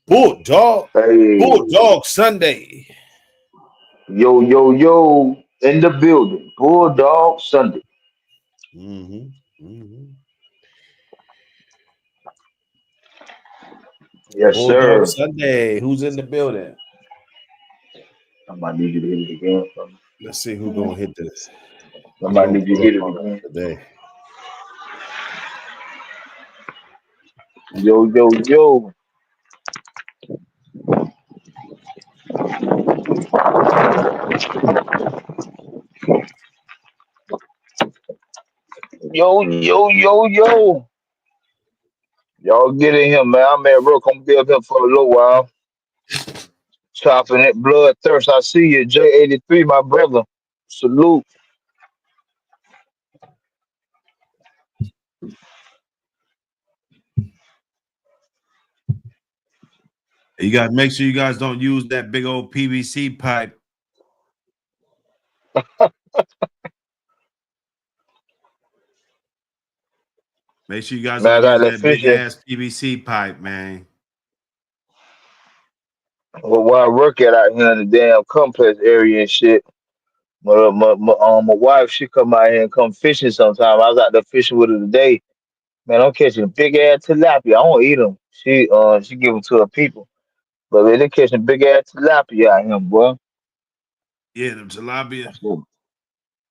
Bulldog. Hey, Bulldog Sunday. yo, yo, yo, in the building. Bulldog Sunday. Mm-hmm. Mm-hmm. Yes, Bulldog sir. Sunday. Who's in the building? I might need you to hit it again for me. Let's see who's gonna hit this. I Who's might gonna need you to pull up hit it on us again. today? Yo, yo, yo. Yo, yo, yo, yo. Y'all get in here, man. I'm at work. I'm gonna be up here for a little while. Chopping it bloodthirst. I see you, J83, my brother. Salute. You got to make sure you guys don't use that big old PVC pipe. Make sure you guys Man, I don't got use that that big fishing. ass PVC pipe, man. Well, where I work at out here in the damn complex area and shit. My wife, she come out here and come fishing sometime. I was out there fishing with her today. Man, I'm catching a big ass tilapia. I don't eat them. She give them to her people. But man, they catching big ass tilapia out here, boy. Yeah, the tilapia. I said,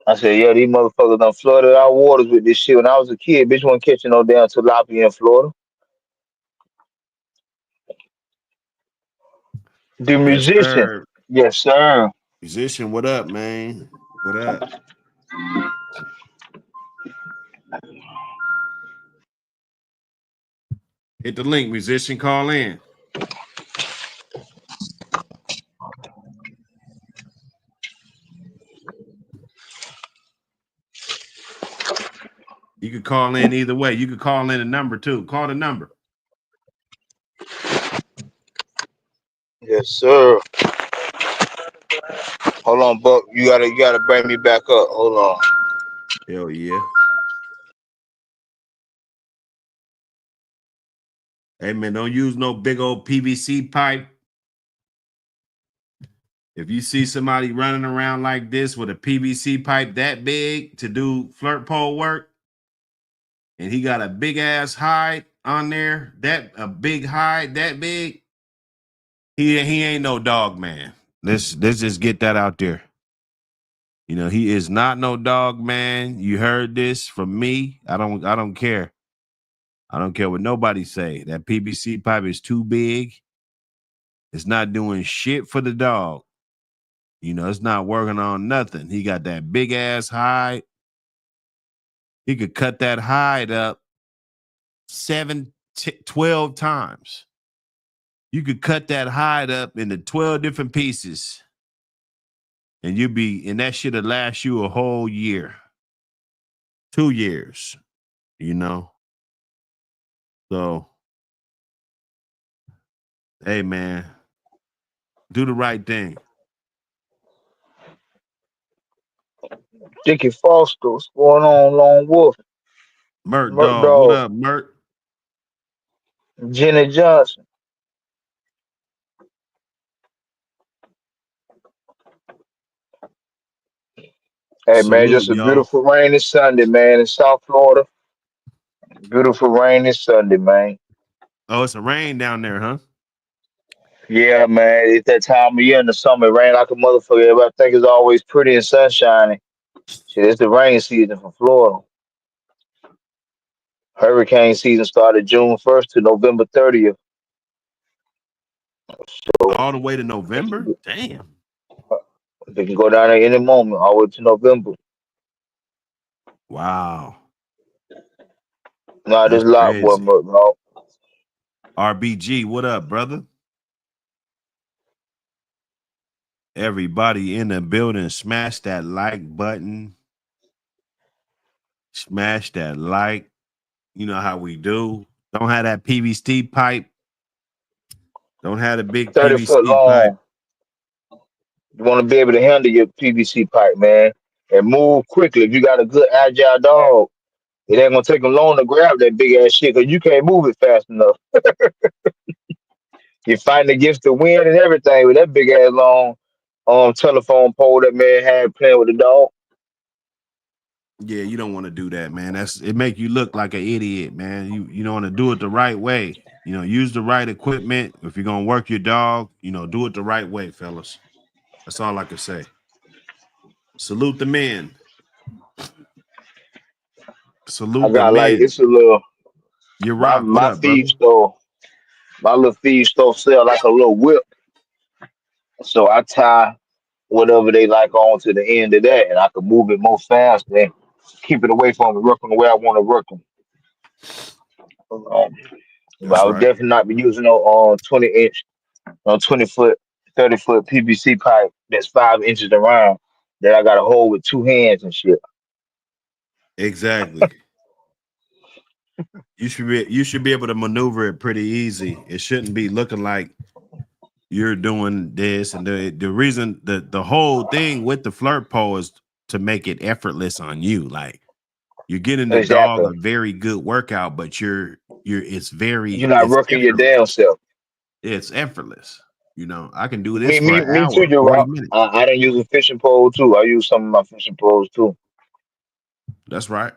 I said, yeah, these motherfuckers done flooded our waters with this shit. When I was a kid, bitch wasn't catching no damn tilapia in Florida. The Yes, musician. sir. Yes, sir. Musician, what up, man? What up? Hit the link, musician. Call in. You could call in either way. You could call in a number too. Call the number. Yes, sir. Hold on, Buck. You gotta bring me back up. Hold on. Hell yeah. Hey man, don't use no big old PVC pipe. If you see somebody running around like this with a PVC pipe that big to do flirt pole work, and he got a big ass hide on there, that a big hide that big, he ain't no dog man. Let's just get that out there. You know, he is not no dog man. You heard this from me. I don't care. I don't care what nobody say. That PVC pipe is too big. It's not doing shit for the dog. You know, it's not working on nothing. He got that big ass hide. He could cut that hide up 12 times. You could cut that hide up into 12 different pieces, and and that shit'll last you a whole year, 2 years, you know? So, hey man, do the right thing. Dickie Foster, what's going on, Lone Wolf? Mert Murk Dog, what Dog, up, Mert? Jenny Johnson. Hey man, Salute, just a y'all. beautiful rainy Sunday, man, in South Florida. Beautiful rainy Sunday, man. Oh, it's a rain down there, huh? Yeah, man, it's that time of year in the summer. It rain like a motherfucker. Everybody think it's always pretty and sunshiny. Shit, it's the rain season for Florida. Hurricane season started June 1st to November 30th. So All the way to November? Damn. they can go down there any moment, all the way to November. Wow. Nah, this That's lot, boy, crazy. bro. RBG, what up, brother? Everybody in the building, smash that like button. Smash that like. You know how we do. Don't have that PVC pipe. Don't have a big 30 foot PVC pipe. long. You want to be able to handle your PVC pipe, man, and move quickly. If you got a good agile dog, it ain't gonna take them long to grab that big ass shit because you can't move it fast enough. You're fighting against the wind and everything with that big ass long telephone pole that man had playing with the dog. Yeah, you don't want to do that, man. It make you look like an idiot, man. You don't want to do it the right way. Use the right equipment. If you're gonna work your dog, do it the right way, fellas. That's all I can say. Salute the men. I Salute the got like men. it's a little You my rock. What my up, brother? feed store, my little feed store sell like a little whip. So I tie whatever they like on to the end of that, and I can move it more fast and keep it away from working the way I want to work them. But That's I would right. definitely not be using no 20 inch, 20 foot, 30 foot PVC pipe that's 5 inches around that I got to hold with two hands and shit. Exactly. You should be able to maneuver it pretty easy. It shouldn't be looking like you're doing this. And the reason the whole thing with the flirt pole is to make it effortless on you. Like you're getting the dog Exactly. a very good workout, but You're not it's working your effortless. damn self. It's effortless. I can do this Me, for me, an me too, hour, Joe 40 Rock. minutes. I didn't use a fishing pole too. I use some of my fishing poles too. That's right.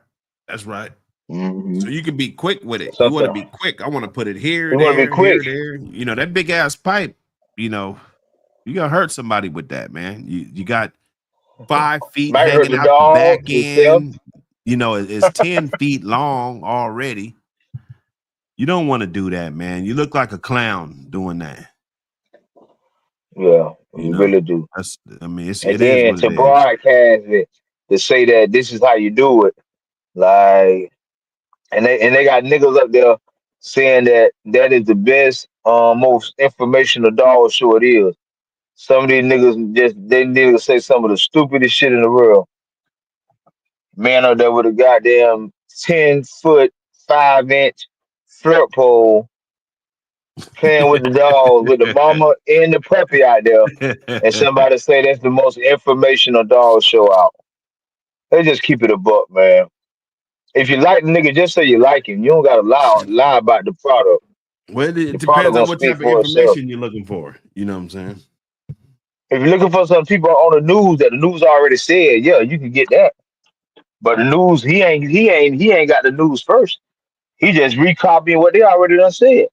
That's right. Hmm. So you can be quick with it. You want to Sometimes be quick. I want to put it here, you want to be there, quick. here, there. That big ass pipe, you know, you gonna hurt somebody with that, man. You got 5 feet Might hurt hanging the out the dog back himself. end. It's 10 feet long already. You don't want to do that, man. You look like a clown doing that. Yeah, You you know, really do. I mean, And it is then what it to is. broadcast it, to say that this is how you do it, like, and they got niggas up there saying that that is the best, most informational dog show it is. Some of these niggas they niggas say some of the stupidest shit in the world. Man up there with a goddamn 10 foot 5 inch flirt pole playing with the dogs with the mama and the puppy out there, and somebody say that's the most informational dog show out. They just keep it a buck, man. If you like the nigga, just say you like him. You don't gotta lie about the product. Well, it The product depends gonna on what speak type of for itself. information you're looking for. You know what I'm saying? If you're looking for some people on the news that the news already said, yeah, you can get that. But the news, he ain't got the news first. He just recopying what they already done said.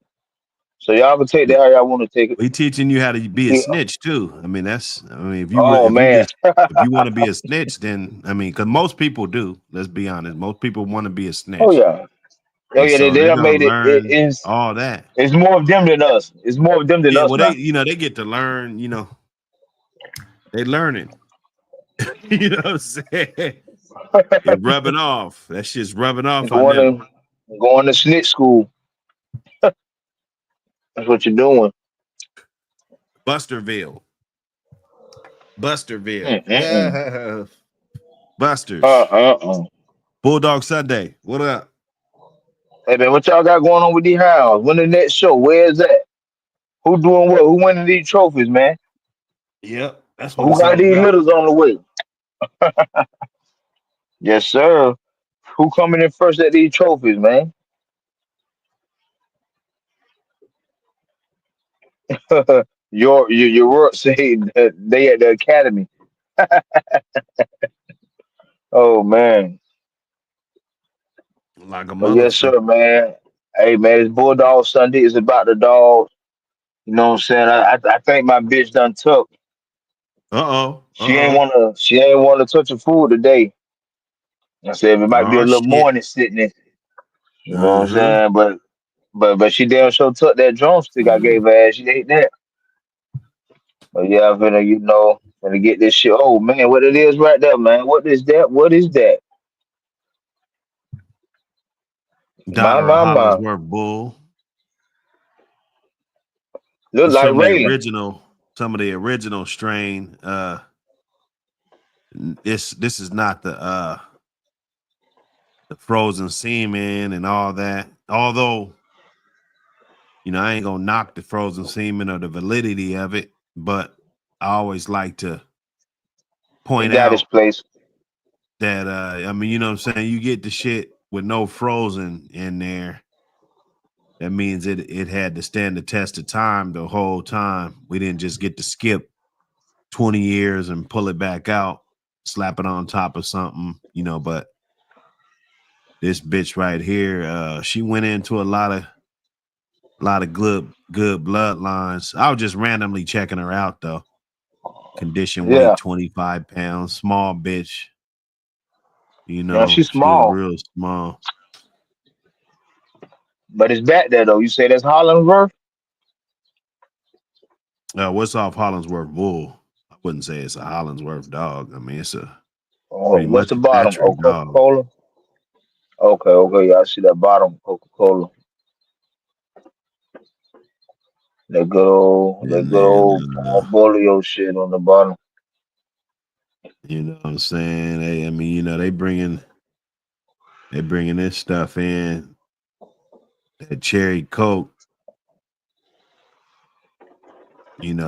So y'all can take that how y'all want to take it. We teaching you how to be a Yeah. snitch too. I mean, Oh man. if you want to be a snitch, then I mean, because most people do. Let's be honest, most people want to be a Oh snitch, yeah. Oh and yeah. They, so they they're done gonna made it. learn all that. It's more of them than us. It's more of them than Yeah, us well, now. they get to learn. They learning. You know what I'm saying? It rubbing off. That shit's rubbing off on going them. to going to snitch school. That's what you're doing. Busterville, Busterville, Mm-mm-mm. Busters, Uh-uh-uh. Bulldog Sunday. What up? Hey man, what y'all got going on with these hounds? When the next show? Where's that? Who doing what? Who winning these trophies, man? Yep, that's what Who it's got all these about. littles on the way? Yes, sir. Who coming in first at these trophies, man? Your work say that they at the academy. Oh man. Like a But yes, motherfucker. sir, man. Hey man, it's Bulldog Sunday. It's about the dogs. You know what I'm saying? I think my bitch done took. Uh oh. She ain't Uh wanna she ain't wanna touch the food today. I said it oh. might be a Oh little shit. morning sickness. You know what I'm Uh saying? But she damn sure took that drumstick I huh. gave her ass. She ate that. But yeah, I'm finna, finna get this shit. Oh man, what it is right there, man. What is that? What is that? My, Daughter of my, my. Hollingsworth Bull. Look It's like Raylan. some of the original strain. This is not the frozen semen and all that. Although, I ain't gonna knock the frozen semen or the validity of it, but I always like to It point got its out place. that I mean, you know what I'm saying, you get the shit with no frozen in there. That means it had to stand the test of time the whole time. We didn't just get to skip 20 years and pull it back out, slap it on top of something, but this bitch right here, she went into a lot of good bloodlines. I was just randomly checking her out though. Condition weight Yeah. 25 pounds, small bitch. Yeah, she's She was small, real small. but it's back there though. You say that's Hollingsworth? What's off Hollingsworth bull? I wouldn't say it's a Hollingsworth dog. I mean, it's a Oh, pretty what's much the a bottom? Oh, metric Coca dog. Cola. Okay, okay, yeah, I see that bottom Coca Cola. That And good then, old Bolio shit on the bottom. you know what I'm saying? I mean, they bringing this stuff in, that cherry Coke.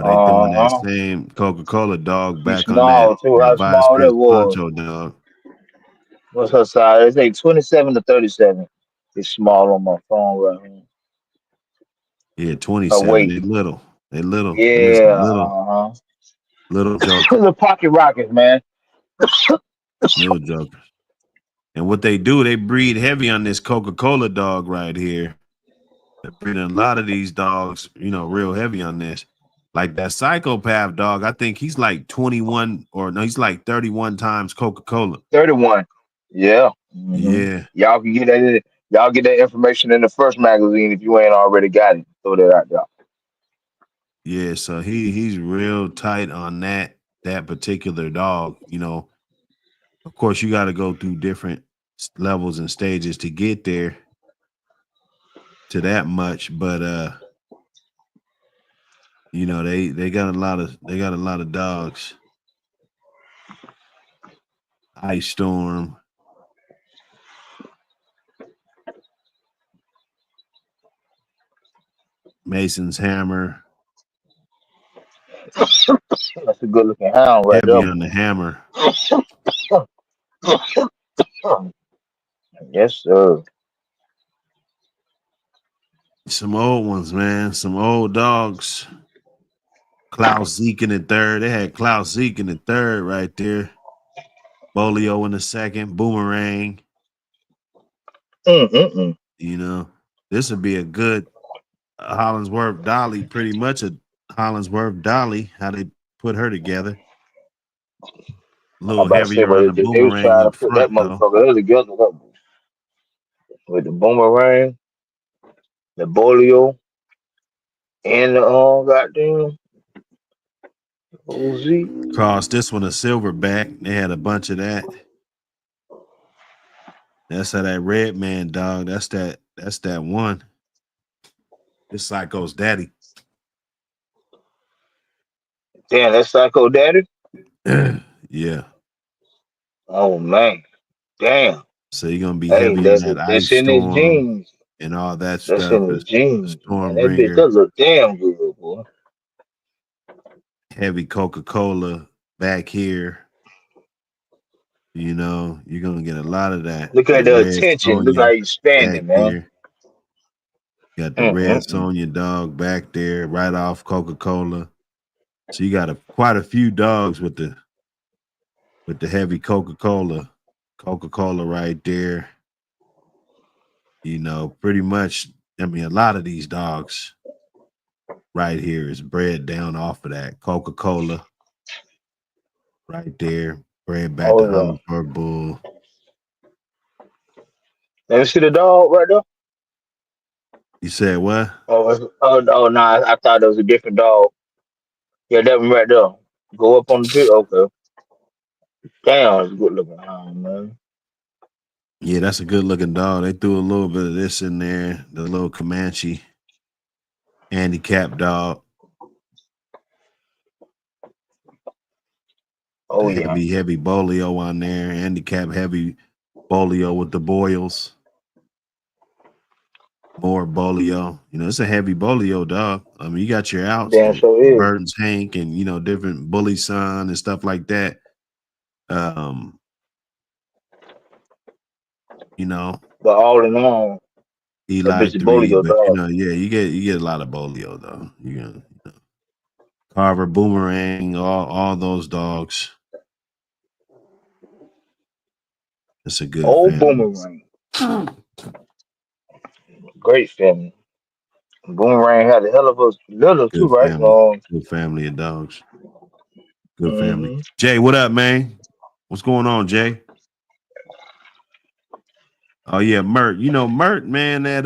They throwing that Uh huh. same Coca-Cola dog She's back on that small too. that How Vice small that Chris was? Poncho dog. What's her size? It's like 27 to 37. It's small on my phone right here. Yeah, Her 27. weight. They little. They little. Them is Yeah. little jokers. The pocket rockets, man. Little jokers. And what they do, they breed heavy on this Coca-Cola dog right here. They're breeding a lot of these dogs, real heavy on this. Like that psychopath dog, I think he's like 21 or no, he's like 31 times Coca-Cola. 31. Yeah. Yeah. Y'all can get that. Y'all get that information in the first magazine if you ain't already got it. Throw that out there. Yeah. So he's real tight on that particular dog. Of course, you got to go through different levels and stages to get there to that much, but they got a lot of dogs. Ice Storm, Mason's Hammer, That's a good looking hound right heavy there. on the hammer. Yes, sir. Some old ones, man. Some old dogs. Klaus Zeke in the third. They had Klaus Zeke in the third right there. Bolio in the second. Boomerang. Mm-mm-mm. You know, this would be a good Hollingsworth Dolly, pretty much a Hollingsworth Dolly, how they put her together. A I'm little about to say, heavier on the but they was boomerang trying to up put that front, though. motherfucker together with the boomerang, the bolio, and the goddamn OZ. Cross this one a silverback. They had a bunch of that. That's how that red man dog. That's that one. This psycho's daddy. Damn, that's Psycho Daddy. Yeah. Oh man, damn. So you're gonna be Hey, heavy on that that's ice in his storm genes. and all that That's stuff. in his It's genes, man. That bitch Stormbringer, does look damn good, boy. heavy Coca-Cola back here. You're gonna get a lot of that. Look The at the red attention. Look how Sonya he's back standing, man. here. Got the red Mm-mm-mm. Sonya dog back there, right off Coca-Cola. So you got quite a few dogs with the heavy Coca-Cola. Coca-Cola right there. Pretty much, I mean, a lot of these dogs right here is bred down off of that Coca-Cola right there. Bred back to Oh yeah. Hollingsworth Bull. Let me see the dog right there. You said what? Oh no, I thought it was a different dog. Yeah, that one right there. Go up on the pit. Okay. Damn, it's a good looking hound, man. Yeah, that's a good looking dog. They threw a little bit of this in there. The little Comanche handicap dog. Oh The yeah. heavy bolio on there. Handicap heavy bolio with the boils. More bolio. It's a heavy bolio dog. I mean, you got your outs, Damn so is. Burton's Hank, and different Bully Son and stuff like that. Um, you know, But all in all. That Eli bitch is 3, Bolio but dog. yeah, you get a lot of Bolio though. You got Carver, Boomerang, all those dogs. It's a good Old family. Boomerang. Great family. Boomerang had a hell of a little too, Good right? family. Good family of dogs. Good family. Mm-hmm. Jay, what up, man? What's going on, Jay? Oh yeah, Mert. You know Mert, man, that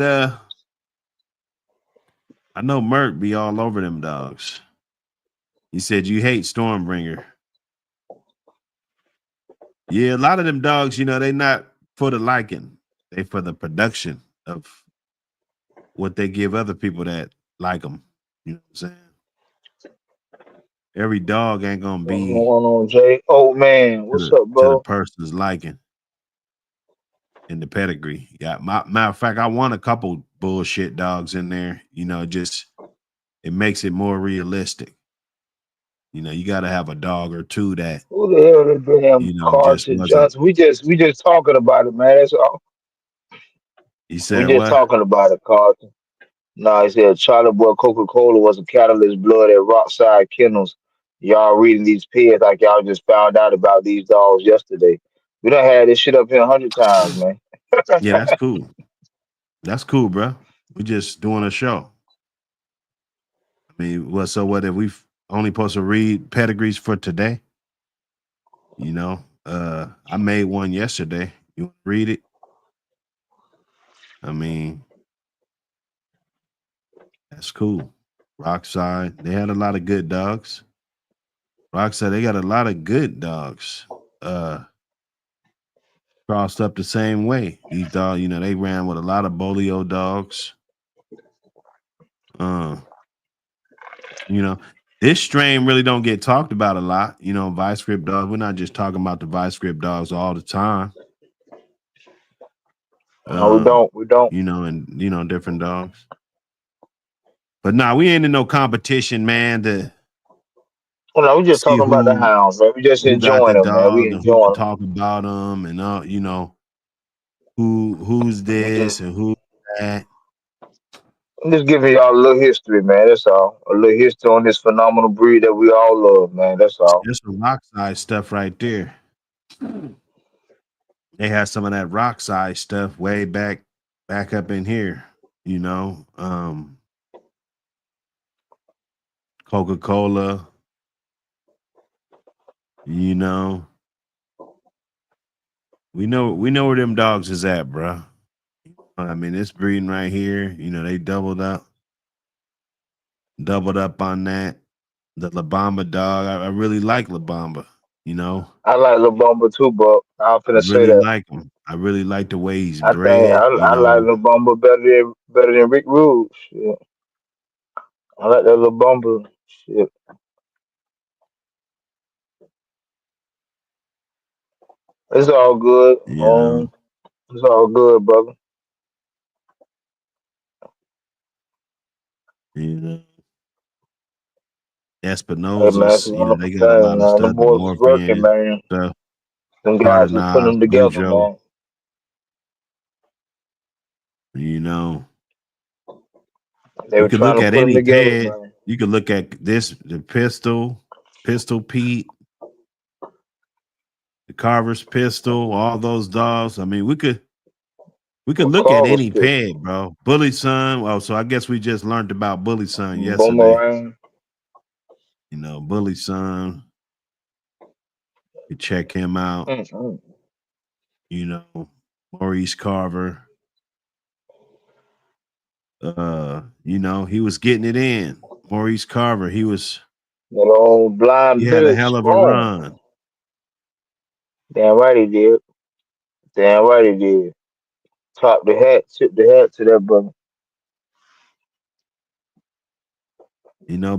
I know Mert be all over them dogs. He said you hate Stormbringer. Yeah, a lot of them dogs, they not for the liking. They for the production of what they give other people that like them. You know what I'm saying? Every dog ain't gonna What's be going on, Jay? Oh man, what's up, to the bro? person's liking in the pedigree. Yeah, matter of fact, I want a couple bullshit dogs in there. Just it makes it more realistic. You got to have a dog or two that Who the hell is damn just Carson wasn't. Johnson? We just talking about it, man. That's all. He We said just what? talking about it, Carson. Nah, he said Charlie Boy Coca-Cola was a catalyst blood at Rockside Kennels. Y'all reading these pairs like y'all just found out about these dogs yesterday. We done had this shit up here 100 times, man. Yeah, that's cool. That's cool, bro. We just doing a show. I mean, what? So what? If we only supposed to read pedigrees for today? I made one yesterday. You want to read it? I mean, that's cool. Rockside, they had a lot of good dogs. Rockside, they got a lot of good dogs. Crossed up the same way. These dogs, they ran with a lot of Bolio dogs. Uh, you know, this strain really don't get talked about a lot. Vice grip dogs. We're not just talking about the vice grip dogs all the time. No, we don't. We don't. And different dogs. But nah, we ain't in no competition, man, to Well, no, we just see talking about the hounds, man. We just who got the enjoying them, man. We dog and who can enjoying them. talk about them and who's We this just, and who's that. I'm just giving y'all a little history, man. That's all. A little history on this phenomenal breed that we all love, man. That's all. There's some rock side stuff right there. They had some of that rock side stuff way back up in here, you know. Coca-Cola, you know. We know where them dogs is at, bro. I mean, this breeding right here, they doubled up on that. The La Bamba dog, I really like La Bamba, you know. I like Lil Bumba too, but I'm I finna say really that. like him. I really like the way he's I think bred, I like Lil Bumba better than Rick Rude. Shit. I like that Lil Bumba. Shit. It's all good. you know, It's all good, brother. you know. Hey man, it's a Espinosa's, wonderful they got a thing, lot of man. Them stuff, the boys is working, Morpheus man. stuff, Them guys is putting Cardinals, them together, Bujo, man. you know. They You were could trying look to at put them any together, pad. man. You could look at the pistol Pete, the Carver's pistol, all those dogs. I mean, we could What look at Carver's any pistol? pad, bro. Bully Son. Well, so I guess we just learned about Bully Son yesterday. Boomerang. Bully Son. You check him out. Mm-mm. You know, Maurice Carver. He was getting it in. Maurice Carver. That old He blind had a Billy hell of a Strong. run. Damn right he did. Damn right he did. Tip the hat to that brother.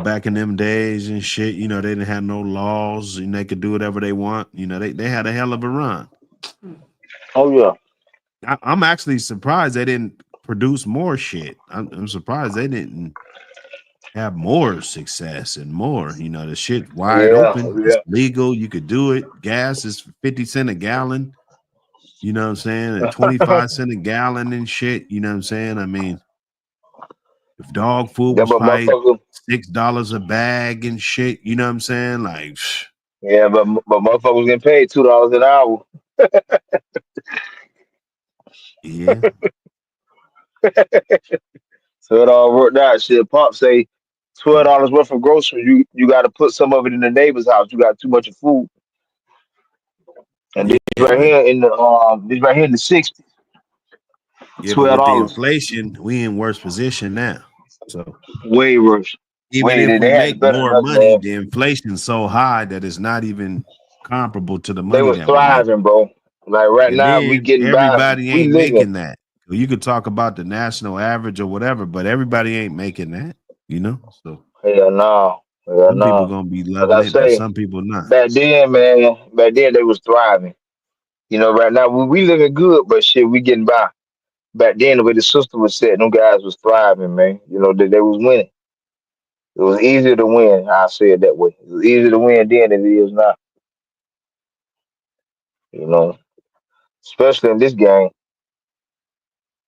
Back in them days and shit, they didn't have no laws and they could do whatever they want. They had a hell of a run. Oh yeah. I'm actually surprised they didn't produce more shit. I'm surprised they didn't have more success and more. The shit wide Yeah, open. It's yeah. legal. You could do it. Gas is 50 cents a gallon. You know what I'm saying? At 25 cents a gallon and shit. You know what I'm saying? I mean, if dog food Yeah, was but probably motherfucker. $6 a bag and shit, you know what I'm saying? Like, Yeah, but motherfuckers getting paid $2 an hour. yeah, So it all worked out. Shit, Pop say $12 worth of groceries. You got to put some of it in the neighbor's house. You got too much of food. And this yeah, right but here in the '60s, twelve with the dollars, inflation, we in worse position now. So way worse. even Way if they we had it make better than more us, money, man. the inflation's so high that it's not even comparable to the They money was that we make. thriving, bro. Like right And now, we then getting by. everybody We ain't living. making that. So you could talk about the national average or whatever, but everybody ain't making that, you know? So Hell no, hell some people no. gonna be Like loving I it, but say, some people not. back then, man, back then they was thriving. You know, right now we living good, but shit, we getting by. Back then, the way the system was set, them guys was thriving, man. You know, they was winning. It was easier to win. I say it that way. It was easier to win then than it is now. You know, especially in this game.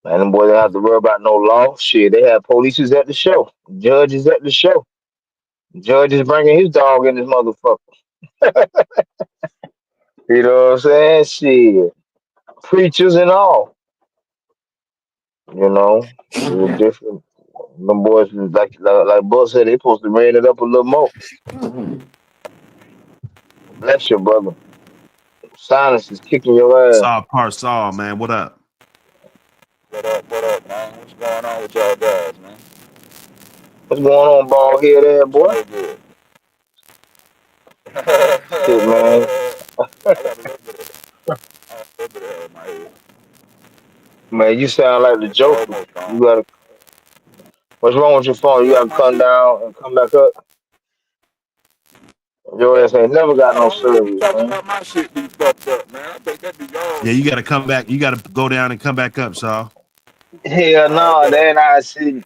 Man, them boys don't have to worry about no law. Shit, they have police at the show, judges at the show. Judge is bringing his dog in this motherfucker. You know what I'm saying? Shit, preachers and all. You know, it was different. Them boys, like Buck said, they supposed to rain it up a little more. Bless your brother. Silence is kicking your ass. Saw Parsall, man. What up? What up, man? What's going on with y'all guys, man? What's going on, ball head there, boy? Real good. I Shit, man. got a little bit of my head. Man, you sound like the It's Joker. almost You gone. gotta. What's wrong with your phone? You Yeah, gotta my come shit. down and come back up. Your ass ain't never got no I don't know what you service, talking man. about. My shit be fucked up, man. I think that be Yeah, yours. you gotta come back. You gotta go down and come back up, Saul. Hell All right, no, bet. that ain't how I see.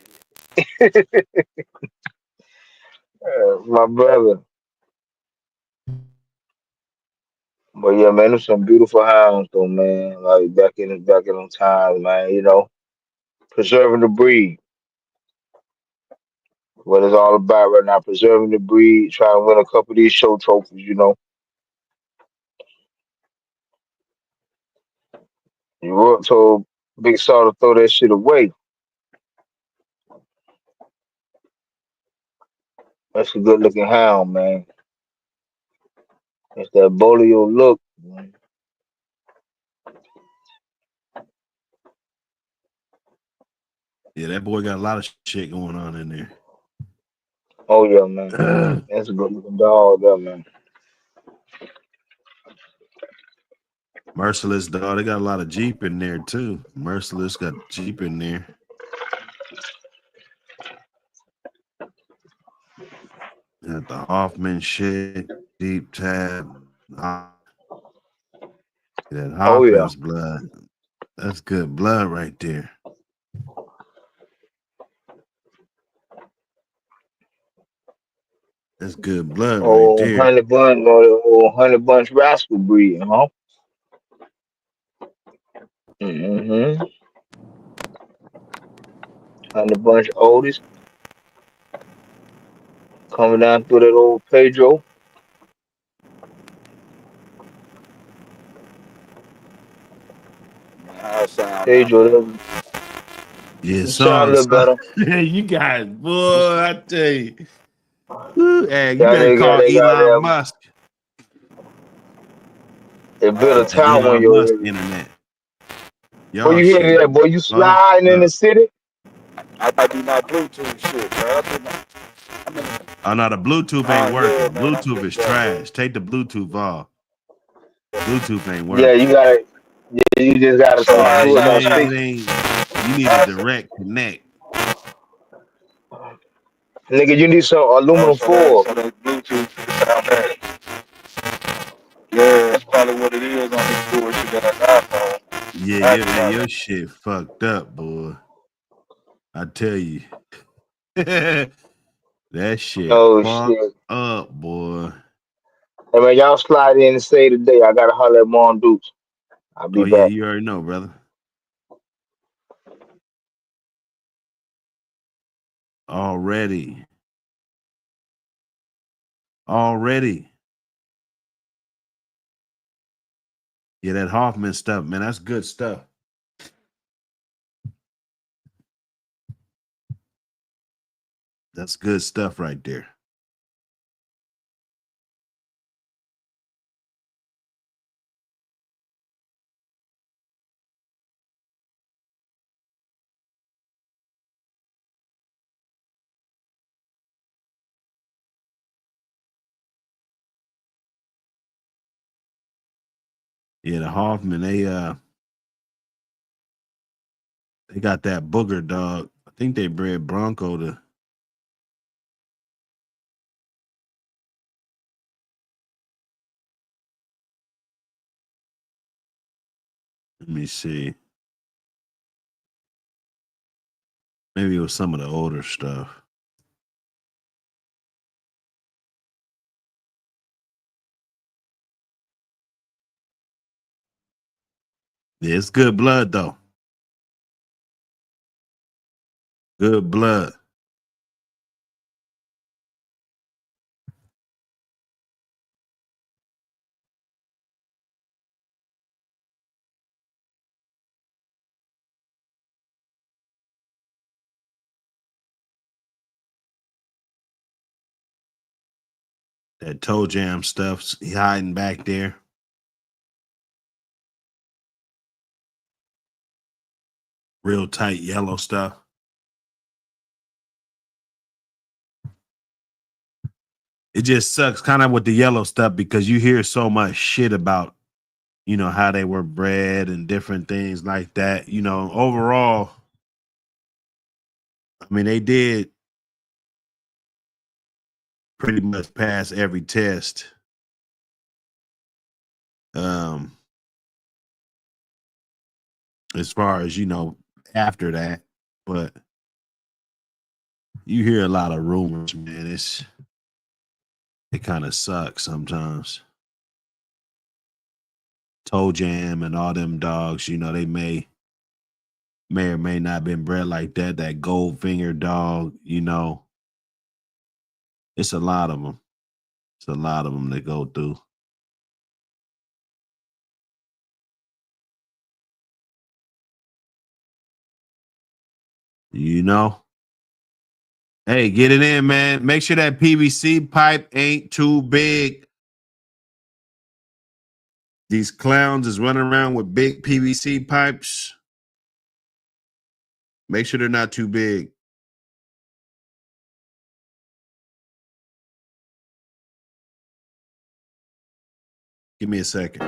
My brother. But yeah, man, there's some beautiful hounds though, man. Like back in them times, man. You know, preserving the breed. What it's all about right now, preserving the breed, trying to win a couple of these show trophies. You know, you were told Big Saw to throw that shit away. That's a good looking hound, man. It's that bolio look. Man. Yeah, that boy got a lot of shit going on in Oh yeah, man. there. That's a good looking dog, there, man. Merciless dog. They got a lot of Jeep in there too. Merciless got Jeep in there. Got the Hoffman shit, Jeep tab. That Oh yeah. Hoffman's blood. That's good blood right there. That's good blood right Oh, there. honey bunch rascal breed, huh? Mm-hmm. Honey bunch oldest coming down through that old Pedro. How I sound now, Pedro, man? Yeah, you sound a son. little better. Hey, you guys, You, boy, I tell you. Woo, hey, you Y'all better nigga got call that Elon goddamn. Musk. They built a That tower in Elon your Musk area. internet. Boy, Y'all you hear shit that? Boy, you sliding fucked in the up. city. I do my Bluetooth shit, man. I'm in the, Oh no, the Bluetooth ain't yeah, working. man. I Bluetooth is fixed that. trash. Take the Bluetooth off. Bluetooth ain't Yeah, working. you gotta. Yeah, you just gotta So come Yeah, I through it. Don't sound. it stick, ain't. You need a direct connect. nigga. You need some aluminum foil. So that Bluetooth sound bad. Yeah, that's probably what it is on this bullshit that I got phone. Yeah, That's your probably. shit fucked up, boy. I tell you. That shit Oh fucked shit. up, boy. Hey man, y'all slide in and say today. I gotta holler at Mom Dukes. I'll Oh be yeah, back. you already know, brother. Already. Already. Yeah, that Hoffman stuff, man, that's good stuff. That's good stuff right there. Yeah, the Hoffman, they got that booger dog. I think they bred Bronco to. Let me see. Maybe it was some of the older stuff. Yeah, it's good blood though. Good blood. That toe jam stuff's hiding back there. Real tight yellow stuff. It just sucks kind of with the yellow stuff because you hear so much shit about, how they were bred and different things like that. Overall, I mean, they did pretty much pass every test. As far as, after that. But you hear a lot of rumors, man. It kind of sucks sometimes. Toe Jam and all them dogs, they may or may not have been bred like that. That Goldfinger dog, it's a lot of them. It's a lot of them that go through. Hey, get it in, man. Make sure that PVC pipe ain't too big. These clowns is running around with big PVC pipes. Make sure they're not too big. Give me a second.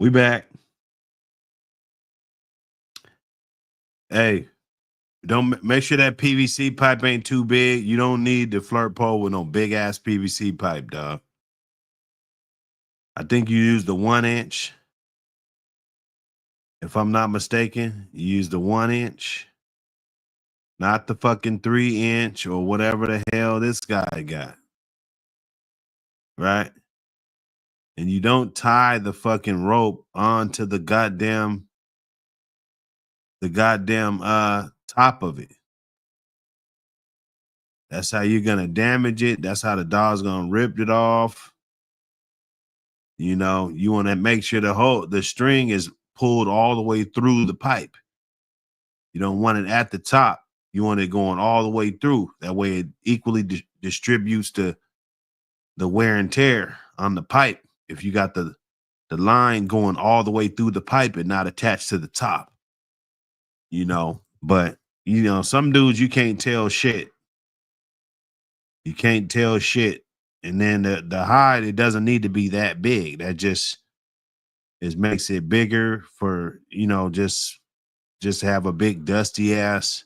We back. Hey, don't make sure that PVC pipe ain't too big. You don't need the flirt pole with no big ass PVC pipe, dog. I think you use the 1 inch. If I'm not mistaken, you use the 1 inch, not the fucking 3 inch or whatever the hell this guy got. Right? And you don't tie the fucking rope onto the goddamn top of it. That's how you're gonna damage it. That's how the dog's gonna rip it off. You know, you want to make sure the string is pulled all the way through the pipe. You don't want it at the top. You want it going all the way through. That way it equally distributes the wear and tear on the pipe. If you got the line going all the way through the pipe and not attached to the top, you know. But you know, some dudes you can't tell shit. You can't tell shit. And then the hide, it doesn't need to be that big. That just makes it bigger for, you know, just have a big dusty ass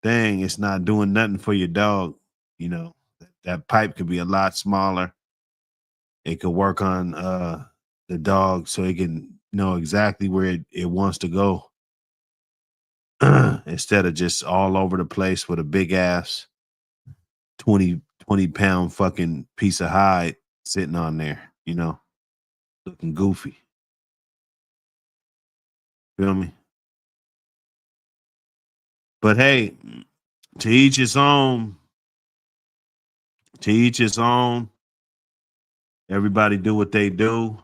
thing. It's not doing nothing for your dog. You know, that pipe could be a lot smaller. It could work on the dog so it can know exactly where it wants to go. Instead of just all over the place with a big ass 20 pound fucking piece of hide sitting on there, you know, looking goofy. Feel me? But hey, to each his own. To each his own. Everybody do what they do.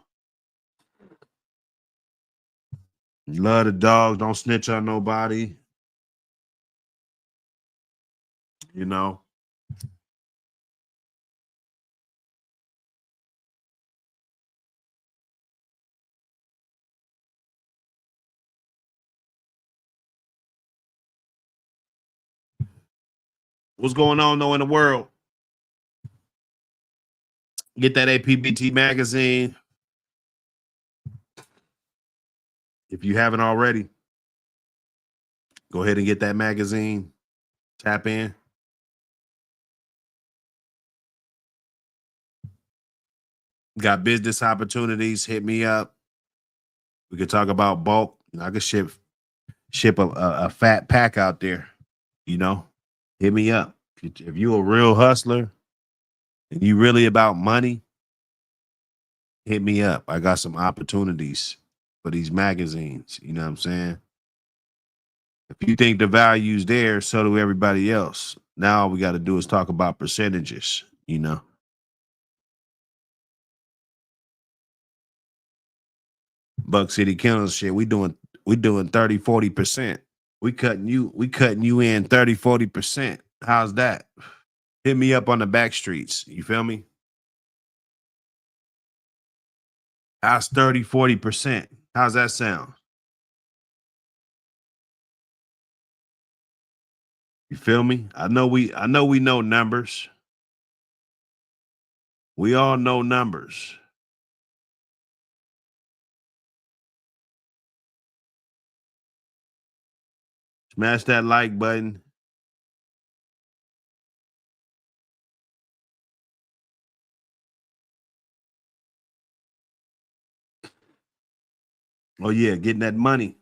Love the dogs. Don't snitch on nobody. You know. What's going on though in the world? Get that APBT magazine. If you haven't already, go ahead and get that magazine. Tap in. Got business opportunities. Hit me up. We could talk about bulk. I could ship a fat pack out there. You know, hit me up. If you a real hustler and you really about money, hit me up. I got some opportunities for these magazines. You know what I'm saying? If you think the value's there, so do everybody else. Now all we got to do is talk about percentages, you know. Buck City Kennels shit, we doing 30-40%. We cutting you in 30-40%. How's that? Hit me up on the back streets. You feel me? How's 30-40%? How's that sound? You feel me? I know we know numbers. We all know numbers. Smash that like button. Oh yeah, getting that money.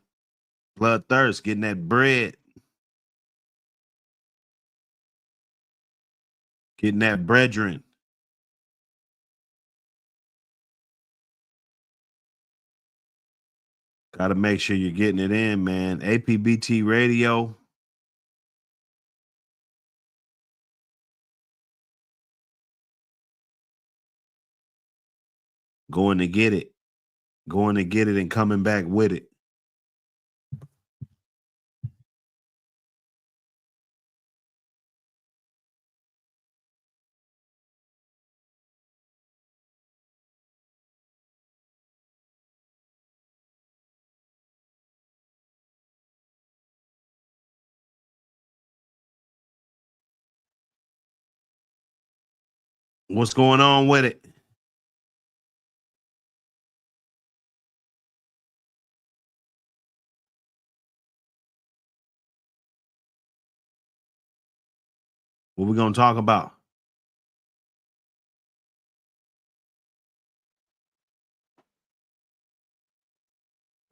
Bloodthirst, getting that bread. Getting that brethren. Got to make sure you're getting it in, man. APBT radio. Going to get it. Going to get it and coming back with it. What's going on with it? What we gonna talk about?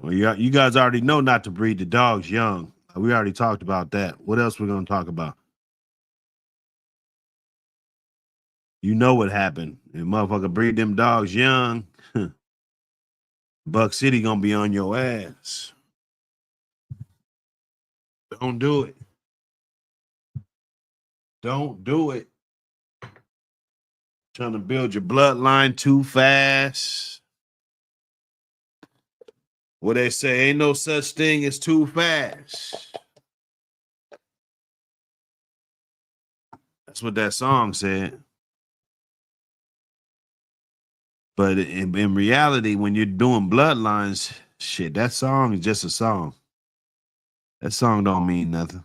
Well, you guys already know not to breed the dogs young. We already talked about that. What else we gonna talk about? You know what happened. If motherfucker breed them dogs young, Buck City gonna be on your ass. Don't do it. Don't do it. Trying to build your bloodline too fast. What they say, ain't no such thing as too fast. That's what that song said. But in reality, when you're doing bloodlines, shit, that song is just a song. That song don't mean nothing.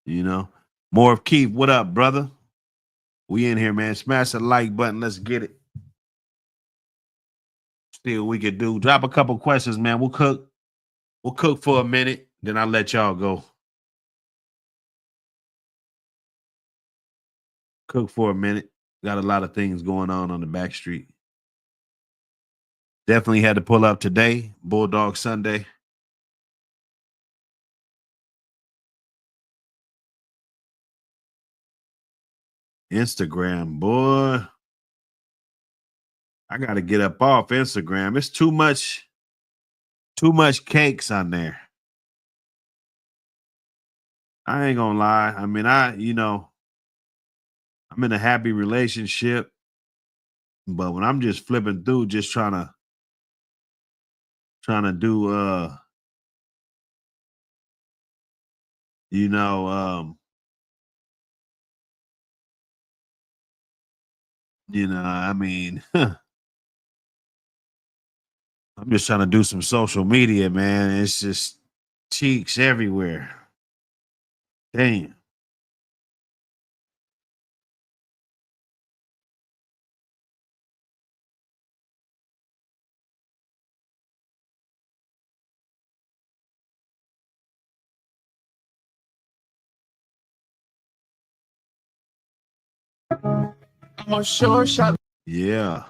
You know? More of Keith, what up, brother? We in here, man. Smash the like button. Let's get it. See what we could do. Drop a couple questions, man. We'll cook. We'll cook for a minute. Then I'll let y'all go. Cook for a minute. Got a lot of things going on the back street. Definitely had to pull up today. Bulldog Sunday. Instagram, boy. I gotta get up off Instagram. It's too much cakes on there. I ain't gonna lie. I mean, I'm in a happy relationship, but when I'm just flipping through, just trying to do I mean, I'm just trying to do some social media, man. It's just cheeks everywhere. Damn. Yeah.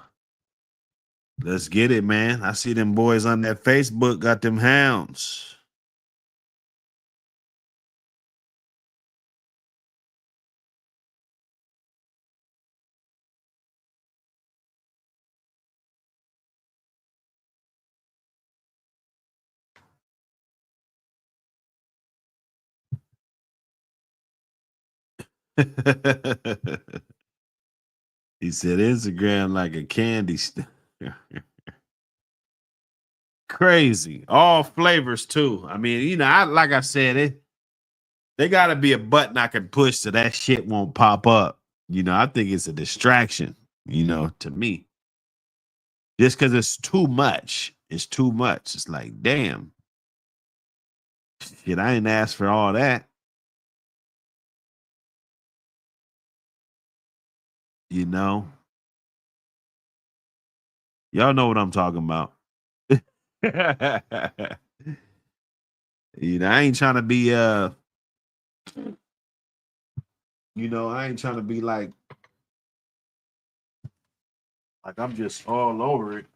Let's get it, man. I see them boys on that Facebook got them hounds. He said Instagram like a candy store. Crazy. All flavors too. I mean, like I said, they gotta be a button I can push so that shit won't pop up. I think it's a distraction, to me. Just because it's too much. It's too much. It's like, damn. Shit, I ain't asked for all that. Y'all know what I'm talking about. I ain't trying to be I ain't trying to be like I'm just all over it.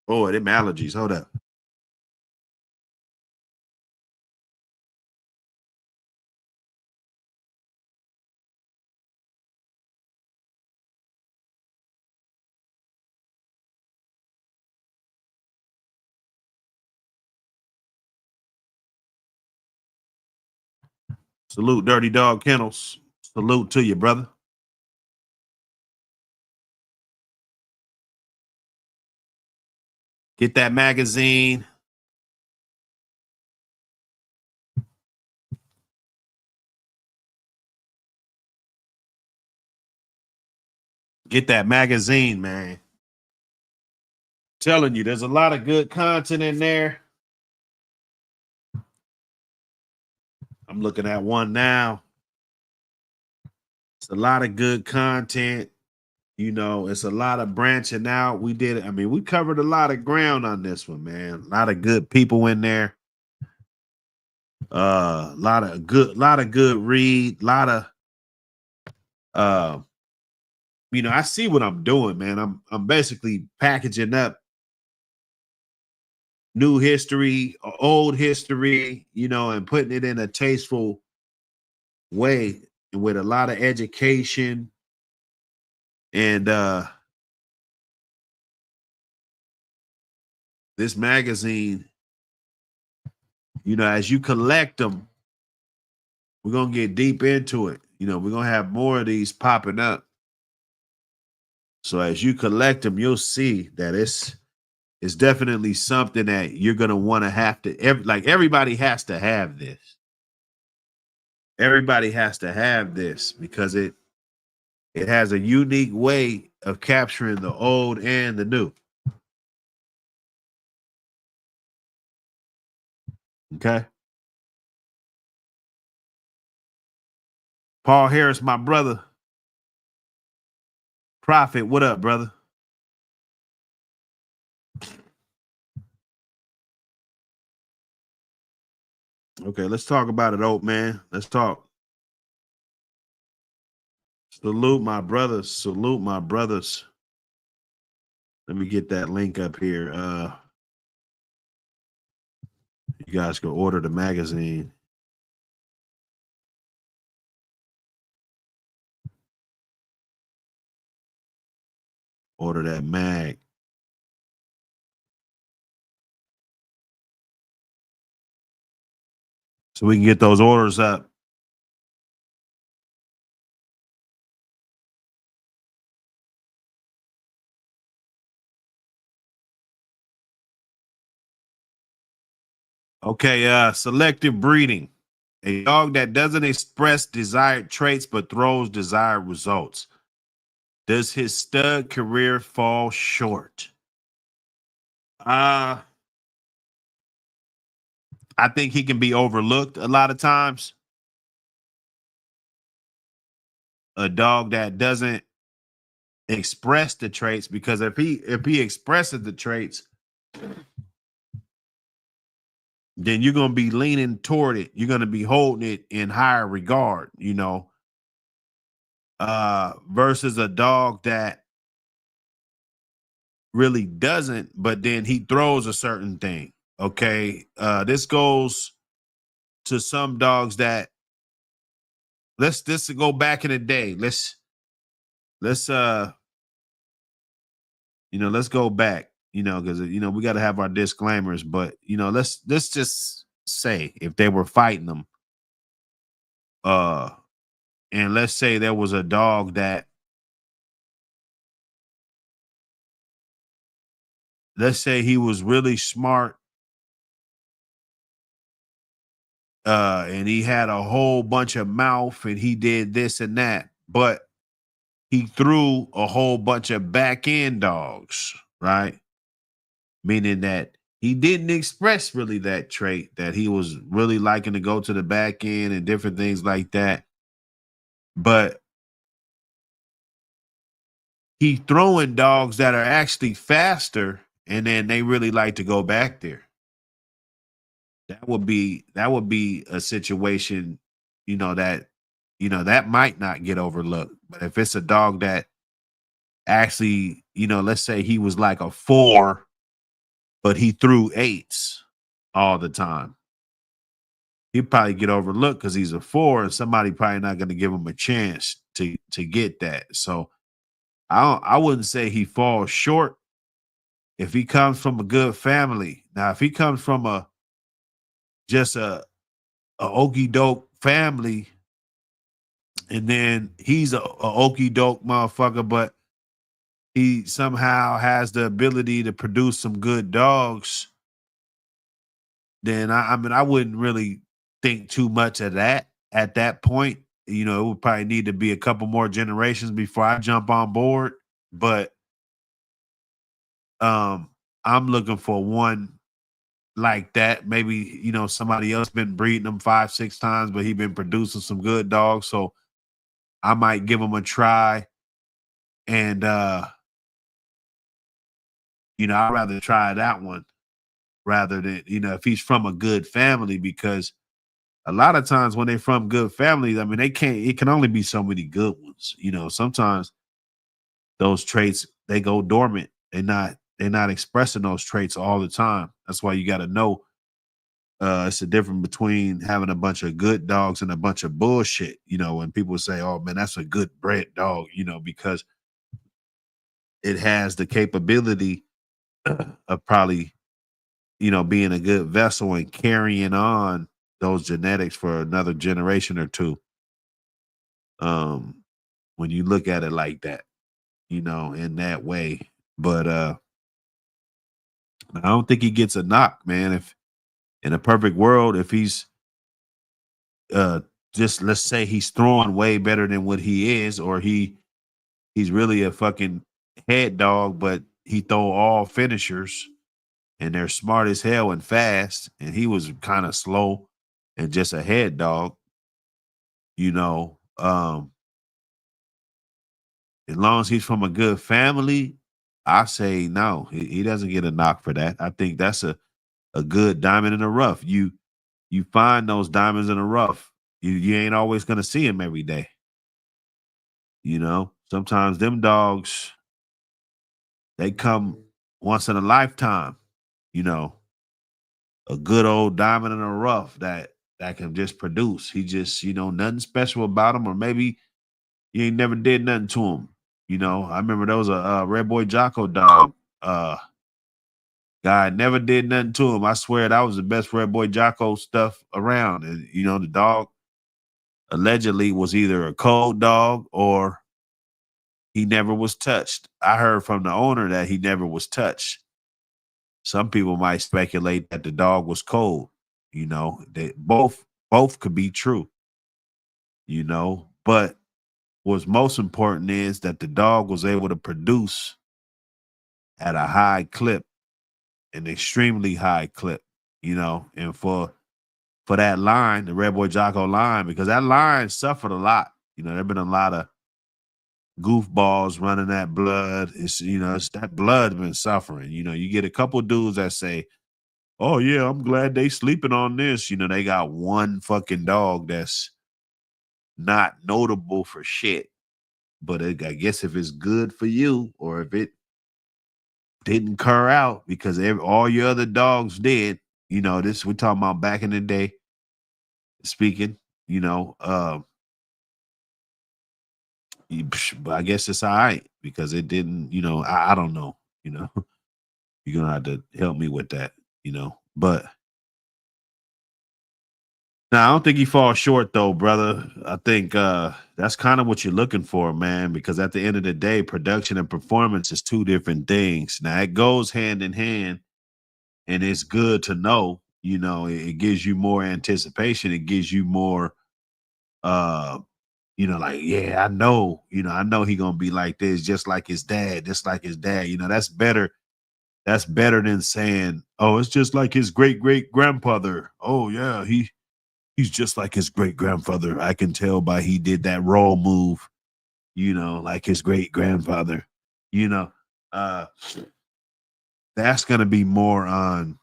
Oh, them allergies. Hold up. Salute, Dirty Dog Kennels. Salute to you, brother. Get that magazine. Get that magazine, man. Telling you, there's a lot of good content in there. I'm looking at one now. It's a lot of good content. You know, it's a lot of branching out. We did it. I mean, we covered a lot of ground on this one, man. A lot of good people in there. A lot of good read, you know, I see what I'm doing, man. I'm basically packaging up new history, old history, you know, and putting it in a tasteful way with a lot of education. And this magazine, you know, as you collect them, we're gonna get deep into it. You know, we're gonna have more of these popping up. So as you collect them, you'll see that it's definitely something that you're gonna want to have to like everybody has to have this. Everybody has to have this because it has a unique way of capturing the old and the new. Okay. Paul Harris, my brother. Prophet, what up, brother? Okay, let's talk about it, old man. Let's talk. Salute my brothers. Salute my brothers. Let me get that link up here. You guys can order the magazine. Order that mag. So we can get those orders up. Okay, selective breeding. A dog that doesn't express desired traits but throws desired results. Does his stud career fall short? I think he can be overlooked a lot of times. A dog that doesn't express the traits, because if he expresses the traits, then you're gonna be leaning toward it. You're gonna be holding it in higher regard, you know. Versus a dog that really doesn't, but then he throws a certain thing. Okay. This goes to some dogs that let's go back in the day. Let's you know, let's go back, you know, because you know we got to have our disclaimers, but you know, let's just say if they were fighting them, and let's say there was a dog that, let's say he was really smart, and he had a whole bunch of mouth and he did this and that, but he threw a whole bunch of back end dogs, right? Meaning that he didn't express really that trait, that he was really liking to go to the back end and different things like that. But he throwing dogs that are actually faster, and then they really like to go back there. That would be a situation, you know, that might not get overlooked. But if it's a dog that actually, you know, let's say he was like a 4, but he threw 8s all the time, he'd probably get overlooked because he's a 4, and somebody probably not going to give him a chance to get that. So I wouldn't say he falls short if he comes from a good family. Now, if he comes from a okey doke family, and then he's a okey doke motherfucker, but he somehow has the ability to produce some good dogs, then I mean, I wouldn't really think too much of that at that point. You know, it would probably need to be a couple more generations before I jump on board. But I'm looking for one like that. Maybe, you know, somebody else been breeding them 5-6 times, but he been producing some good dogs. So I might give him a try. And I'd rather try that one rather than, if he's from a good family, because a lot of times when they're from good families, I mean, it can only be so many good ones. Sometimes those traits, they go dormant. They're not expressing those traits all the time. That's why you got to know it's a difference between having a bunch of good dogs and a bunch of bullshit. When people say, oh man, that's a good bred dog, because it has the capability of probably, being a good vessel and carrying on those genetics for another generation or two. When you look at it like that, in that way. But I don't think he gets a knock, man. If in a perfect world, if he's uh just, let's say he's throwing way better than what he is, or he's really a fucking head dog, but he throw all finishers and they're smart as hell and fast, and he was kind of slow and just a head dog, as long as he's from a good family, I say no, he doesn't get a knock for that. I think that's a good diamond in the rough. You find those diamonds in the rough. You ain't always gonna see them every day. Sometimes them dogs, they come once in a lifetime. You know, a good old diamond in the rough that can just produce. He just, nothing special about him, or maybe you ain't never did nothing to him. I remember there was a Red Boy Jocko dog. Guy never did nothing to him. I swear that was the best Red Boy Jocko stuff around. And the dog allegedly was either a cold dog or he never was touched. I heard from the owner that he never was touched. Some people might speculate that the dog was cold. That both could be true. But what's most important is that the dog was able to produce at a high clip, an extremely high clip, and for that line, the Red Boy Jocko line, because that line suffered a lot. There have been a lot of goofballs running that blood. It's that blood been suffering. You get a couple dudes that say, oh yeah, I'm glad they sleeping on this. They got one fucking dog that's not notable for shit. But I guess if it's good for you, or if it didn't cur out because all your other dogs did, this we're talking about back in the day speaking, but I guess it's all right because it didn't, I don't know, you're gonna have to help me with that, but now I don't think he falls short though, brother. I think that's kind of what you're looking for, man, because at the end of the day, production and performance is two different things. Now it goes hand in hand, and it's good to know, it gives you more anticipation, it gives you more uh like, yeah, I know he gonna be like this, just like his dad, that's better. That's better than saying, oh, it's just like his great great grandfather. Oh yeah, he's just like his great grandfather. I can tell by he did that roll move, like his great grandfather. You know, uh, that's gonna be more on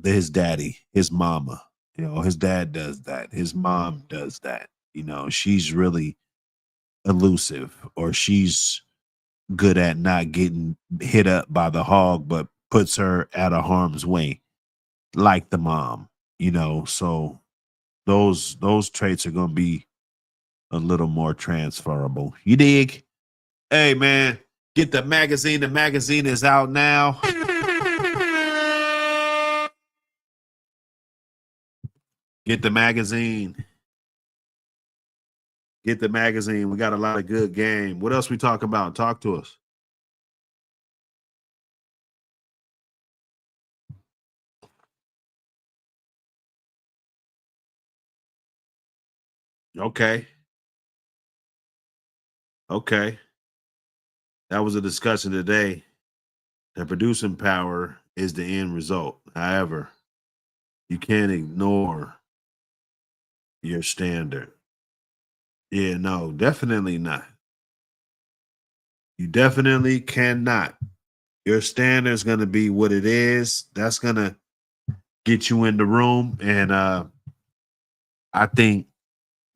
his daddy, his mama. His dad does that. His mom does that. She's really elusive, or she's good at not getting hit up by the hog, but puts her out of harm's way, like the mom. So those traits are gonna be a little more transferable. You dig? Hey man, get the magazine. The magazine is out now. Get the magazine. Get the magazine. We got a lot of good game. What else we talk about? Talk to us. Okay. Okay. That was a discussion today. That producing power is the end result. However, you can't ignore your standard. Yeah, no, definitely not. You definitely cannot. Your standard is going to be what it is. That's going to get you in the room. And I think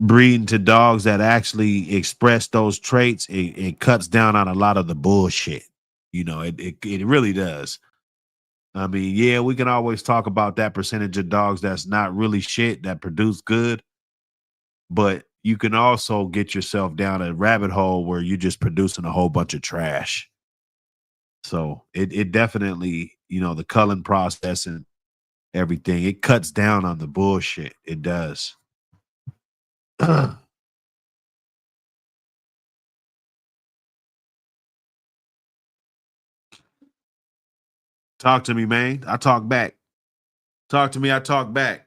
breeding to dogs that actually express those traits, it cuts down on a lot of the bullshit. You know, it really does. I mean, yeah, we can always talk about that percentage of dogs that's not really shit that produce good, but you can also get yourself down a rabbit hole where you're just producing a whole bunch of trash. So it definitely, you know, the culling process and everything, it cuts down on the bullshit. It does. Talk to me, man. I talk back. Talk to me, I talk back.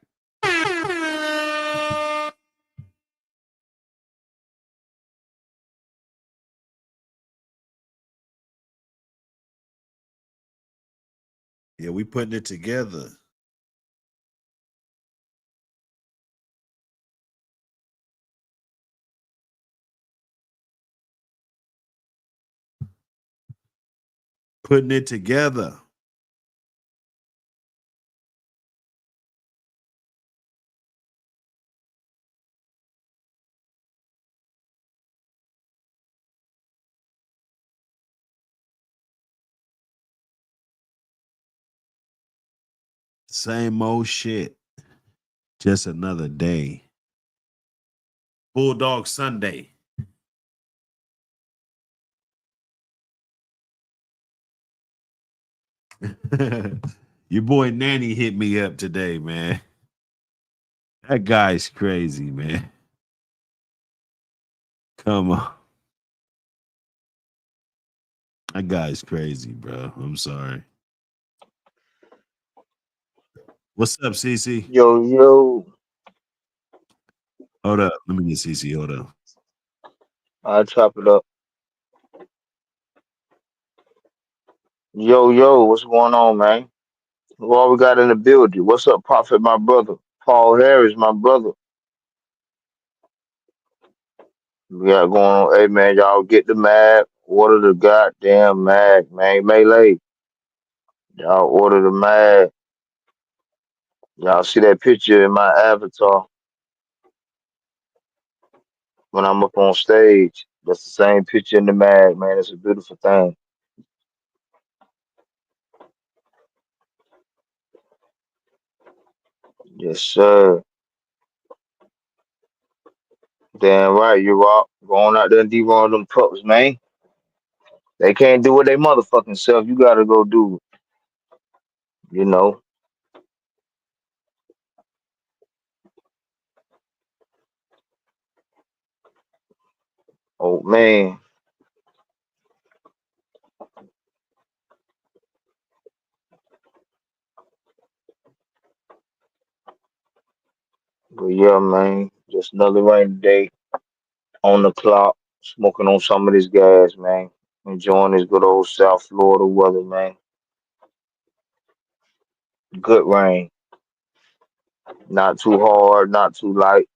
Yeah, we putting it together. Putting it together. Same old shit. Just another day. Bulldog Sunday. Your boy Nanny hit me up today, man. That guy's crazy, man. Come on. That guy's crazy, bro. I'm sorry. What's up, CC? Yo, yo, Hold up. Let me get CC. Hold up. I chop it up. Yo, yo, what's going on, man? Who all we got in the building? What's up, Prophet, my brother? Paul Harris, my brother. We got going on. Hey, man, y'all get the mag. Order the goddamn mag, man. Melee. Y'all order the mag. Y'all see that picture in my avatar when I'm up on stage. That's the same picture in the mag, man. It's a beautiful thing. Yes, sir. Damn right, you rock. Going out there and de-rolling them pups, man. They can't do it they motherfucking self. You gotta go do it, you know. Oh man. But yeah, man. Just another rainy day on the clock, smoking on some of this gas, man. Enjoying this good old South Florida weather, man. Good rain. Not too hard, not too light.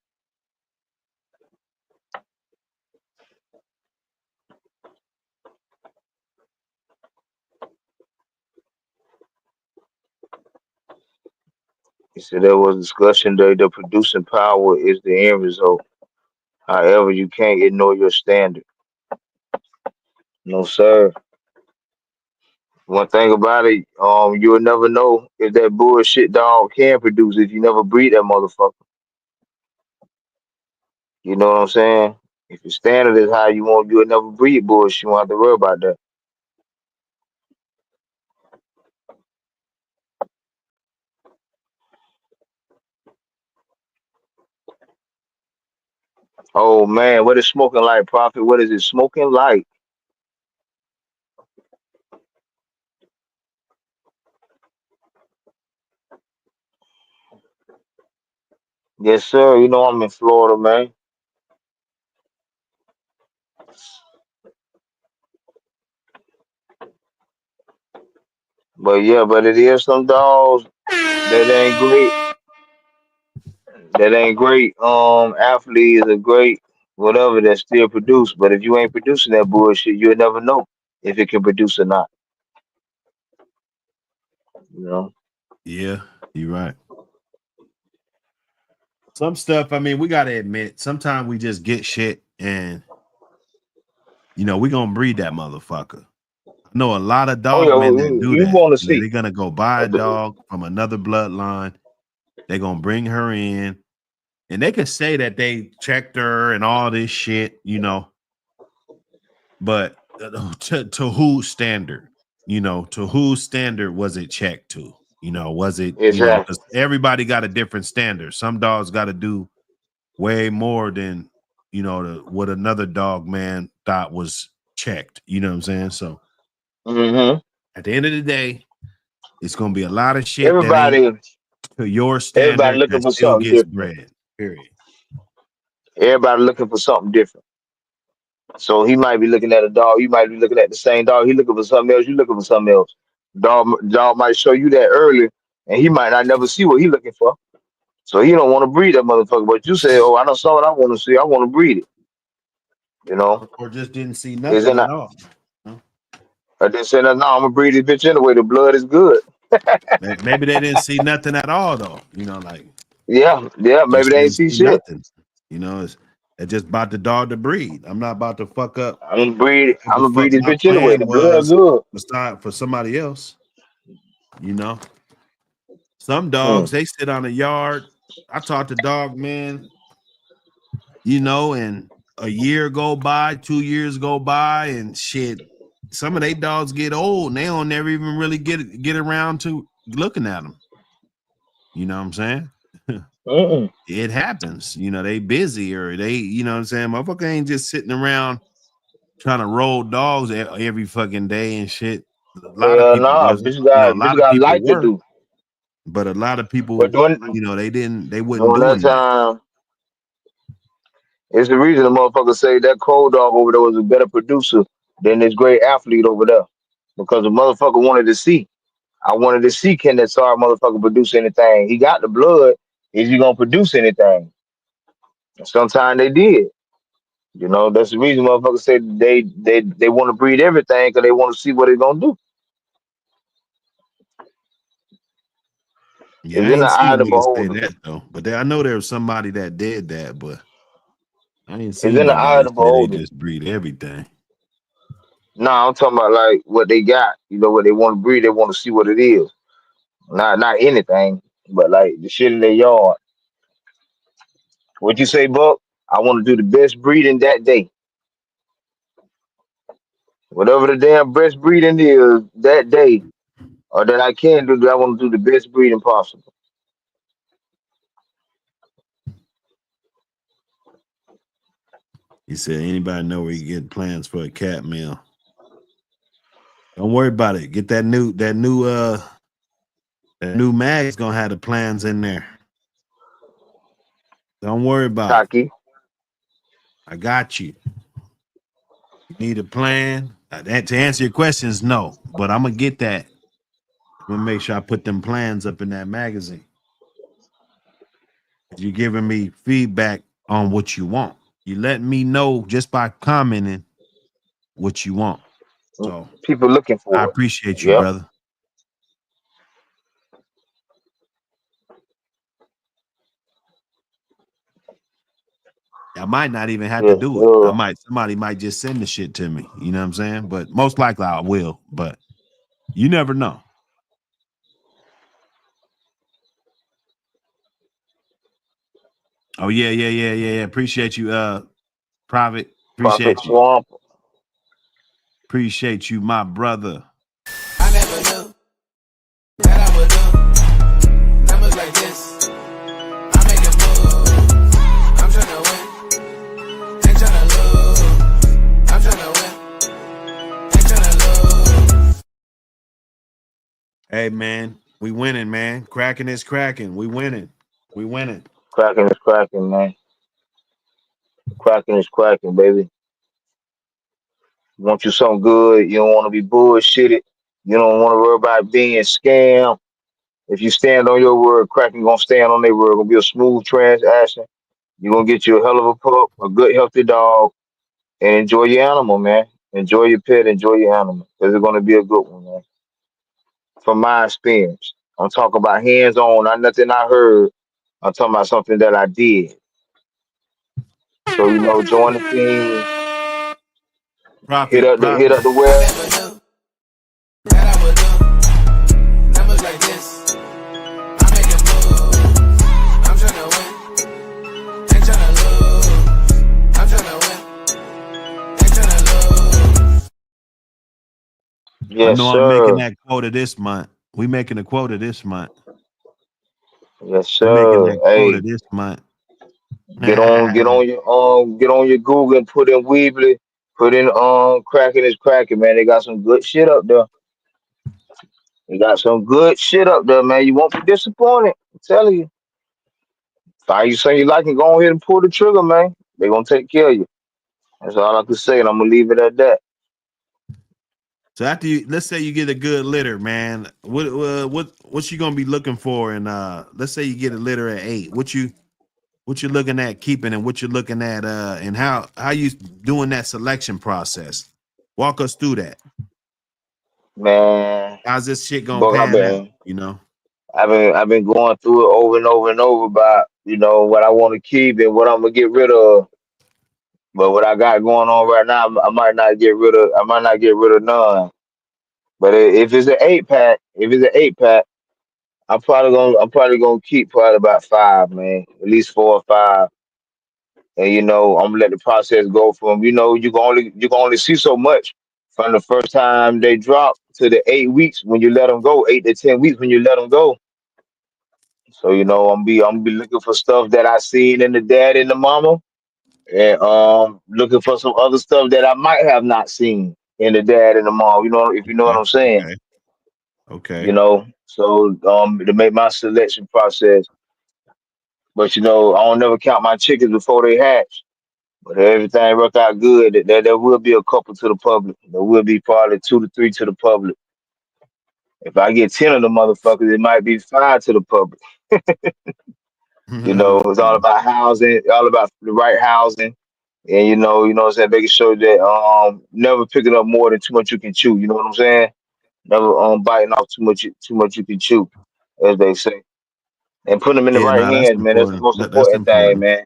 He said there was discussion that the producing power is the end result. However, you can't ignore your standard. No, sir. One thing about it, you'll never know if that bullshit dog can produce if you never breed that motherfucker. You know what I'm saying? If your standard is high, you'll never breed bullshit. You won't have to worry about that. Oh man, what is smoking like, Prophet? What is it smoking like? Yes, sir. You know I'm in Florida, man. But yeah, but it is some dogs that ain't great. That ain't great. Athletes are great. whatever that's still produced. But if you ain't producing that bullshit, you'll never know if it can produce or not. You know. Yeah, you're right. Some stuff, I mean, we gotta admit, sometimes we just get shit and we gonna breed that motherfucker. I know a lot of Oh dog yeah, men that do you that. want to They're see. gonna go buy a dog from another bloodline. They're gonna bring her in, and they could say that they checked her and all this shit, but to whose standard? To whose standard was it checked to? Was it, Exactly. because everybody got a different standard. Some dogs got to do way more than, what another dog man thought was checked. You know what I'm saying? So Hmm. at the end of the day, it's going to be a lot of shit that ain't Everybody, to your everybody standard looking that for still something gets different. bred. Period. Everybody looking for something different. So he might be looking at a dog. You might be looking at the same dog. He looking for something else. You looking for something else. Dog might show you that early, and he might not never see what he looking for. So he don't want to breed that motherfucker. But you say, "Oh, I don't saw what I want to see. I want to breed it." You know, Or just didn't see is nothing in at a, all. Huh? I didn't say that. No, I'm gonna breed this bitch anyway. The blood is good. Maybe they didn't see nothing at all, though. Like Yeah, yeah. Maybe just they ain't didn't see see shit. nothing. It's just about the dog to breed. I'm not about to fuck up I'm gonna breed. what I'm the gonna breed fuck this my bitch anyway. plan The blood was good. aside for somebody else. You know, some Hmm. dogs they sit on a yard. I talked to dog man, and a year go by, 2 years go by, and shit. Some of they dogs get old, and they don't never even really get around to looking at them. You know what I'm saying? Mm-mm. It happens. They busy or they, what I'm saying? Motherfucker ain't just sitting around trying to roll dogs every fucking day and shit. A lot of Hell people nah. wasn't. A Bitch lot of got people life to were, do. but a lot of But people, they wasn't during that doing that. time, it's the reason the motherfucker say that cold dog over there was a better producer than this great athlete over there. Because the motherfucker wanted to see. I wanted to see can that sorry motherfucker produce anything. He got the blood. Is he gonna produce anything? Sometimes they did. You know, that's the reason motherfuckers say they want to breed everything because they want to see what it's gonna do. Yeah, It's I in the ain't seen eye a of the nigga say beholder. that though. But I know there was somebody that did that, but I ain't It's seen in the eye of nobody the say they beholder. just breed everything. No, I'm talking about like what they got. You know, what they want to breed, they want to see what it is. Not anything, but like the shit in their yard. What you say, Buck? I want to do the best breeding that day. Whatever the damn best breeding is that day, or that I can do, I want to do the best breeding possible. He said, anybody know where you get plans for a cat meal? Don't worry about it. Get that new mag's gonna have the plans in there. Don't worry about it. Taki. I got you. You need a plan. To answer your questions, no. But I'm gonna get that. I'm gonna make sure I put them plans up in that magazine. You're giving me feedback on what you want. You letting me know just by commenting what you want. So People looking I for it. appreciate you, Yep. brother. I might not even have to Yes, do it. sir. Somebody might just send the shit to me. You know what I'm saying? But most likely I will. But you never know. Oh yeah, yeah, yeah, yeah, yeah. Appreciate you, Private. Prophet Appreciate you. Swamp. Appreciate you, my brother. I never knew that I would do numbers like this. I make it move. I'm tryna win, ain't tryna lose. I'm tryna win, ain't tryna lose. Hey man, we winning, man. Cracking is cracking. We winning. We winning. Cracking is cracking, man. Cracking is cracking, baby. Want you something good. You don't want to be bullshitted. You don't want to worry about being scammed. If you stand on your word, cracking gonna stand on their word. Gonna be a smooth transaction. You're gonna get you a hell of a pup, a good healthy dog, and enjoy your animal, man. Enjoy your pet, enjoy your animal. Because it's gonna be a good one, man. From my experience. I'm talking about hands on, not nothing I heard. I'm talking about something that I did. So, join the team, Profit, hit profit. up the I web. never knew that I would do numbers like this. I'm making moves. I'm tryna win, ain't tryna lose. I'm tryna win, ain't tryna lose. I Yes, know I'm making sir. that quota this month. We making a quota this month. Yes, We making sir. that quota Hey, this month. get on your Google and put in Weebly, put in cracking is cracking, man. They got some good shit up there. They got some good shit up there, man. You won't be disappointed. I'm telling you. Find you something you like and go ahead and pull the trigger, man. They gonna take care of you. That's all I can say, and I'm gonna leave it at that. So after you, let's say you get a good litter, man. What you gonna be looking for? And let's say you get a litter at 8. What you looking at keeping, and what you're looking at, and how you doing that selection process? Walk us through that. Man, How's this shit gonna but pan out? You know. I've been going through it over and over and over about, what I want to keep and what I'm gonna get rid of. But what I got going on right now, I might not get rid of none. But if it's an 8 pack, I'm probably gonna keep probably about 5, man, at least 4 or 5. And I'm gonna let the process go from, you can only see so much from the first time they drop to the 8 weeks when you let them go, 8 to 10 weeks when you let them go. So I'm be looking for stuff that I seen in the dad and the mama, and looking for some other stuff that I might have not seen in the dad and the mom. If you know what Okay. I'm saying. Okay. Okay. So to make my selection process, but I don't never count my chickens before they hatch. But if everything work out good, there will be a couple to the public. There will be probably 2 to 3 to the public. If I get 10 of the motherfuckers, it might be 5 to the public. It's all about housing, all about the right housing. And what I'm saying, making sure that never picking up more than too much you can chew. You know what I'm saying? Never biting off too much you can chew, as they say. And putting them in the Yeah, right no, that's hands, man. That's the important. most That's important thing, important. man.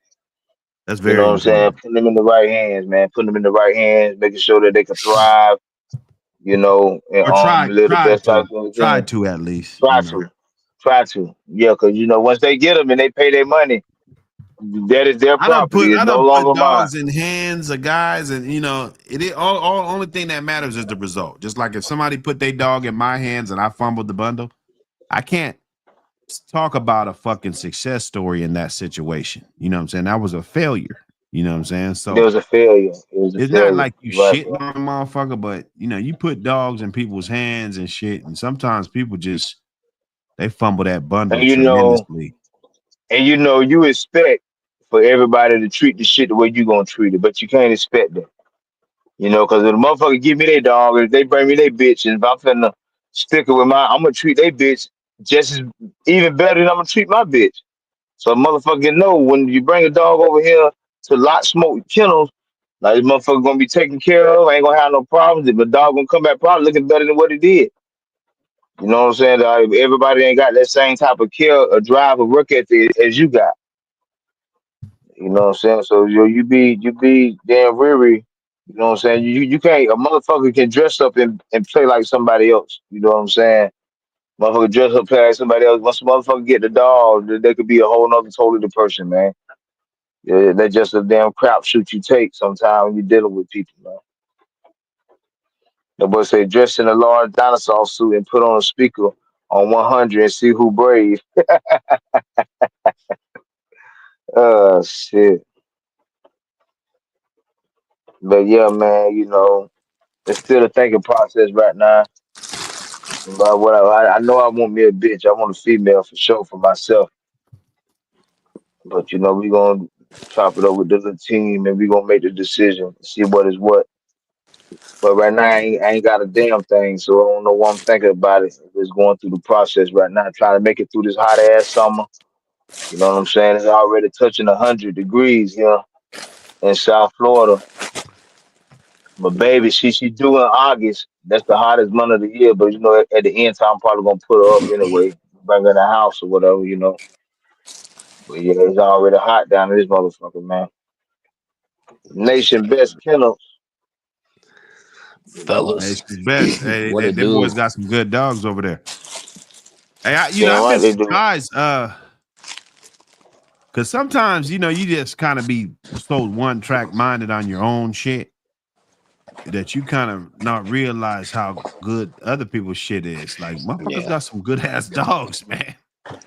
That's You know very what I'm saying? important. Putting them in the right hands, man. Putting them in the right hands, making sure that they can thrive, and Or try live the try best life to they try can. to at least, Try to. Try to. Yeah, because once they get them and they pay their money, that is their property. It's I no done put longer mine. dogs in hands of guys, and it is all only thing that matters is the result. Just like if somebody put their dog in my hands and I fumbled the bundle, I can't talk about a fucking success story in that situation. You know what I'm saying? That was a failure. You know what I'm saying? There So was a failure. It was a it's not failure. like you You're right, shitting bro. on a motherfucker, but you put dogs in people's hands and shit, and sometimes people just they fumble that And bundle tremendously. you expect for everybody to treat the shit the way you gonna treat it, but you can't expect that. Because if the motherfucker give me their dog, if they bring me their bitch, and if I'm finna stick it with I'm gonna treat their bitch just as even better than I'm gonna treat my bitch. So a motherfucker know when you bring a dog over here to lot smoke kennels, like this motherfucker gonna be taken care of, ain't gonna have no problems. If a dog gonna come back probably looking better than what he did. You know what I'm saying? Everybody ain't got that same type of care or drive or work ethic as you got. You know what I'm saying? So you be damn weary. You know what I'm saying? You can't, a motherfucker can dress up and play like somebody else. You know what I'm saying? Motherfucker dress up play like somebody else. Once a motherfucker get the dog, they could be a whole nother totally different person, man. Yeah, that's just a damn crap shoot you take sometimes when you're dealing with people, man. The boy say dress in a large dinosaur suit and put on a speaker on 100 and see who brave. Shit. But yeah, man, it's still a thinking process right now. But what I know, I want me a bitch. I want a female for sure for myself. But we gonna chop it up with the little team and we gonna make the decision, see what is what. But right now, I ain't got a damn thing, so I don't know what I'm thinking about it. Just going through the process right now, trying to make it through this hot ass summer. You know what I'm saying? It's already touching 100 degrees here in South Florida. But baby, she due in August. That's the hottest month of the year. But you know, at the end time, I'm probably gonna put her up anyway, bring her in the house or whatever. You know. But yeah, it's already hot down in this motherfucker, man. Nation best kennels. You know. Hey, Fellas, it's the best. Hey, what they, it them do? boys got some good dogs over there. Hey, Damn I've been right they do. surprised, because sometimes, you just kind of be so one track minded on your own shit that you kind of not realize how good other people's shit is. Like, motherfuckers Yeah, got some good ass dogs, man.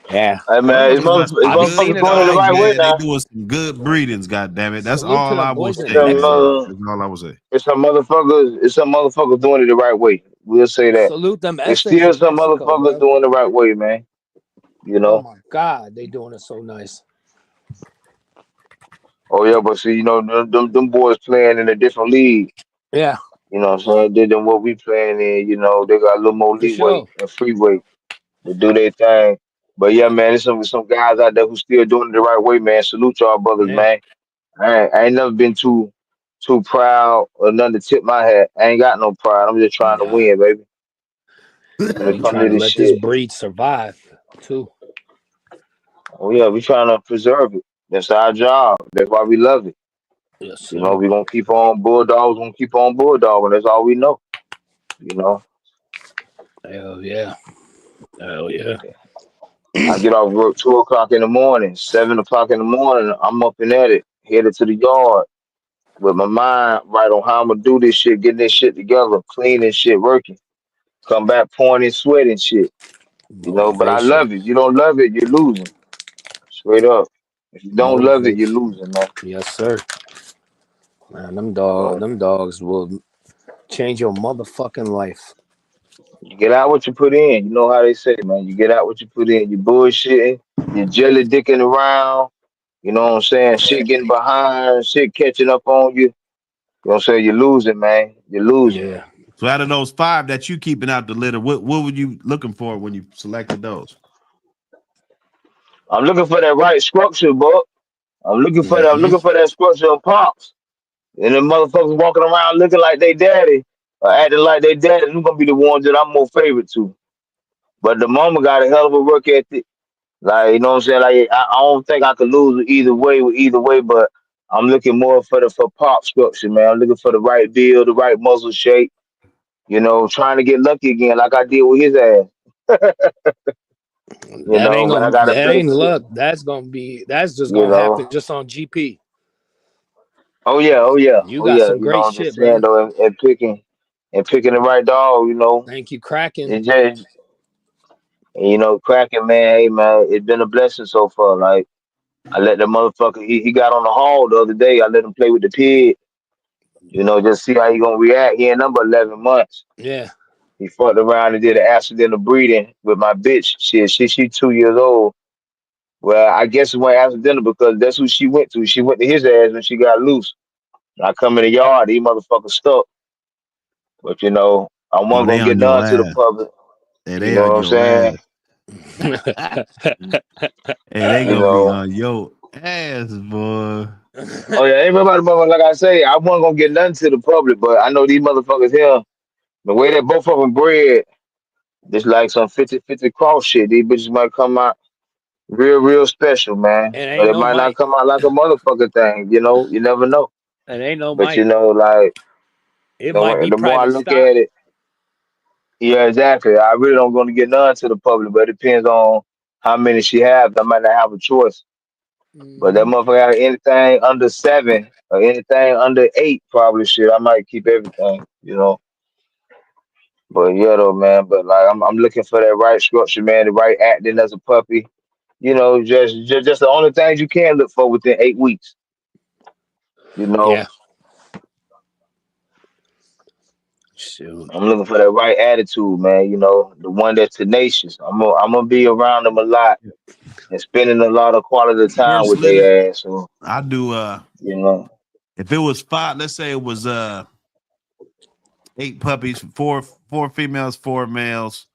yeah. Hey man, Motherfuckers got some I be good seeing motherfuckers it doing it the all. dogs, right way man. They now. doing some good breedings, goddamn it. That's Salute to all them I will boys in say, Some man. Texas. That's all I will say. it's some motherfuckers doing it the right way. We'll say that. Salute them It's Essex still in some Mexico, motherfuckers bro. doing the right way, man. You Oh know. my God, they doing it so nice. Oh yeah, but see, you know, them boys playing in a different league. Yeah, You know what I'm saying? Than what we playing in, you know, they got a little more for leeway sure. and freeway to do their thing. But yeah, man, there's some guys out there who still doing it the right way, man. Salute y'all brothers, Yeah, man. I ain't never been too proud or nothing to tip my hat. I ain't got no pride. I'm just trying to yeah. win, baby. When And it we comes to trying to this let this shit. breed survive too. Oh yeah, we trying to preserve it. That's our job. That's why we love it. Yes, You know, sir. we gonna keep on bulldogs, gonna keep on bulldogging. That's all we know. You know. Hell yeah. Hell yeah. I get off work 2 o'clock in the morning, 7 o'clock in the morning. I'm up and at it, headed to the yard with my mind right on how I'm gonna do this shit, getting this shit together, cleaning shit, working. Come back pouring and sweating shit, you know. But I Motivation. love it. You don't love it, you're losing. Straight up. If you don't love it, you're Motivation. losing, man. Yes, sir. Man, So them dogs will change your motherfucking life. you get out what you put in. You know how they say, man. You get out what you put in. You bullshitting, you jelly dicking around. You know what I'm saying? Shit getting behind, shit catching up on you. You know what I'm saying? You're losing, man. You're losing. Yeah. So out of those 5 that you keeping out the litter, what were you looking for when you selected those? I'm looking for that right structure, bro. I'm Hmm. looking for that structure of pops. And them motherfuckers walking around looking like they daddy or acting like they daddy, them gonna be the ones that I'm more favorite to. But the mama got a hell of a work ethic. Like, you know what I'm saying? Like I don't think I could lose either way, but I'm looking more for pop structure, man. I'm looking for the right build, the right muscle shape, you know, trying to get lucky again like I did with his ass. You know, but I got a That better ain't shit, luck. That's just you gonna happen know. just on GP. Oh yeah, oh yeah, You oh got yeah. some You know, great I'm just shit, saying brother. though, and picking the right dog, you know, Thank you, Kraken. it just you know, cracking man, hey man, it's been a blessing so far. Like I let the motherfucker he got on the hall the other day. I let him play with the pig, you know, just see how he gonna react. He in number 11 months. Yeah. He fucked around and did an accidental breeding with my bitch. She 2 years old. Well, I guess it went accidental because that's who she went to. She went to his ass when she got loose. I come in the yard, these motherfuckers stuck. But you know, I Oh, wasn't they gonna get on your none to the ass. public. Hey, You they know on what I'm your saying? ass. Hey, they You gonna be know. on your ass, boy. Oh yeah, everybody, mother, like I say, I wasn't gonna get nothing to the public, but I know these motherfuckers here, the way that both of them bred, it's like some 50-50 cross shit. These bitches might come out real special, man. It But ain't it no might not Mike. come out like a motherfucker thing, you know. You never know. It ain't no But you Mike. know, like It might be the more I private look stock. at it, yeah, exactly. I really don't gonna get none to the public, but it depends on how many she has. I might not have a choice. But that Hmm. motherfucker got anything under 7 or anything under 8, probably shit. I might keep everything, you know. But yeah, though, man. But like, I'm looking for that right structure, man. The right acting as a puppy. You know, just the only things you can look for within 8 weeks. You know, Yeah. Shoot. I'm looking for that right attitude, man. You know, the one that's tenacious. I'm gonna be around them a lot and spending a lot of quality time First with litter, their ass. So I do. you know, If it was 5, let's say it was 8 puppies, four females, 4 males,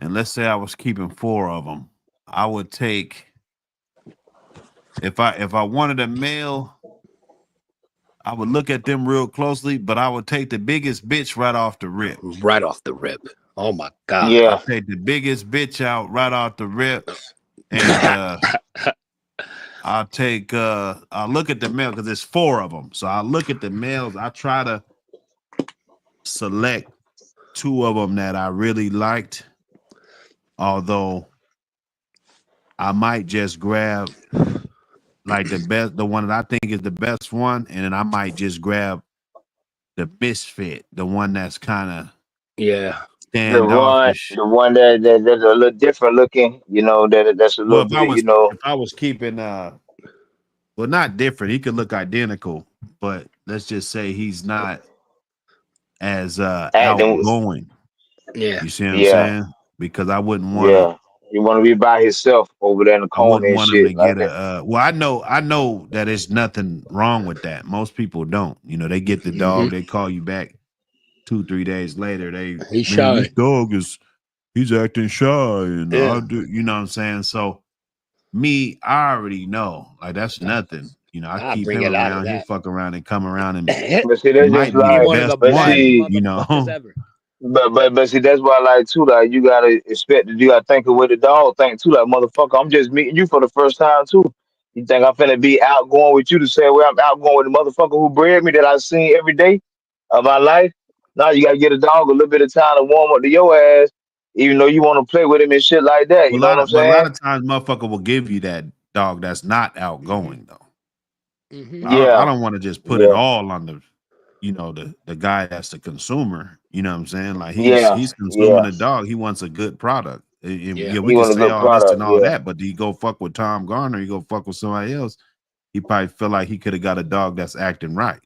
and let's say I was keeping 4 of them, I would take if I wanted a male, I would look at them real closely, but I would take the biggest bitch right off the rip. Right off the rip. Oh my God. Yeah. I'll take the biggest bitch out right off the rip, and I'll look at the male because there's 4 of them. So I look at the males. I try to select 2 of them that I really liked, although I might just grab like the one that I think is the best one, and then I might just grab the misfit, the one that's kind of Yeah. standoffish. The one that's a little different looking, you know, that's a Well, little bit, you know, if I was keeping well, not different, he could look identical, but let's just say he's not as acting. outgoing. Yeah. You see what I'm Yeah, saying? Because I wouldn't want to yeah. You want to be by himself over there in the I corner wouldn't and want him to shit like get that. a well, I know that there's nothing wrong with that. Most people don't. You know, they get the Mm-hmm. dog, they call you back 2-3 days later. He's Man, this shy. dog he's acting shy, and Yeah. I do, you know what I'm saying? So me, I already know. Like that's nothing. You know, I I keep bring him it out of around, he'll that. fuck around and come around, and But see, he that's just might be He the like, one of best the but baddest one, see, you motherfuckers know. ever. but see, that's why, like, too, like, you gotta expect to, you gotta think of what the dog think too, like, motherfucker, I'm just meeting you for the first time too. You think I'm finna be outgoing with you to say, well, I'm outgoing with the motherfucker who bred me that I seen every day of my life? Now you gotta get a dog a little bit of time to warm up to your ass, even though you want to play with him and shit like that. You know what I'm But a lot saying? of times motherfucker will give you that dog that's not outgoing though. Mm-hmm. I Yeah, don't want to just put it yeah, all on the guy that's the consumer. You know what I'm saying? Like yeah, he's consuming yeah. a dog. He wants a good product. Yeah. Yeah, we He can want a say good all this and product. all Yeah, that, but do you go fuck with Tom Garner? You go fuck with somebody else? He probably feel like he could have got a dog that's acting right.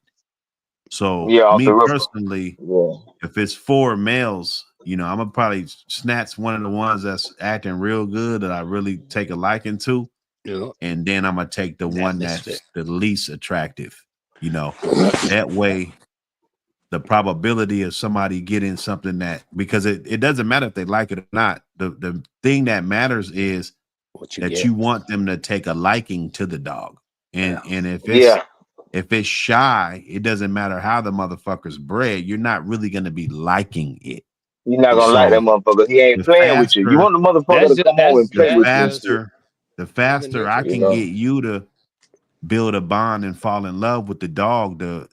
So yeah, off me the ripper. personally, Yeah, if it's 4 males, I'm gonna probably snatch one of the ones that's acting real good that I really take a liking to, Yeah. and then I'm gonna take the That one misfit. that's the least attractive. You know, that way the probability of somebody getting something that because it doesn't matter if they like it or not. The thing that matters is What you that get. you want them to take a liking to the dog. Yeah. And yeah. if it's shy, it doesn't matter how the motherfucker's bred, you're not really gonna be liking it. You're not gonna Yeah. like that So motherfucker. He ain't the playing with you. You faster want the motherfucker That's to just come home and play the with you and just shit. human faster I nature. You can know? get you to build a bond and fall in love with the dog, the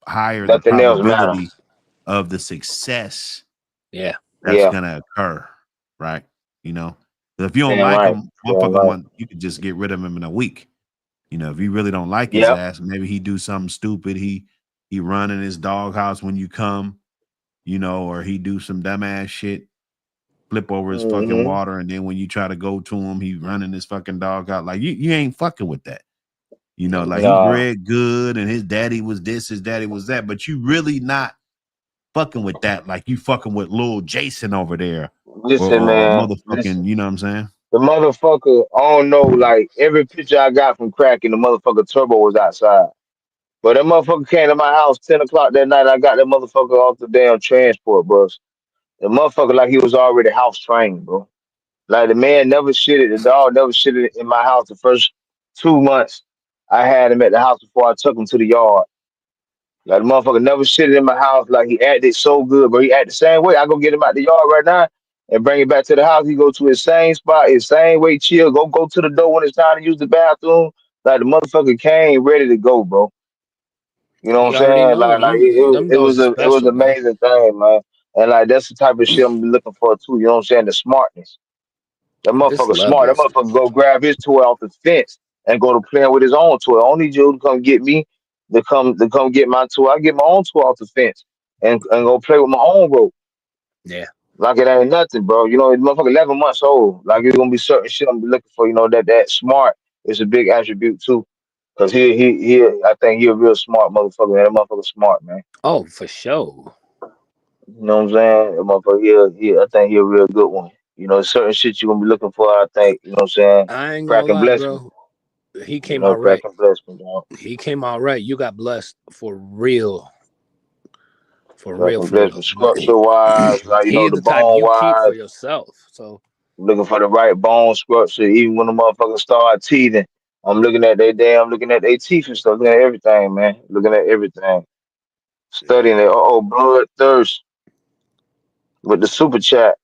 higher the Nothing else matters. probability of the success Yeah. that's Yeah. gonna occur, right? You know, if you don't Damn like right. him, Damn motherfucker right. want you could just get rid of him in a week. If you really don't like his Yep. ass, maybe he do something stupid. He run in his doghouse when you come, or he do some dumbass shit, flip over his fucking Hmm. water, and then when you try to go to him, he running his fucking dog out. Like you ain't fucking with that. Nope. Like he Nah. bred good and his daddy was this, his daddy was that, but you really not fucking with that. Like you fucking with little Jason over there Listen, or man. motherfucking, Listen. you know what I'm saying? The motherfucker, I don't know, like every picture I got from cracking, the motherfucker turbo was outside. But that motherfucker came to my house 10 o'clock that night. I got that motherfucker off the damn transport bus. The motherfucker like he was already house trained, bro. Like the man never shitted, the dog never shitted in my house the first 2 months. I had him at the house before I took him to the yard. Like the motherfucker never shitted in my house. Like he acted so good, bro. He acted the same way. I go get him out the yard right now and bring him back to the house. He go to his same spot, his same way, chill. Go to the door when it's time to use the bathroom. Like the motherfucker came ready to go, bro. You know what I'm You already saying? know. Them It dogs was are it was special, an man. amazing thing, man. And like that's the type of shit I'm looking for too. You know what I'm saying? The smartness. That This motherfucker love smart. That is motherfucker go grab his toy off the fence and go to playing with his own toy. I don't need you to come get me to come get my toy. I get my own toy off the fence and go play with my own rope. yeah. Like it ain't nothing, bro. You know, the motherfucker 11 months old. Like it's gonna be certain shit I'm looking for. You know that smart is a big attribute too. Cause I think he a real smart motherfucker. Man. That motherfucker smart, man. Oh, for sure. You know what I'm saying? That motherfucker, I think he a real good one. You know, certain shit you gonna be looking for. I think you know what I'm saying. I ain't gonna Crack and lie, bless me. bro. He You came know, out crack right. and bless me, dog. He came out right. You got blessed for real. For Crack real, and for bless me. real. Structure wise, like you know, He's the the type bone you keep for wise, yourself. So looking for the right bone structure. Even when the motherfuckers start teething, I'm looking at looking at their teeth and stuff, looking at everything, man. Looking at everything. Studying it. Blood thirst with the super chat.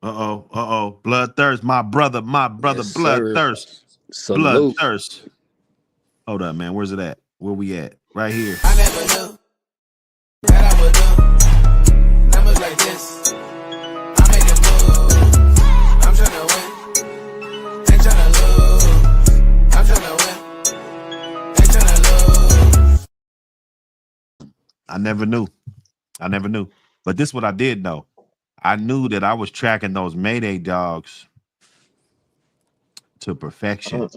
Bloodthirst, my brother, Yes, sir. bloodthirst. Salute. Bloodthirst. Hold up, man. Where's it at? Where we at? Right here. I never knew that I would do numbers like this. I make a move. I'm tryna win. Ain't tryna lose. I'm tryna win. Ain't tryna lose. I never knew. But this is what I did know. I knew that I was tracking those Mayday dogs to perfection.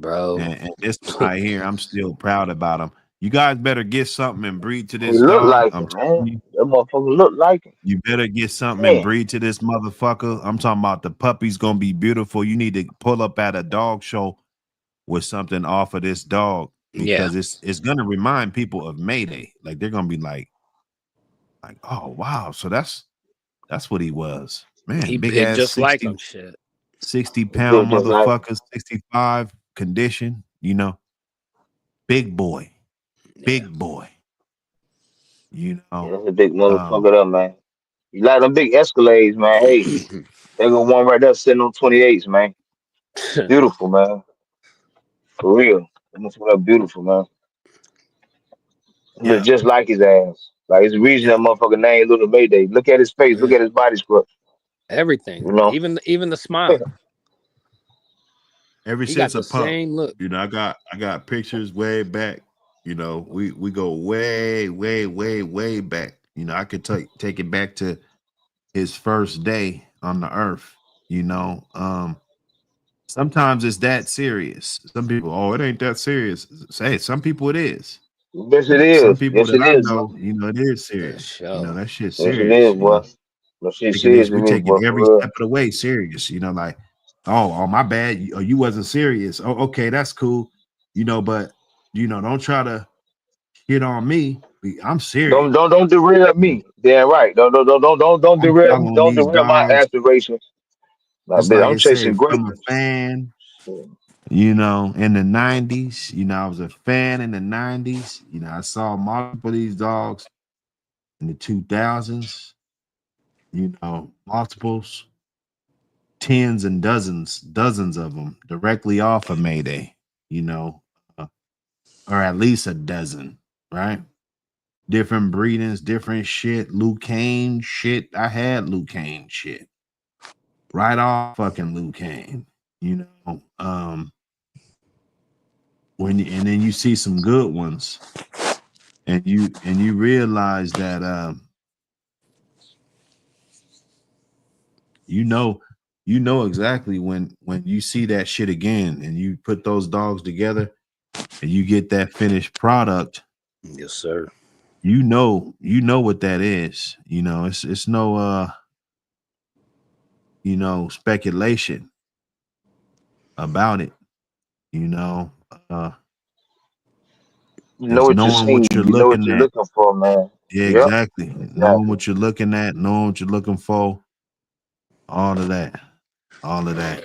Bro. And this right here, I'm still proud about them. You guys better get something and breed to He this look dog. like I'm it, man. telling you. That motherfucker look like it. You better get something and Man. breed to this motherfucker. I'm talking about the puppy's gonna be beautiful. You need to pull up at a dog show with something off of this dog because it's gonna remind people of Mayday. Like they're gonna be like, oh wow, so that's what he was. Man, He big bit ass just 60, like him. Shit. 60-pound Just like motherfucker, 65 condition, you know. Big boy. Big boy. You know. that's a big motherfucker up, man. You like them big Escalades, man. Hey, they got one right there sitting on 28s, man. Beautiful, man. For real. That motherfucker up beautiful, man. Look just like his ass. Like it's the reason that motherfucker named Little Mayday. Look at his face. Look at his body structure. Everything. You know? Even the smile. Ever He since got a the pup, same look. you know, I got pictures way back. You know, we go way back. You know, I could take it back to his first day on the earth. You know, sometimes it's that serious. Some people, oh, it ain't that serious. Say, some people it is. Yes, it Some is. people Yes, that it I is, bro. know, you know, it is For serious. You know, sure. that shit's Yes, it is, serious. You boy. know, No shit taking this, serious it we is, taking boy, every for real. step of the way serious. You know, like, oh, my bad. You wasn't serious. Oh, okay, that's cool. You know, but you know, don't try to hit on me. I'm serious. Don't derail me. Damn right. Don't I'm derail following don't these derail my dogs. aspirations. Like, It's bitch, like I'm it said, chasing from a greatness. fan. You know, in the 90s, you know, I was a fan in the 90s. You know, I saw multiple of these dogs in the 2000s, you know, multiples, tens and dozens of them directly off of Mayday, you know, or at least a dozen, right? Different breedings, different shit. Luke Kane shit. I had Luke Kane shit right off fucking Luke Kane, you know. And then you see some good ones, and you realize that you know exactly when you see that shit again, and you put those dogs together, and you get that finished product. Yes, sir. You know what that is. You know, it's no you know, speculation about it. You know, You know it's what you're knowing what seeing. you're You know what looking you're at. looking for, man. Yeah, Yep. exactly. Knowing Exactly. what you're looking at, knowing what you're looking for, all of that, all of that.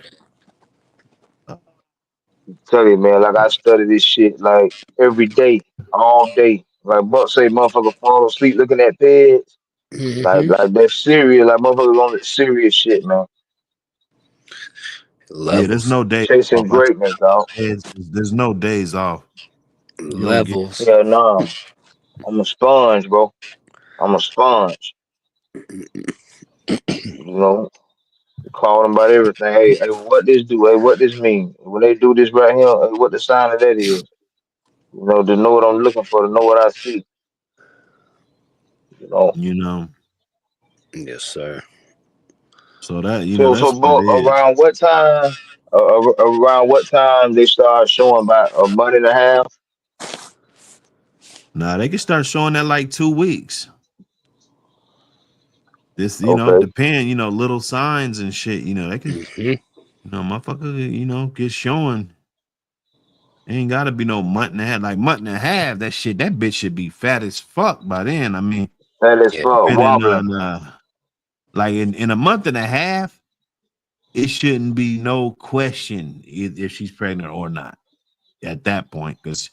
Tell you, man, like I study this shit like every day, all day. Like Buck say motherfucker fall asleep looking at pads. Mm-hmm. Like that's serious. Like motherfuckers on that serious shit, man. Yeah, there's Levels. no day off. Chasing greatness, dog. There's no days off. You don't get Levels. Yeah, nah. I'm a sponge, bro. I'm a sponge. You know, calling about everything. Hey, what this do? Hey, what this mean? When they do this right here, hey, what the sign of that is? You know, to know what I'm looking for, to know what I see. You know. you know. Yes, sir. So that So, that's what it but is. around what time? Around what time they start showing about a month and a half? Now they can start showing that like 2 weeks. This, Okay, depend, little signs and shit, they could, Mm-hmm. motherfucker, get showing. Ain't gotta be no month and a half. Like month and a half, that bitch should be fat as fuck by then. I mean, that is Yeah. for depending wobbling. on like in a month and a half, it shouldn't be no question if she's pregnant or not at that point, because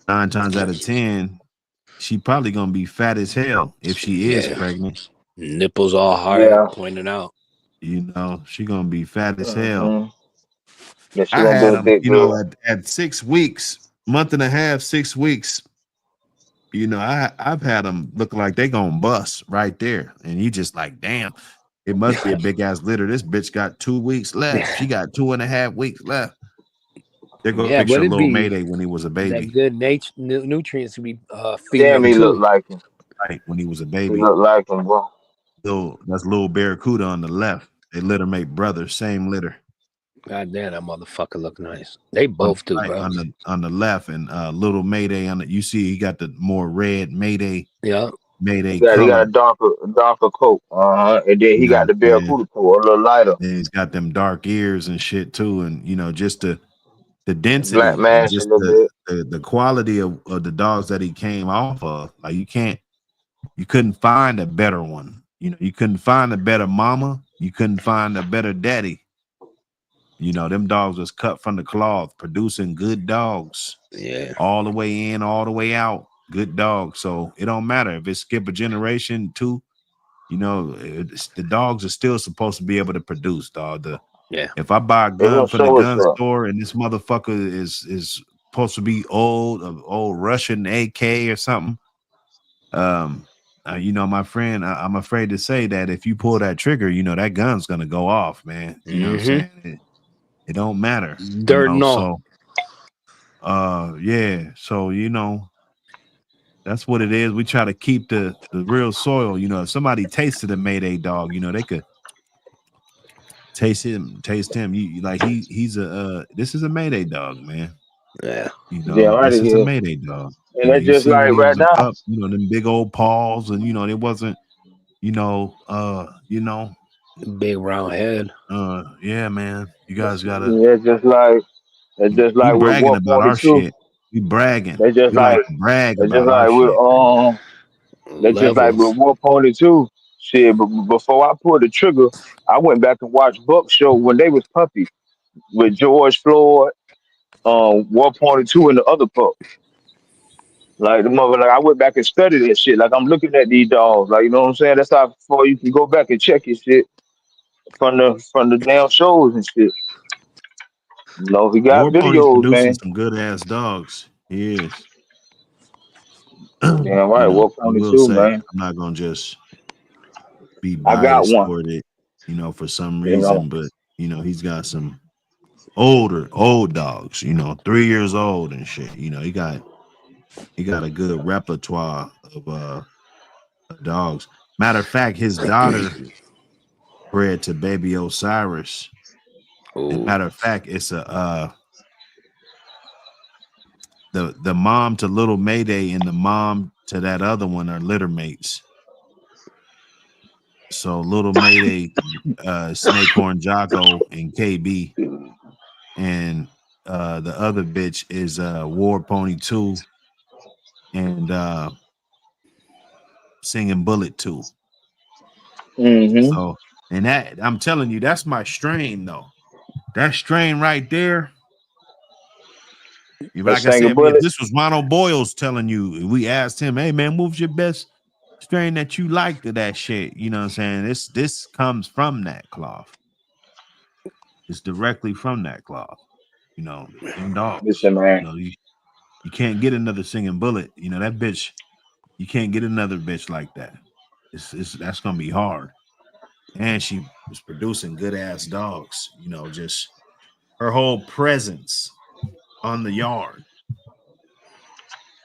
9 times out of 10, she probably gonna be fat as hell if she is Yeah. pregnant. Nipples all hard, Yeah. pointing out. You know, she gonna be fat as hell. Mm-hmm. Yeah, she I gonna be had a them, big you know, girl. at 6 weeks, month and a half, 6 weeks. You know, I've had them look like they gonna bust right there, and you just like, damn, it must be a big ass litter. This bitch got 2 weeks left. She got 2.5 weeks left. There go a Yeah, picture but of it'd little be Mayday when he was a that baby. good nutrients to be feeding Damn, them he look too. like him. Right when he was a He baby. look like him, bro. That's little Barracuda on the left. They litter mate brothers, same litter. God damn, that motherfucker look nice. They On both do, right bro. on the left, and little Mayday on the. You see, he got the more red Mayday Yeah. He got a color. darker coat. And then You he know got what the I'm saying? Barracuda coat, a little lighter. And he's got them dark ears and shit too, and you know, just the Black density and mask a just little bit. the quality of the dogs that he came off of. Like you couldn't find a better one. You know, you couldn't find a better mama. You couldn't find a better daddy. You know, them dogs was cut from the cloth, producing good dogs Yeah. all the way in, all the way out. Good dogs. So it don't matter if it skip a generation, two. You know, the dogs are still supposed to be able to produce, dog. Yeah. If I buy a They gun gonna from the show us gun up. store and this motherfucker is supposed to be old Russian AK or something, you know, my friend, I'm afraid to say that if you pull that trigger, you know that gun's gonna go off, man. You know what I'm saying? It don't matter, you Dirt know. and all. So, yeah. So you know, that's what it is. We try to keep the real soil. You know, if somebody tasted a Mayday dog, you know, they could taste him. Like he's a this is a Mayday dog, man. Yeah. You Yeah, know, right this is a here. Mayday dog. And You know, that's you just see when like he right was a now. pup, you know, them big old paws, and you know, it wasn't, Big round head. yeah, man. You guys gotta Yeah, just we like with bragging about our 142. shit. We bragging. They just We like like to brag they just about our like with shit, man. they just like with Levels. 142. Shit, but before I pulled the trigger, I went back and watched Buck show when they was puppies with George Floyd, 142 and the other pup. Like the mother, like I went back and studied that shit. Like I'm looking at these dogs. Like you know what I'm saying? That's how far you can go back and check your shit from the damn shows and shit. You know, he got War Pony's videos, producing man. some good ass dogs. He is. Damn You right, know, Wolf I Pony will too, say man. I'm not gonna just be I got biased one. toward it, you know, for some You know, reason, but you know, he's got some old dogs, you know, 3 years old and shit. You know, he got a good repertoire of dogs. Matter of fact, his daughter bred to baby Osiris. And Ooh. matter of fact, it's a the mom to little Mayday and the mom to that other one are litter mates. So little Mayday, Snakehorn Jocko and KB, and the other bitch is War Pony 2 and Singing Bullet 2. mm-hmm. So, and that I'm telling you, that's my strain though. That strain right there. That Like I said, single if bullet. this was Ronald Boyles telling you, we asked him, hey man, what was your best strain that you liked of that shit? You know what I'm saying? This comes from that cloth. It's directly from that cloth. You know, them dogs. Listen, man. You know, you can't get another Singing Bullet. You know, that bitch, you can't get another bitch like that. It's that's gonna be hard. And she was producing good ass dogs, you know, just her whole presence on the yard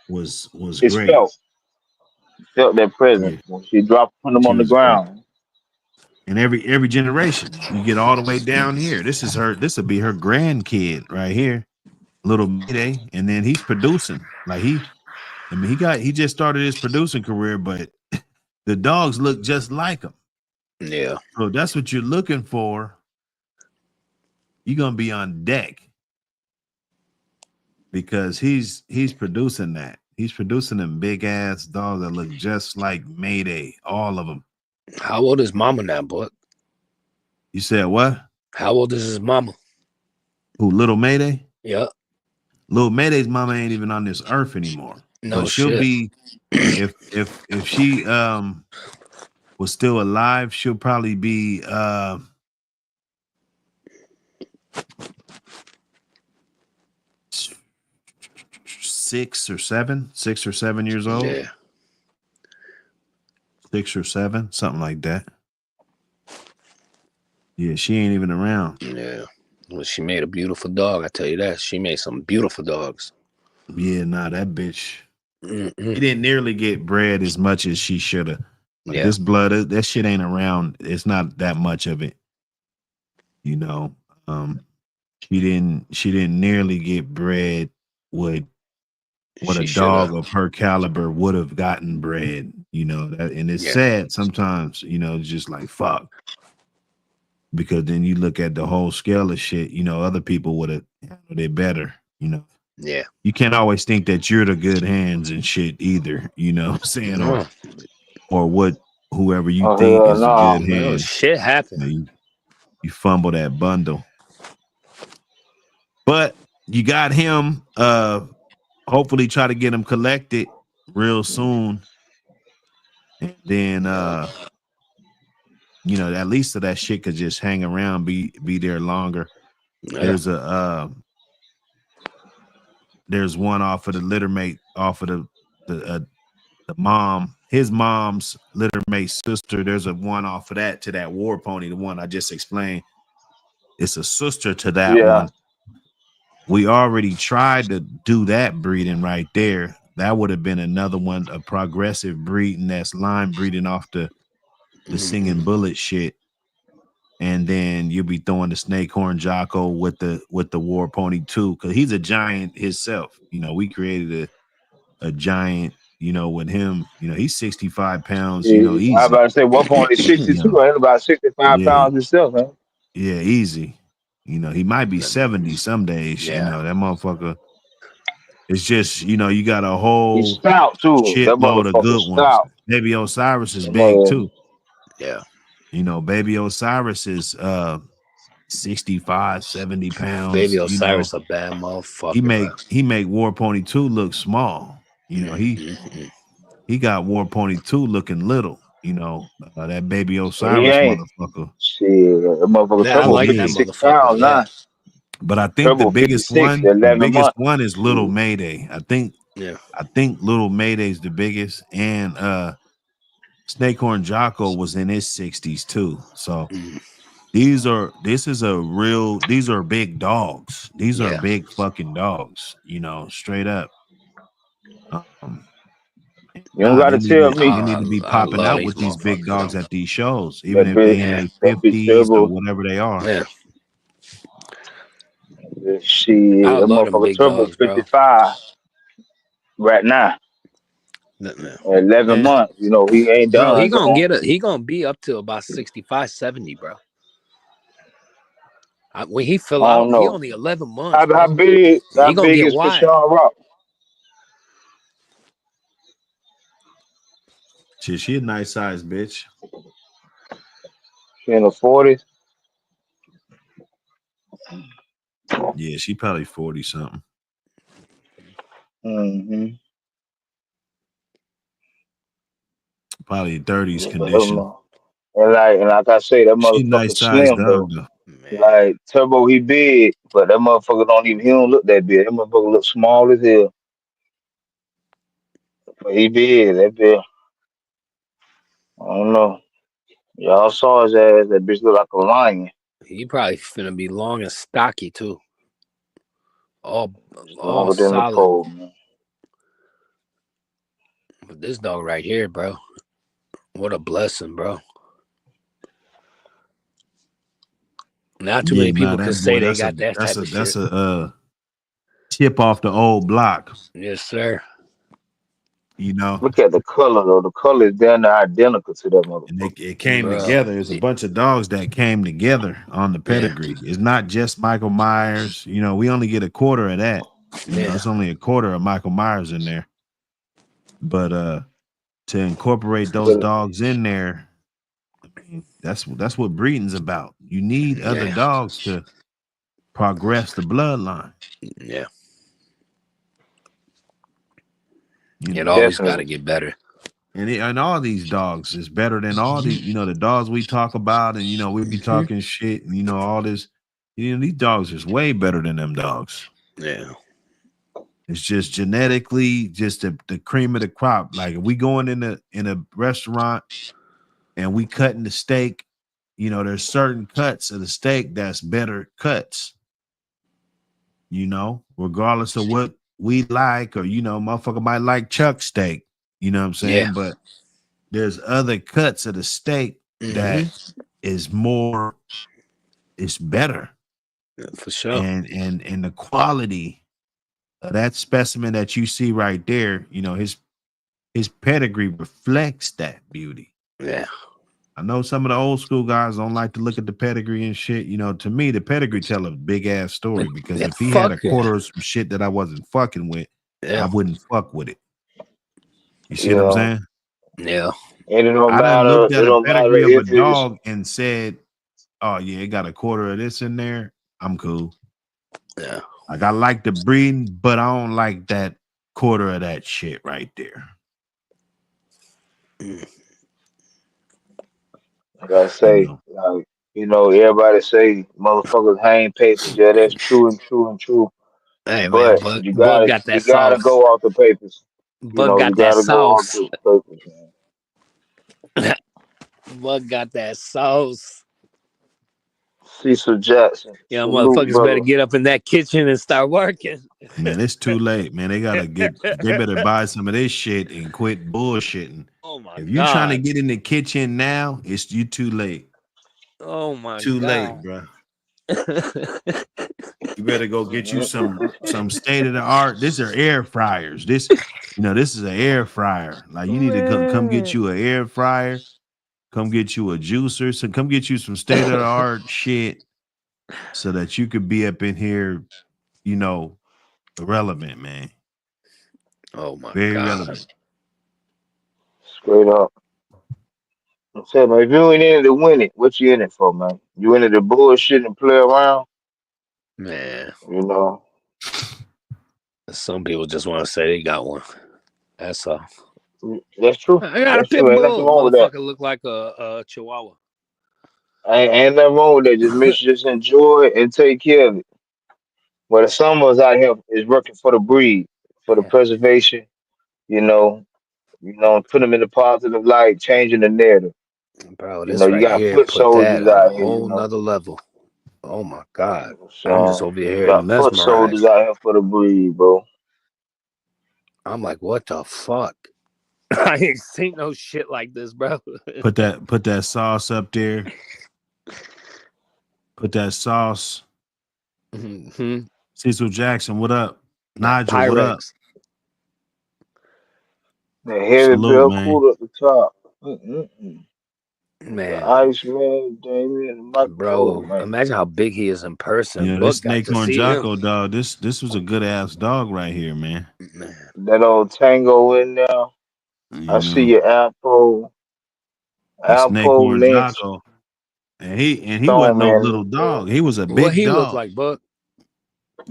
was It's great. felt that presence Yeah, when she dropped them she on the was great. ground. And every generation, you get all the way down here. This will be her grandkid right here, little Mayday, and then he's producing. Like he just started his producing career, but the dogs look just like him. Yeah. So that's what you're looking for. You're gonna be on deck because he's producing that. He's producing them big ass dogs that look just like Mayday, all of them. How old is Mama now, boy? You said what? How old is his mama? Who, Little Mayday? Yep. Little Mayday's mama ain't even on this earth anymore. No But she'll shit. be, if she was still alive, she'll probably be 6 or 7 years old. Yeah. 6 or 7, something like that. Yeah, she ain't even around. Yeah. Well, she made a beautiful dog. I tell you that. She made some beautiful dogs. Yeah, nah, that bitch. Mm-mm. She didn't nearly get bred as much as she should have. Like, Yeah. this blood, that shit ain't around. It's not that much of it. You know, she didn't nearly get bred with what a She dog shoulda. of her caliber would have gotten bred. You know that, and it's Yeah. sad sometimes. You know, it's just like fuck. Because then you look at the whole scale of shit. You know, other people would have handled it better. You know. Yeah. You can't always think that you're the good hands and shit either, you know what I'm saying? No. Or what whoever you Oh think hell is the good no. Well, hand. shit happened. You fumble that bundle. But you got him, hopefully try to get him collected real soon. And then you know, at least so that shit could just hang around, be there longer. Yeah. There's one off of the litter mate, off of the mom, his mom's litter mate sister. There's a one off of that to that war pony, the one I just explained. It's a sister to that Yeah. one. We already tried to do that breeding right there. That would have been another one, a progressive breeding that's line breeding off the singing bullet shit. And then you'll be throwing the Snakehorn Jocko with the war pony too, because he's a giant himself. You know, we created a giant, you know, with him, you know, he's 65 pounds, you know, I was easy. about to say 1.62. You know, I ain't about 65 yeah, pounds himself, man. yeah, easy. You know, he might be 70 some days. Yeah. You know, that motherfucker. It's just, you know, you got a He's whole stout too. That shitload of motherfucker good ones. stout. Baby Osiris is That big mother, too. Yeah. You know, Baby Osiris is 65, 70 pounds. Baby You know, Osiris a bad motherfucker. he make War Pony 2 look small. You know, he got War Pony 2 looking little. You know, that Baby he Osiris ain't. motherfucker. Shit, that motherfucker Yeah, I Turbo like that 56 motherfucker. pounds Yeah. now. But I think Turbo 56, the 11 biggest months. one is Little Mayday. I think Little Mayday's the biggest, and Snakehorn Jocko was in his 60s too. So these are big dogs. These are big fucking dogs, you know, straight up. You don't gotta tell me. They need to be I popping love out these with these big motherfuckers, dogs though. at these shows, even That if they big, in their that big 50s or Turbo. whatever they are. Yeah. Shit, I that love them motherfucker big Turbo dogs, bro. 55 right now. 11 months. You know, he ain't Bro, done. he gonna be up to about 65, 70, bro. When he I fill out, don't he know. only 11 months, How bro. big He gonna get is wide. Fashawn Rock? She a nice size bitch. She in the 40s. Yeah, she probably 40 something. Mm-hmm. Probably 30s condition. And like I say, that She motherfucker nice size slim though. dog though. Man. Like Turbo, he big, but that motherfucker he don't look that big. That motherfucker look small as hell. But he big, that big. I don't know. Y'all saw his ass. That bitch look like a lion. He probably finna be long and stocky too. All Longer than the solid. pole, man. But this dog right here, bro. What a blessing, bro. Not too many people can say they got that type of shit. That's a chip off the old block. Yes, sir. You know, Look at the color though. The color is damn near identical to that motherfucker. and it came together. There's a bunch of dogs that came together on the pedigree. Yeah. It's not just Michael Myers. You know, we only get a quarter of that. You know, it's only a quarter of Michael Myers in there. But to incorporate those dogs in there, That's what breeding's about. You need other dogs to progress the bloodline. Yeah. You It know, always got to Definitely. get better. and all these dogs is better than all the the dogs we talk about, and we be talking shit, and all this. These dogs is way better than them dogs. Yeah. It's just genetically, just the cream of the crop. Like if we going in a restaurant and we cutting the steak, there's certain cuts of the steak that's better cuts. Regardless of what we like, or motherfucker might like chuck steak. You know what I'm saying? Yeah. But there's other cuts of the steak that is more, it's better, For sure. and the quality of that specimen that you see right there, his pedigree reflects that beauty. Yeah. I know some of the old school guys don't like to look at the pedigree and shit. To me, the pedigree tell a big ass story, because if he had a quarter of some shit that I wasn't fucking with, I wouldn't fuck with it. You see what I'm saying? Yeah. And it don't I done matter. looked It at a don't matter pedigree of a if it's. dog and said, "Oh yeah, it got a quarter of this in there. I'm cool." Yeah. Like I like the breeding, but I don't like that quarter of that shit right there. Like I say, everybody say motherfuckers hang papers. Yeah, that's true and true and true. Hey man, But Buck got you that gotta sauce. go off the papers. Buck You got that gotta go off sauce. the papers, man. Buck got that sauce. Cecil Jackson, Yeah, salute, motherfuckers better brother. get up in that kitchen and start working. Man, it's too late, man. They better buy some of this shit and quit bullshitting. Oh my If you trying to God. get in the kitchen now, it's you too late. Oh my Too late, God. bro. You better go get you some state of the art. These are air fryers. This is an air fryer. Like you need to come get you an air fryer. Come get you a juicer. So come get you some state of the art shit, so that you could be up in here, relevant, man. Oh my Very God. relevant. Straight up. I'm saying, man, if you ain't in it to win it, what you in it for, man? You in it to bullshit and play around? Man. You know. Some people just want to say they got one. That's all. That's true. I got a That's pit true. Ain't nothing bull. wrong with that. Motherfucker look like a chihuahua. Ain't nothing wrong with that. Just make sure just enjoy it and take care of it. But the some of us out here is working for the breed, for the Yeah. preservation, put them in the positive light, changing the narrative. Bro, this You right got here foot put that soldiers on a out here, whole nother level. Oh my God. I'm just So over you here got foot soldiers mesmerized. out here for the breed, bro. I'm like, what the fuck? I ain't seen no shit like this, bro. Put that sauce up there. Put that sauce. Mm-hmm. Cecil Jackson, what up? That Nigel, what up? Pyrex. The heavy Salute, bell man. cool at the top. Mm-mm-mm. The Man, Iceman, Damien, Michael, bro, man. imagine how big he is in person. This Book got Snake to Horn see him. Jocko dog. This was a good ass dog right here, man. Man, That old Tango in there. I You see know, your Alpo, the Snake Horn Lynch, Jocko, and he wasn't no Stoneman. little dog. He was a what big he look dog. like, Buck?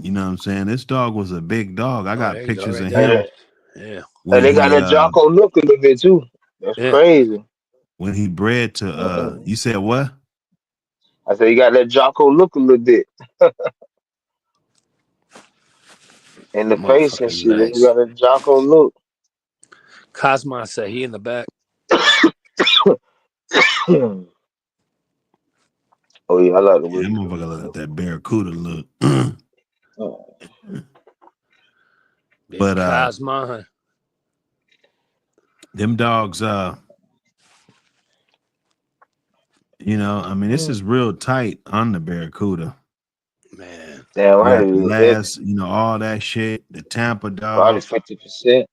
You know what I'm saying? This dog was a big dog. I Oh, got there you go, pictures right of there. him And Yeah, when they got he that Jocko look a little bit too. That's yeah. crazy. bred to you said what? I said you got that Jocko look a little bit in the face and Motherfucking shit. You nice. got that Jocko look. Cosmo said he in the back. Oh yeah, I like the Yeah, way that you motherfucker look look. like that Barracuda look. Oh, Big But Cosmo. them dogs, I mean, this is real tight on the Barracuda. Man, damn You right got it the is heavy. last, all that shit, the Tampa Probably dog, 50%.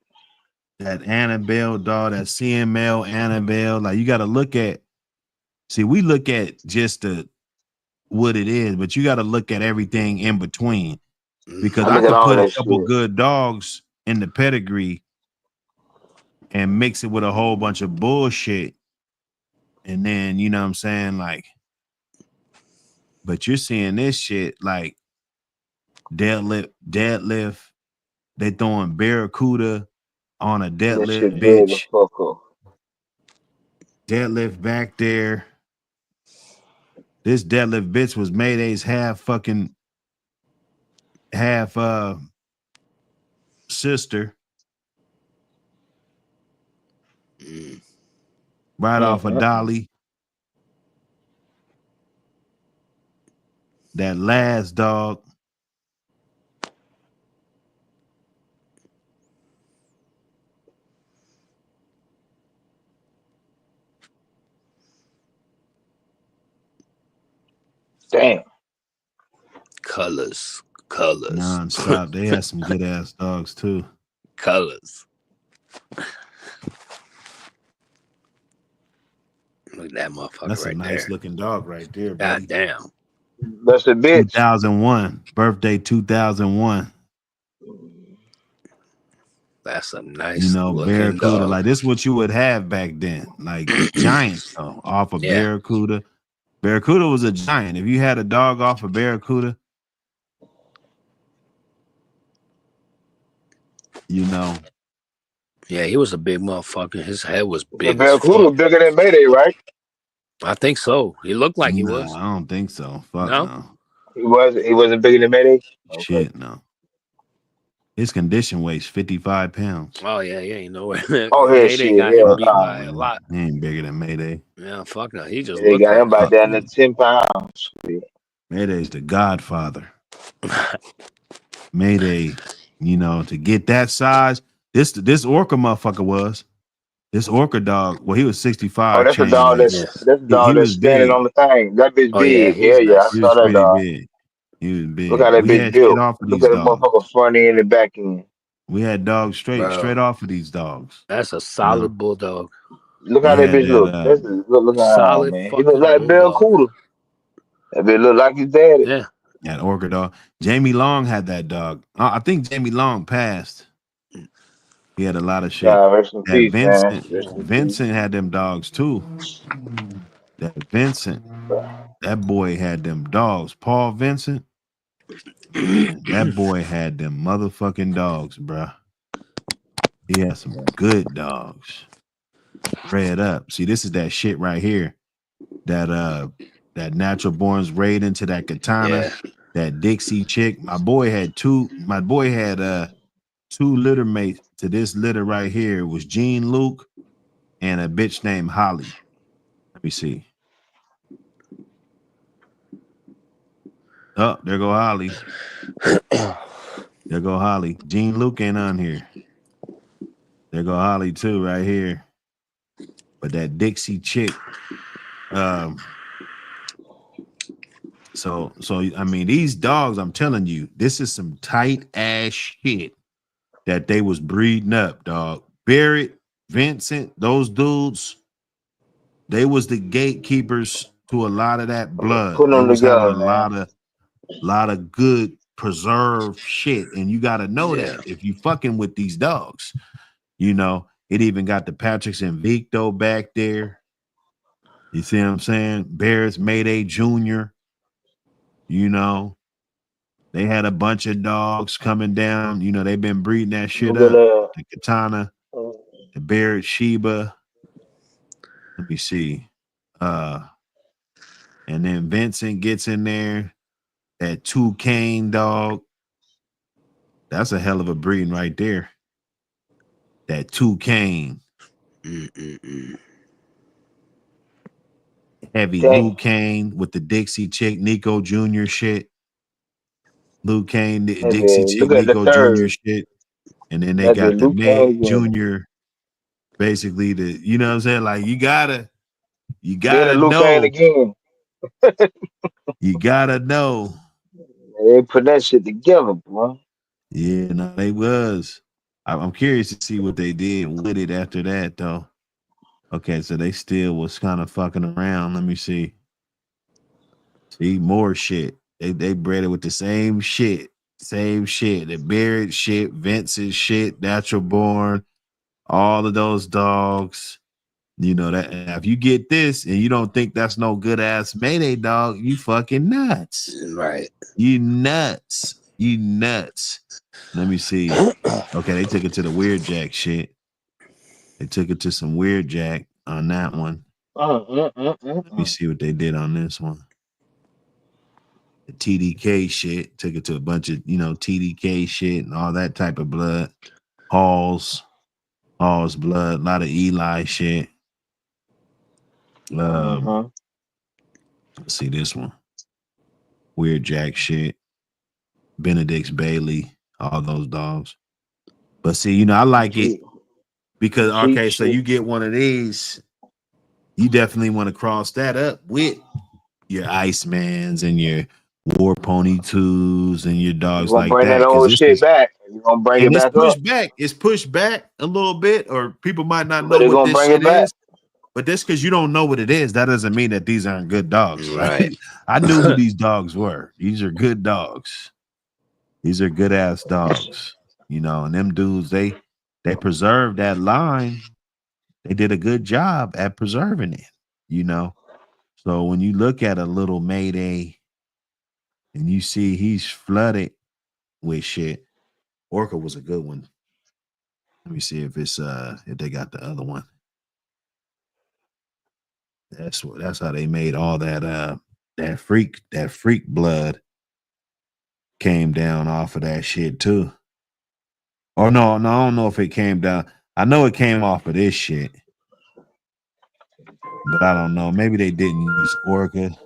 that Annabelle dog, that CML Annabelle. Like you got to we look at just what it is, but you got to look at everything in between, because I I look at could all put a that couple shit. good dogs in the pedigree and mix it with a whole bunch of bullshit, And then, you know what I'm saying? Like, but you're seeing this shit like deadlift. They throwing Barracuda on a This deadlift shit dead the bitch. fuck up. Deadlift back there. This deadlift bitch was Mayday's half sister. Right off of Dolly. That last dog. Damn. Colors. Non-stop. They had some good ass dogs too. Colors. Look at that motherfucker. That's right a nice there. looking dog right there, buddy. God damn. That's a bitch. 2001. Birthday 2001. That's a nice You know, looking Barracuda. dog. Like this is what you would have back then. Like giants though, off of Barracuda. Barracuda was a giant. If you had a dog off of Barracuda, you know. Yeah, he was a big motherfucker. His head was The big as Barracuda fuck. bigger than Mayday, right? I think so. He looked like he was. I don't think so. Fuck No? no. He wasn't bigger than Mayday? Okay. Shit, no. His condition weighs 55 pounds. Oh, yeah, you know it. Oh, hell Mayday shit. got Hell him beat nah. by a lot. He ain't bigger than Mayday. Yeah, fuck no. He just They looked got him like by down to 10 pounds. Mayday's the godfather. Mayday, you know, to get that size, this orca motherfucker was. This orca dog, well, he was 65. Oh, that's a dog that's he was standing big. on the thing. That bitch Oh, yeah, big. he's Yeah, yeah. I nice. He saw was that pretty dog. big. He was big. Look how that We bitch had shit built. off of Look these at the dogs. motherfucker front end and back end. We had dogs straight Bro. off of these dogs. That's a solid bulldog. Look We how that had bitch look. Look how solid man. He fucking look like bulldog. Barracuda. That bitch look like his daddy. Yeah. That orca dog. Jamie Long had that dog. I think Jamie Long passed. He had a lot of shit. God, rest in That peace, man. Rest in Vincent had them dogs too. That Vincent, that boy had them dogs. Paul Vincent, man, that boy had them motherfucking dogs, bruh. He had some good dogs. Red up. See, this is that shit right here. That natural born's raid into that katana, that Dixie chick. My boy had two litter mates to this litter right here. It was Gene Luke and a bitch named Holly. Let me see. Oh, there go Holly. There go Holly. Gene Luke ain't on here. There go Holly too, right here. But that Dixie chick. So I mean, these dogs, I'm telling you, this is some tight ass shit that they was breeding up, dog. Barrett, Vincent, those dudes, they was the gatekeepers to a lot of that blood. Putting They them was having together, a man. lot of good preserved shit. And you gotta know that if you fucking with these dogs. You know, it even got the Patricks and Victo back there. You see what I'm saying? Barrett's Mayday Jr. You know, they had a bunch of dogs coming down. You know, they've been breeding that shit up. The Katana, the Barrett Sheba. Let me see. And then Vincent gets in there. That Toucan dog. That's a hell of a breeding right there. That Toucan. Heavy Luke Kane with the Dixie chick, Nico Jr. shit. Luke Kane, Dixie chick, Nico Jr. shit. And then they got the May Jr. Basically you know what I'm saying? Like you gotta know. Again. You gotta know. They put that shit together, bro. Yeah, no, they was. I'm curious to see what they did with it after that, though. Okay, so they still was kind of fucking around. Let me see. See, more shit. They bred it with the same shit. Same shit. The Barrett shit, Vincent shit, Natural Born, all of those dogs. You know that if you get this and you don't think that's no good ass Mayday dog, you fucking nuts. Right. You nuts. You nuts. Let me see. Okay, they took it to the Weird Jack shit. They took it to some Weird Jack on that one. Let me see what they did on this one. The TDK shit. Took it to a bunch of, TDK shit and all that type of blood. Hall's blood. A lot of Eli shit. Let's see this one. Weird Jack shit. Benedict's Bailey. All those dogs. But see, I like it because, okay, so you get one of these, you definitely want to cross that up with your Icemans and your War Pony 2s and your dogs You're gonna like bring that that. old shit back. You're gonna bring it And it's back up. pushed back. It's pushed back a little bit, or people might not But know they're what gonna this bring shit it back. is. But that's because you don't know what it is. That doesn't mean that these aren't good dogs, right? Right. I knew who these dogs were. These are good dogs. These are good ass dogs. And them dudes, they preserved that line. They did a good job at preserving it. So when you look at a little Mayday and you see he's flooded with shit, Orca was a good one. Let me see if they got the other one. That's how they made all that freak blood came down off of that shit too. Or no, I don't know if it came down. I know it came off of this shit. But I don't know. Maybe they didn't use Orca.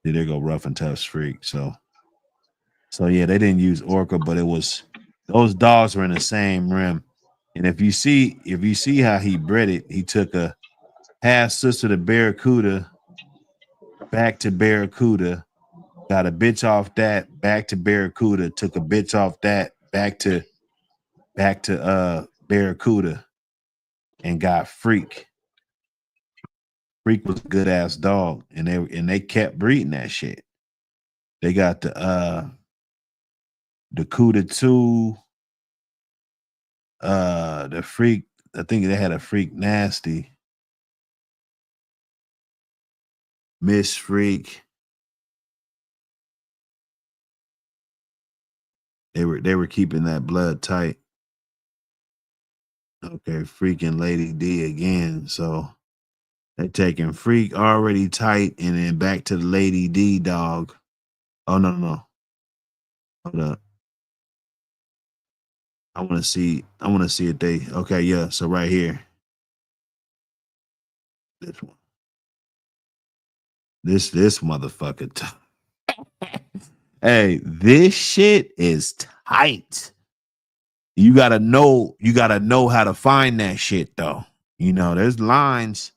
There go Rough and Tough Freak. So yeah, they didn't use Orca, but it was those dogs were in the same rim. And if you see how he bred it, he took a half sister to Barracuda, back to Barracuda, got a bitch off that, back to Barracuda, took a bitch off that, back to Barracuda, and got Freak. Freak was a good ass dog, and they kept breeding that shit. They got the Cuda 2, the Freak. I think they had a Freak Nasty, Miss Freak. They were keeping that blood tight. Okay, freaking Lady D again. So they taking Freak already tight and then back to the Lady D dog. Oh no. Hold up. I want to see if they okay, yeah. So right here. This one. This motherfucker. Hey, this shit is tight. You gotta know how to find that shit though. There's lines.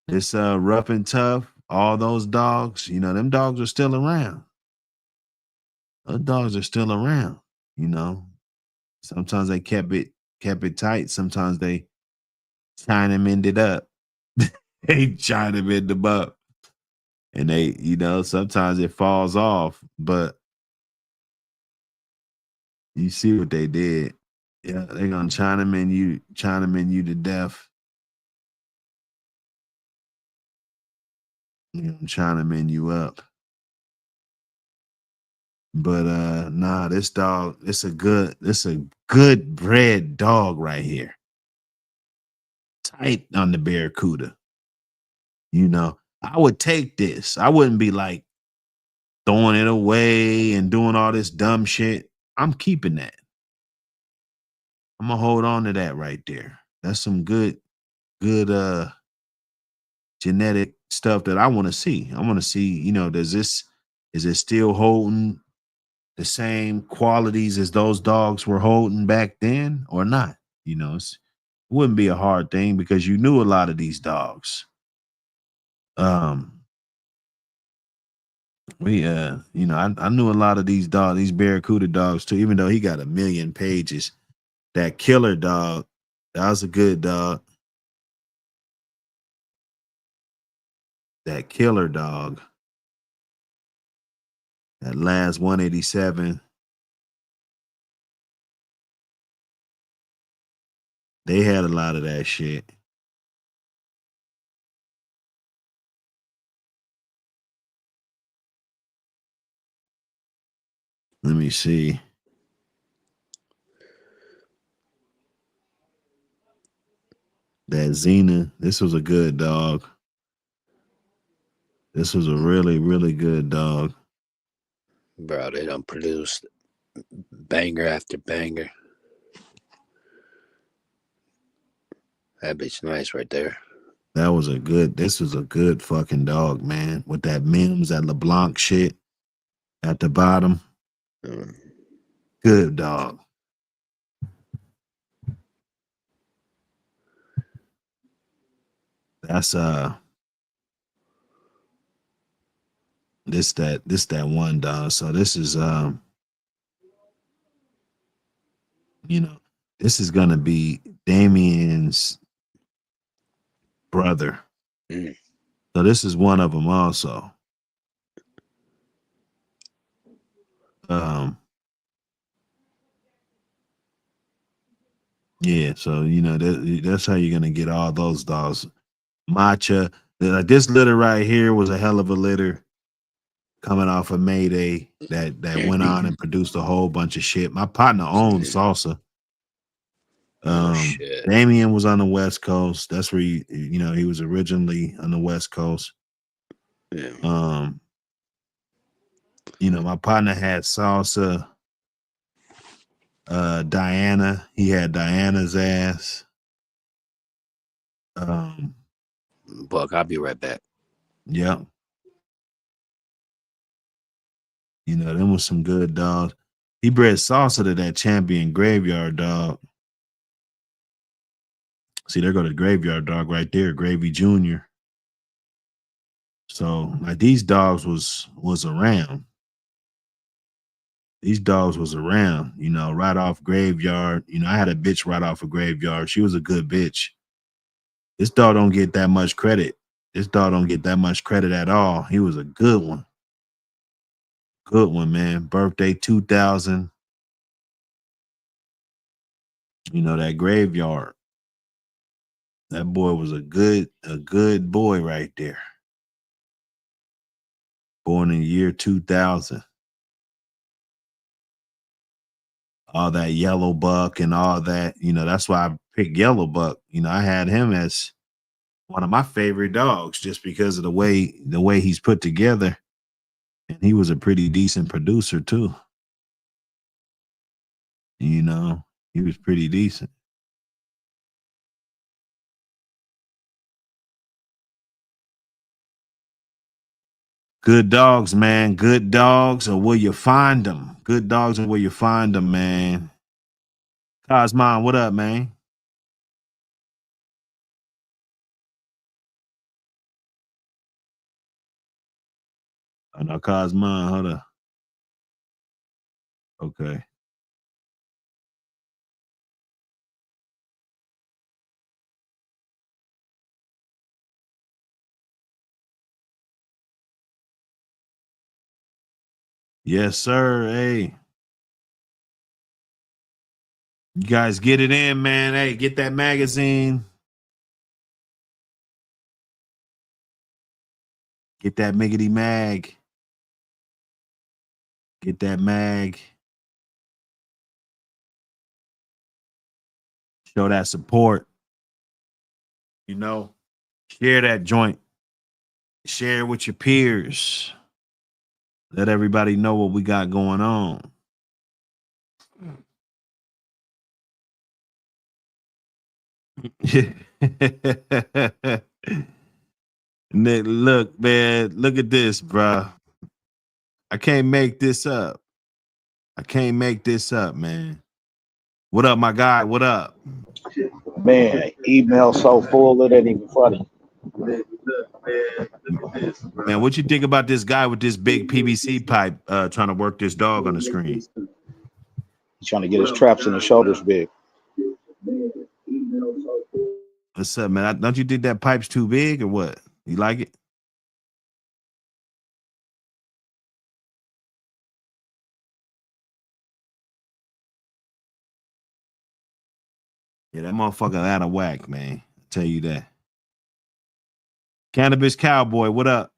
This Rough and Tough, all those dogs, them dogs are still around. Those dogs are still around, you know. Sometimes they kept it tight. Sometimes they Chinamaned up. They Chinamaned them up. And they, sometimes it falls off, but you see what they did. Yeah, they're gonna Chinaman you to death. Chinaman you up. But nah, this dog, it's a good bred dog right here. Tight on the Barracuda. I would take this. I wouldn't be like throwing it away and doing all this dumb shit. I'm keeping that. I'm gonna hold on to that right there. That's some good genetic stuff that I want to see. I want to see, is it still holding the same qualities as those dogs were holding back then or not? It wouldn't be a hard thing because you knew a lot of these dogs. I knew a lot of these dogs, these Barracuda dogs too, even though he got 1 million pages. That killer dog, that was a good dog. That killer dog, that last 187. They had a lot of that shit. Let me see. That Xena, this was a good dog. This was a really, really good dog. Bro, they done produced banger after banger. That bitch nice right there. This was a good fucking dog, man. With that Mims, that LeBlanc shit at the bottom. Good dog. That's this that one dog. So this is this is gonna be Damien's brother. Mm. So this is one of them also. Yeah, so that's how you're gonna get all those dogs. Matcha, like this litter right here was a hell of a litter coming off of Mayday that went on and produced a whole bunch of shit. My partner owned Salsa. Oh shit. Damien was on the West Coast. That's where he was originally on the West Coast. Yeah. My partner had Salsa. Diana, he had Diana's ass. Buck, I'll be right back. Yep. Them was some good dogs. He bred Salsa to that champion graveyard dog. See, there go the graveyard dog right there, Gravy Jr. So like these dogs was around. These dogs was around, right off graveyard. I had a bitch right off of graveyard. She was a good bitch. This dog don't get that much credit. This dog don't get that much credit at all. He was a good one. Good one, man. Birthday 2000. That graveyard. That boy was a good boy right there. Born in the year 2000. All that yellow buck and all that, that's why I picked yellow buck. I had him as one of my favorite dogs just because of the way he's put together. And he was a pretty decent producer too. He was pretty decent. Good dogs, man. Good dogs are where you find them. Good dogs are where you find them, man. Cosmon, what up, man? I know Cosmon, hold up. Okay. Yes, sir. Hey. You guys get it in, man. Hey, get that magazine. Get that Miggity Mag. Get that mag. Show that support. Share that joint. Share it with your peers. Let everybody know what we got going on. Nick, look, man, look at this, bro. I can't make this up. I can't make this up, man. What up, my guy? What up? Man, email so full it ain't even funny. Man, what you think about this guy with this big PVC pipe trying to work this dog on the screen? He's trying to get his traps and his shoulders big. What's up, man? Don't you think that pipe's too big or what? You like it? Yeah, that motherfucker out of whack, man. I'll tell you that. Cannabis Cowboy, what up?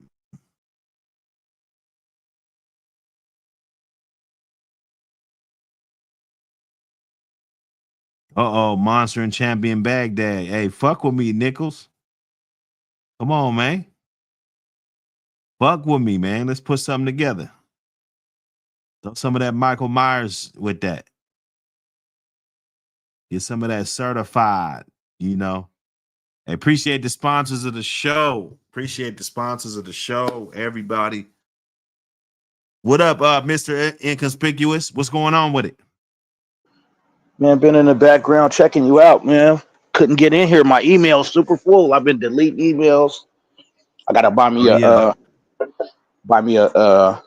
Uh-oh, Monster and Champion Baghdad. Hey, fuck with me, Nichols. Come on, man. Fuck with me, man. Let's put something together. Throw some of that Michael Myers with that. Get some of that certified, you know. I appreciate the sponsors of the show. Appreciate the sponsors of the show, everybody. What up, Mr. Inconspicuous? What's going on with it? Man, been in the background checking you out, man. Couldn't get in here. My email's super full. I've been deleting emails. I gotta buy Oh me yeah. a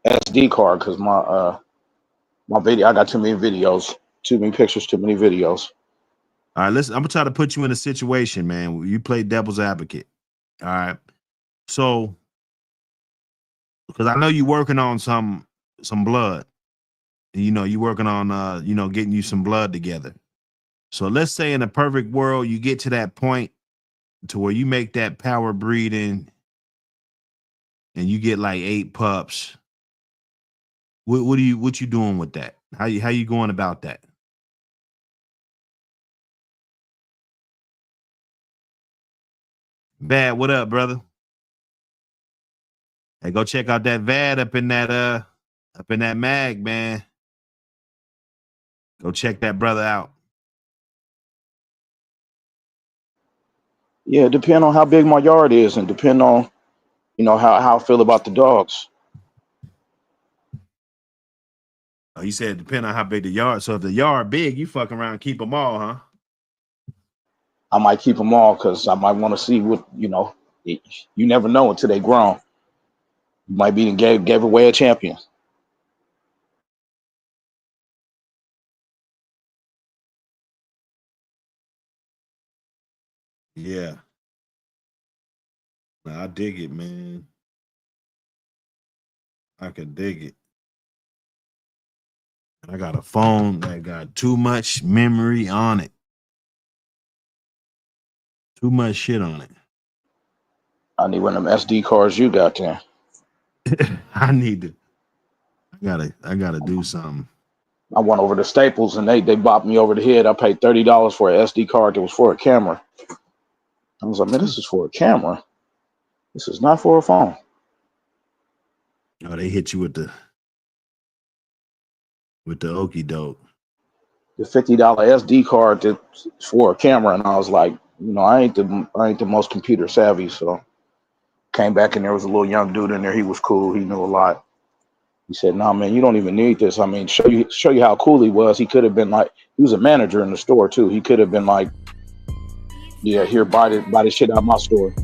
SD card because my video. I got too many videos, too many pictures, too many videos. All right, listen. I'm gonna try to put you in a situation, man, where you play devil's advocate. All right. So, because I know you're working on some blood. You know, you're working on getting you some blood together. So let's say in a perfect world, you get to that point to where you make that power breeding and you get like 8 pups. What you doing with that? How you going about that? Bad, what up, brother? Hey, go check out that VAD up in that mag, man. Go check that brother out. Yeah, depend on how big my yard is, and depend on how I feel about the dogs. Oh, you said depend on how big the yard. So if the yard big, you fucking around and keep them all, huh? I might keep them all because I might want to see what You never know until they grown. You might be gave away a champion. Yeah. Nah, I dig it, man. I can dig it. I got a phone that got too much memory on it. Too much shit on it. I need one of them SD cards you got there. I gotta do something. I went over to Staples and they bopped me over the head. I paid $30 for an SD card that was for a camera. I was like, man, this is for a camera. This is not for a phone. Oh, they hit you with the okie doke. The $50 SD card that's for a camera, and I was like, I ain't the most computer savvy, so came back and there was a little young dude in there. He was cool. He knew a lot. He said, "Nah, man, you don't even need this. I mean, show you how cool he was. He could have been like, he was a manager in the store too. He could have been like, yeah, here, buy the shit out of my store."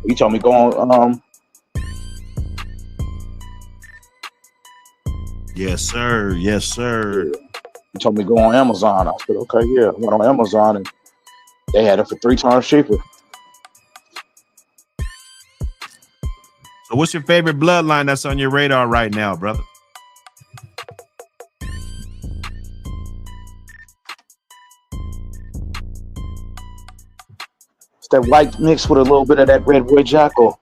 He told me go on. Yes, sir. Yes, sir. He told me go on Amazon. I said, okay, yeah. I went on Amazon and they had it for 3 times cheaper. So what's your favorite bloodline that's on your radar right now, brother? It's that white mixed with a little bit of that red boy jackal.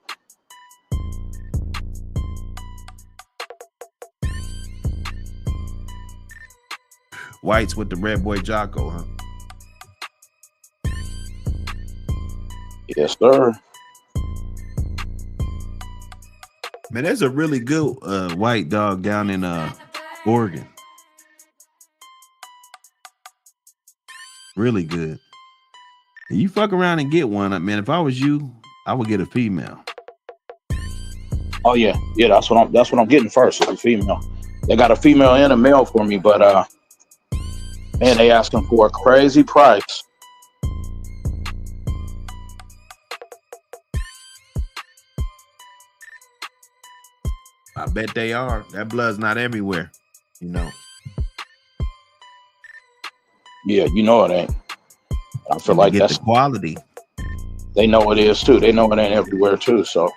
Whites with the red boy Jocko, huh? Yes, sir. Man, there's a really good white dog down in Oregon. Really good. You fuck around and get one. Man, if I was you, I would get a female. Oh yeah, that's what I'm getting first, is a female. They got a female and a male for me, but man, they asking for a crazy price. I bet they are. That blood's not everywhere, Yeah, it ain't. I feel like that's the quality. They know it is too. They know it ain't everywhere too. So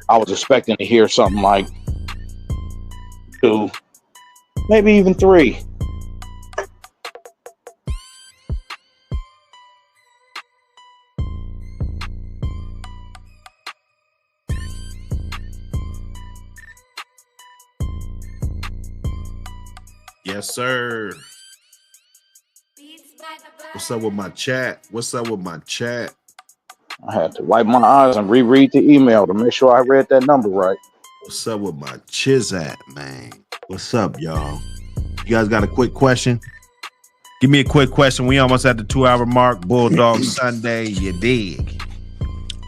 I was expecting to hear something like 2, maybe even 3. Yes, sir. What's up with my chat? What's up with my chat? I had to wipe my eyes and reread the email to make sure I read that number right. What's up with my chizat, man? What's up, y'all? You guys got a quick question? Give me a quick question. We almost at the 2-hour mark. Bulldog Sunday, you dig?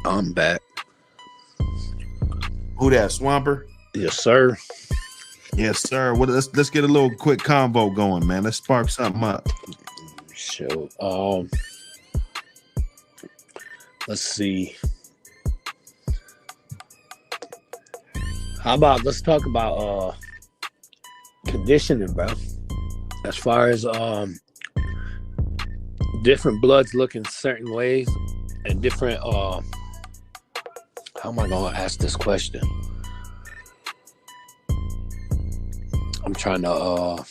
I'm back. Who that, Swamper? Yes, sir. Yes, sir. Well, let's get a little quick convo going, man. Let's spark something up. So, let's see. How about let's talk about conditioning, bro. As far as different bloods look in certain ways and different how am I gonna ask this question? I'm trying to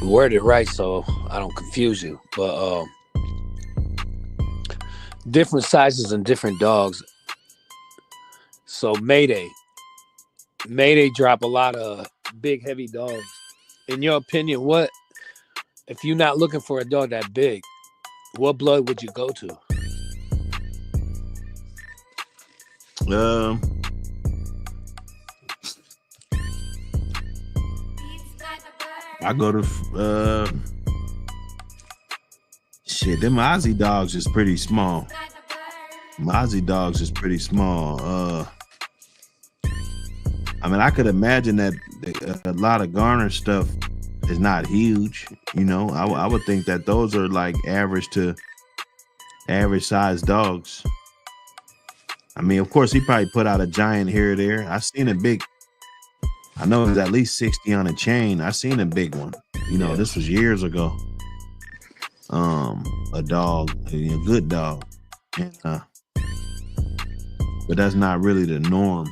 word it right so I don't confuse you, but different sizes and different dogs. So Mayday drop a lot of big heavy dogs. In your opinion, what if you're not looking for a dog that big, what blood would you go to? I go to shit. Them Aussie dogs is pretty small. My Aussie dogs is pretty small. I mean, I could imagine that a lot of Garner stuff is not huge. You know, I would think that those are like average to average size dogs. I mean, of course, he probably put out a giant here or there. I seen a big. I know it was at least 60 on a chain. I seen a big one. You know, this was years ago. A dog, a good dog, and, but that's not really the norm,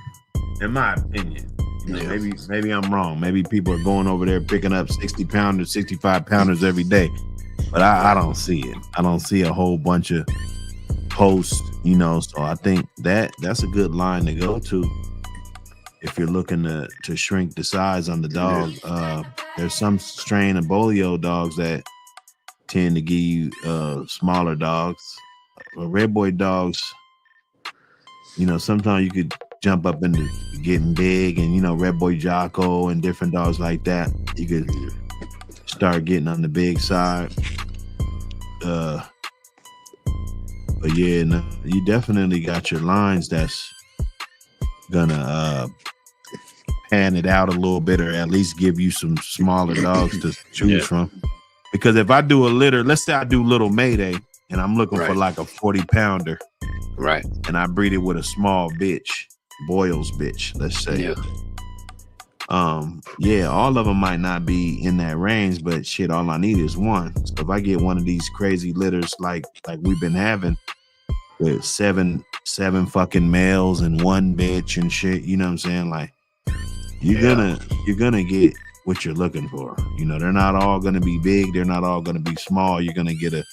in my opinion. You know, maybe I'm wrong. Maybe people are going over there picking up 60 pounders, 65 pounders every day, but I don't see it. I don't see a whole bunch of posts, you know. So I think that's a good line to go to if you're looking to shrink the size on the dog. There's some strain of bolio dogs that tend to give you smaller dogs. Red boy dogs, you know, sometimes you could jump up into getting big, and you know, Red Boy Jocko and different dogs like that, you could start getting on the big side. But yeah, no, you definitely got your lines that's gonna pan it out a little bit, or at least give you some smaller dogs to choose from. Because if I do a litter, let's say I do little Mayday, and I'm looking for like a 40 pounder, right? And I breed it with a small bitch, Boyle's bitch, let's say. All of them might not be in that range, but shit, all I need is one. So if I get one of these crazy litters like we've been having with seven fucking males and one bitch and shit, you know what I'm saying? Like you're gonna get what you're looking for. You know, they're not all gonna be big, they're not all gonna be small. You're gonna get a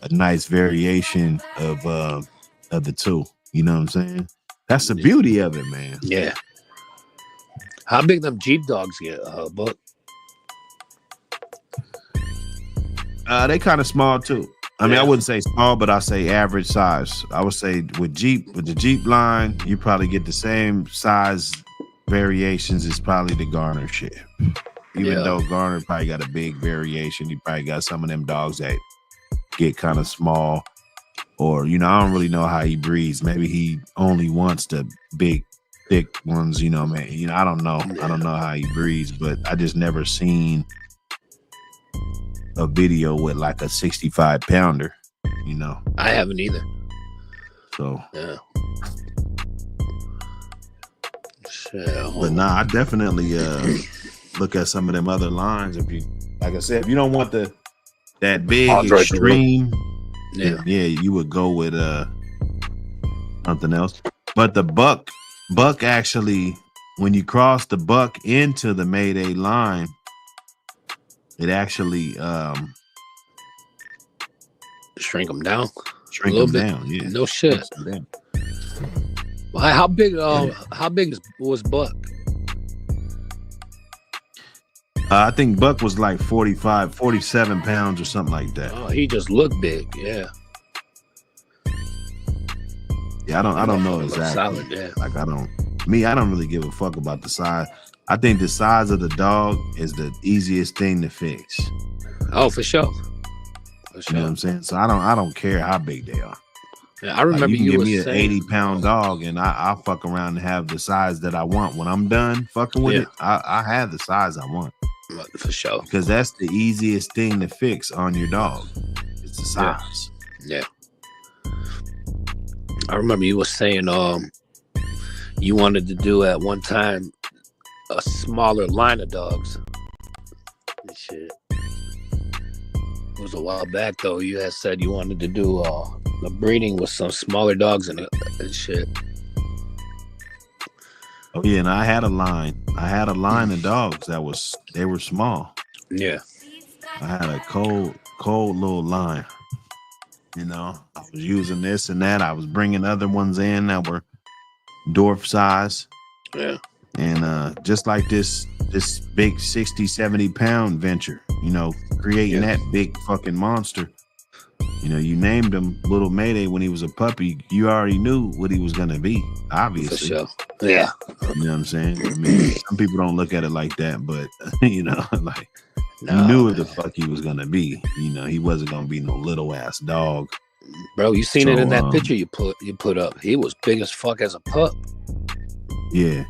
nice variation of the two. You know what I'm saying? That's the beauty of it, man. Yeah. How big them Jeep dogs get, Buck? They kind of small too. I mean, I wouldn't say small, but I say average size. I would say with the Jeep line, you probably get the same size variations as probably the Garner shit. Even though Garner probably got a big variation, you probably got some of them dogs that get kind of small, or you know, I don't really know how he breeds. Maybe he only wants the big, thick ones. You know, man. You know, I don't know. I don't know how he breeds, but I just never seen a video with like a 65 pounder. You know, I haven't either. So yeah. But nah, I definitely look at some of them other lines. If you, like I said, if you don't want that big extreme, you would go with something else. But the buck actually, when you cross the buck into the Mayday line, it actually shrink them down. Shrink them down, yeah. No shit. How big was Buck? I think Buck was like 45, 47 pounds or something like that. Oh, he just looked big. Yeah. Yeah, I don't know Looked exactly. solid, yeah. Like I don't really give a fuck about the size. I think the size of the dog is the easiest thing to fix. Oh, for sure. For You sure. know what I'm saying? So I don't care how big they are. Yeah, I remember Like, you can you give was me an saying 80-pound dog and I'll fuck around and have the size that I want. When I'm done fucking with Yeah. it, I have the size I want. For sure. Because that's the easiest thing to fix on your dog. It's the Yeah. size. Yeah. I remember you was saying you wanted to do at one time a smaller line of dogs. And shit. It was a while back though. You had said you wanted to do a breeding with some smaller dogs and shit. Oh yeah, and I had a line. I had a line of dogs they were small. Yeah. I had a cold little line. You know, I was using this and that. I was bringing other ones in that were dwarf size. Yeah. And just like this big 60, 70 pound venture, you know, creating that big fucking monster. You know, you named him Little Mayday when he was a puppy. You already knew what he was going to be, obviously. For sure. Yeah. You know what I'm saying? I mean, some people don't look at it like that, but, you know, like, No, you knew what man. the fuck he was going to be. You know, he wasn't going to be no little ass dog. Bro, you seen it in that So, picture you put up. He was big as fuck as a pup. Yeah.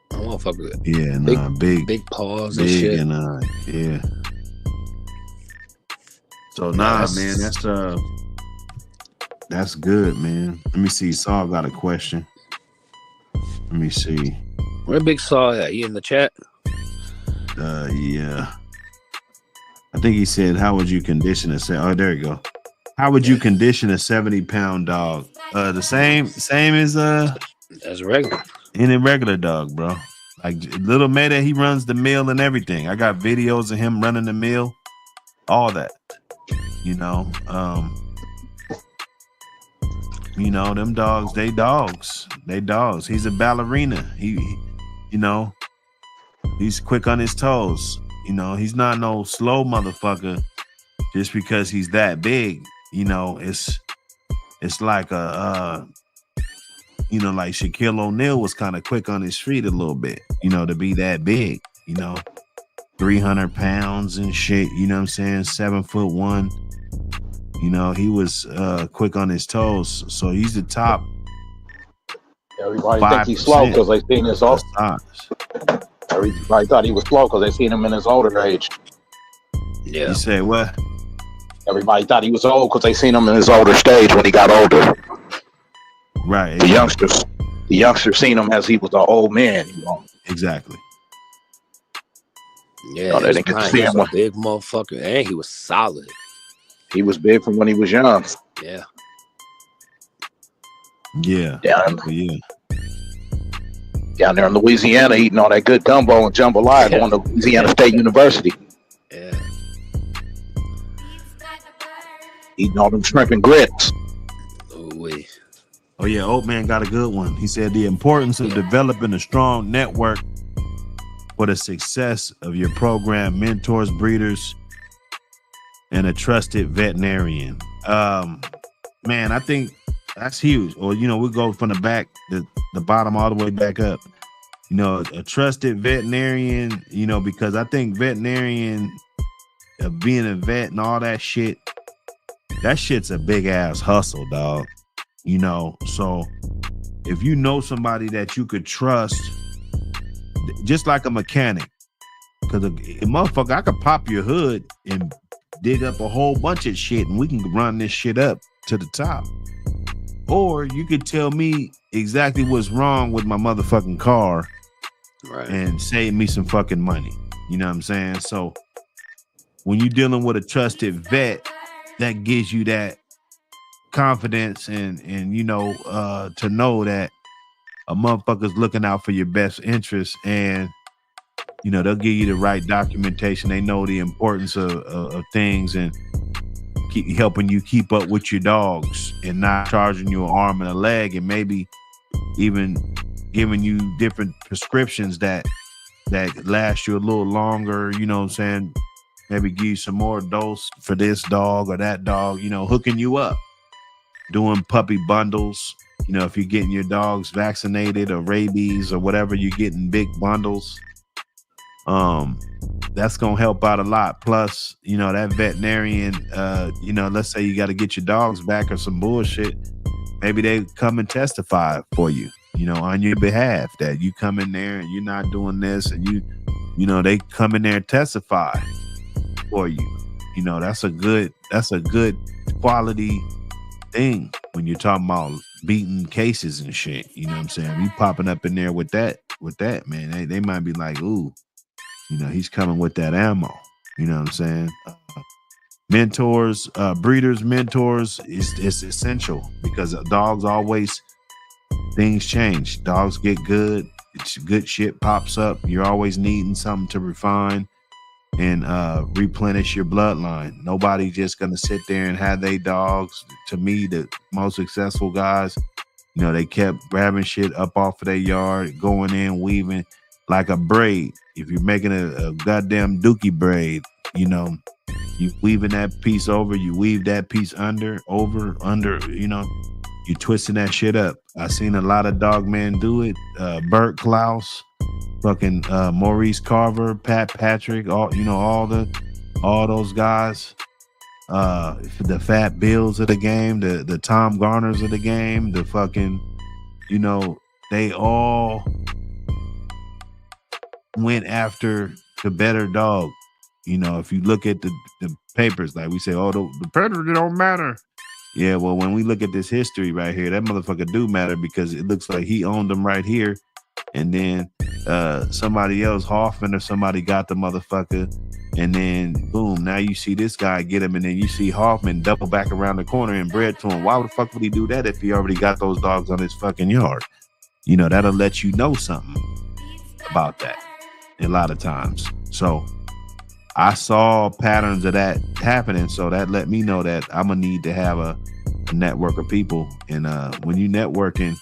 That motherfucker. Yeah. Big- Nah, big Big paws and big shit. and yeah. So Nah, man, that's good, man. Let me see. Saul got a question. Let me see. Where Big Saw at? He in the chat? Yeah. I think he said, how would you condition oh, there you go. How would you condition a 70-pound dog? The same as That's regular. any regular dog, bro. Like Little Mayday, he runs the mill and everything. I got videos of him running the mill, all that. You know, them dogs, they dogs. He's a ballerina. He you know, he's quick on his toes. You know, he's not no slow motherfucker just because he's that big. You know, it's like you know, like Shaquille O'Neal was kind of quick on his feet a little bit, you know, to be that big, you know, 300 pounds and shit, you know what I'm saying? 7'1". You know, he was quick on his toes. So he's the top. Everybody think he's slow because they seen his old. size. Everybody thought he was slow because they seen him in his older age. Yeah. You say what? Everybody thought he was old because they seen him in his older stage when he got older. Right. The youngsters seen him as he was an old man. You know. Exactly. Yeah, No, they didn't get to see him a big motherfucker, and he was solid. He was big from when he was young. Yeah. Yeah. Yeah. Down there in Louisiana, eating all that good gumbo and jambalaya, going to Louisiana State University. Yeah. Eating all them shrimp and grits. Ooh-wee. Oh yeah, Old Man got a good one. He said the importance of developing a strong network for the success of your program, mentors, breeders, and a trusted veterinarian. Man, I think that's huge. Or, you know, we go from the back, the bottom all the way back up. You know, a trusted veterinarian, you know, because I think veterinarian, being a vet and all that shit, that shit's a big ass hustle, dog. You know, so if you know somebody that you could trust, just like a mechanic, because a motherfucker, I could pop your hood and dig up a whole bunch of shit and we can run this shit up to the top. Or you could tell me exactly what's wrong with my motherfucking car, right, and save me some fucking money. You know what I'm saying? So when you're dealing with a trusted vet, that gives you that confidence and you know, to know that a motherfucker's looking out for your best interest, and you know, they'll give you the right documentation. They know the importance of things and keep helping you keep up with your dogs and not charging you an arm and a leg, and maybe even giving you different prescriptions that that last you a little longer, you know what I'm saying? Maybe give you some more dose for this dog or that dog, you know, hooking you up, doing puppy bundles. You know, if you're getting your dogs vaccinated or rabies or whatever, you're getting big bundles. That's gonna help out a lot. Plus, you know, that veterinarian, you know, let's say you got to get your dogs back or some bullshit. Maybe they come and testify for you, you know, on your behalf that you come in there and you're not doing this, and you know, they come in there and testify for you. You know, that's a good quality thing when you're talking about beating cases and shit. You know what I'm saying? You popping up in there with that, man, they might be like, ooh, you know, he's coming with that ammo. You know what I'm saying? Mentors, breeders, mentors is essential, because dogs always, things change. Dogs get good. It's good shit pops up. You're always needing something to refine and replenish your bloodline. Nobody just gonna sit there and have they dogs. To me, the most successful guys, you know, they kept grabbing shit up off of their yard, going in, weaving like a braid. If you're making a goddamn dookie braid, you know, you weaving that piece over, you weave that piece under, you know, you twisting that shit up. I seen a lot of dog men do it. Bert Klaus, fucking Maurice Carver, Pat Patrick, all those guys. The Fat Bills of the game, the Tom Garners of the game, the fucking, you know, they all went after the better dog. You know, if you look at the papers, like we say, oh, the predator don't matter. Yeah, well, when we look at this history right here, that motherfucker do matter, because it looks like he owned them right here. And then somebody else, Hoffman or somebody, got the motherfucker. And then, boom, now you see this guy get him. And then you see Hoffman double back around the corner and bred to him. Why the fuck would he do that if he already got those dogs on his fucking yard? You know, that'll let you know something about that a lot of times. So I saw patterns of that happening. So that let me know that I'm going to need to have a network of people. And when you networking,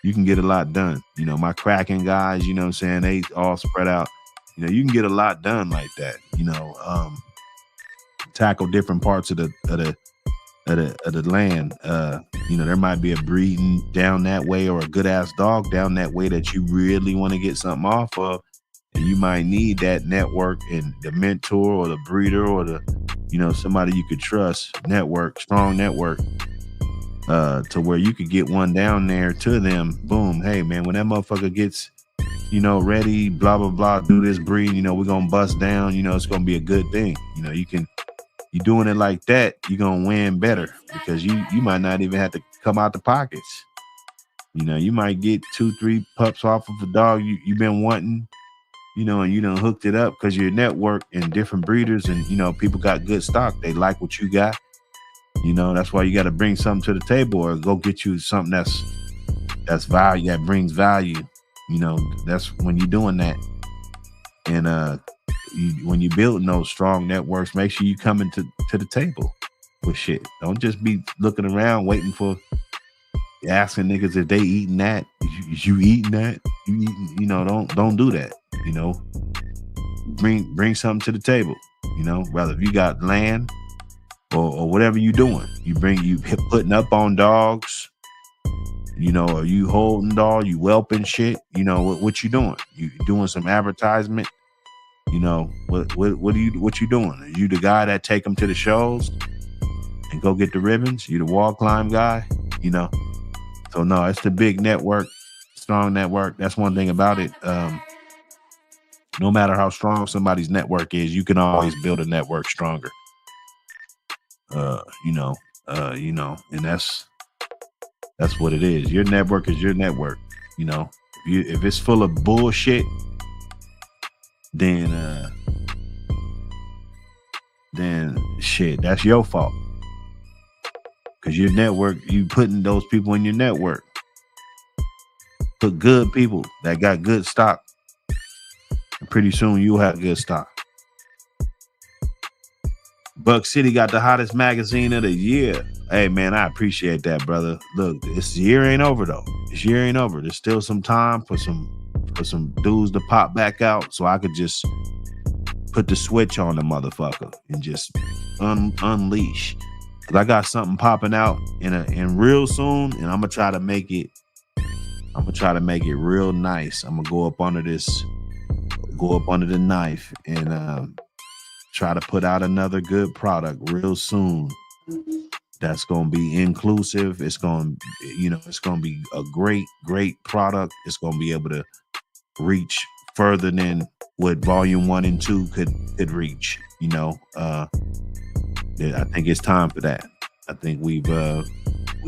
you can get a lot done. You know, my Kraken guys, you know what I'm saying, they all spread out. You know, you can get a lot done like that. You know, tackle different parts of the land. You know, there might be a breeding down that way, or a good ass dog down that way that you really want to get something off of, and you might need that network and the mentor or the breeder or the, you know, somebody you could trust, strong network. To where you could get one down there to them. Boom. Hey man, when that motherfucker gets, you know, ready, blah, blah, blah, do this breed, you know, we're going to bust down, you know, it's going to be a good thing. You know, you doing it like that, you're going to win better, because you might not even have to come out the pockets. You know, you might get 2-3 pups off of a dog you've been wanting, you know, and you done hooked it up because your network and different breeders, and, you know, people got good stock. They like what you got. You know, that's why you got to bring something to the table, or go get you something that's value, that brings value. You know, that's when you're doing that. And when you're building those strong networks, make sure you come into the table with shit. Don't just be looking around waiting for, asking niggas if they eating that. Is you eating that? You eating? You know, don't do that. You know, bring something to the table. You know, whether if you got land or whatever you doing, you putting up on dogs, you know, or you holding dog, you whelping shit, you know, what you doing? You doing some advertisement, you know, what you doing? Are you the guy that take them to the shows and go get the ribbons? You the wall climb guy, you know? So no, it's the big network, strong network. That's one thing about it. No matter how strong somebody's network is, you can always build a network stronger. You know, and that's what it is. Your network is your network. You know, if it's full of bullshit, then shit, that's your fault. Cause your network, you putting those people in your network. Put good people that got good stock. And pretty soon you'll have good stock. Buck City got the hottest magazine of the year. Hey man, I appreciate that, brother. Look, this year ain't over though. This year ain't over. There's still some time for some for some dudes to pop back out so I could just put the switch on the motherfucker and just unleash. Cause I got something popping out in real soon, and I'm gonna try to make it real nice. I'm gonna go up under the knife and try to put out another good product real soon. That's gonna be inclusive. It's gonna be a great product. It's gonna be able to reach further than what volume 1 and 2 could reach. I think it's time for that. I think we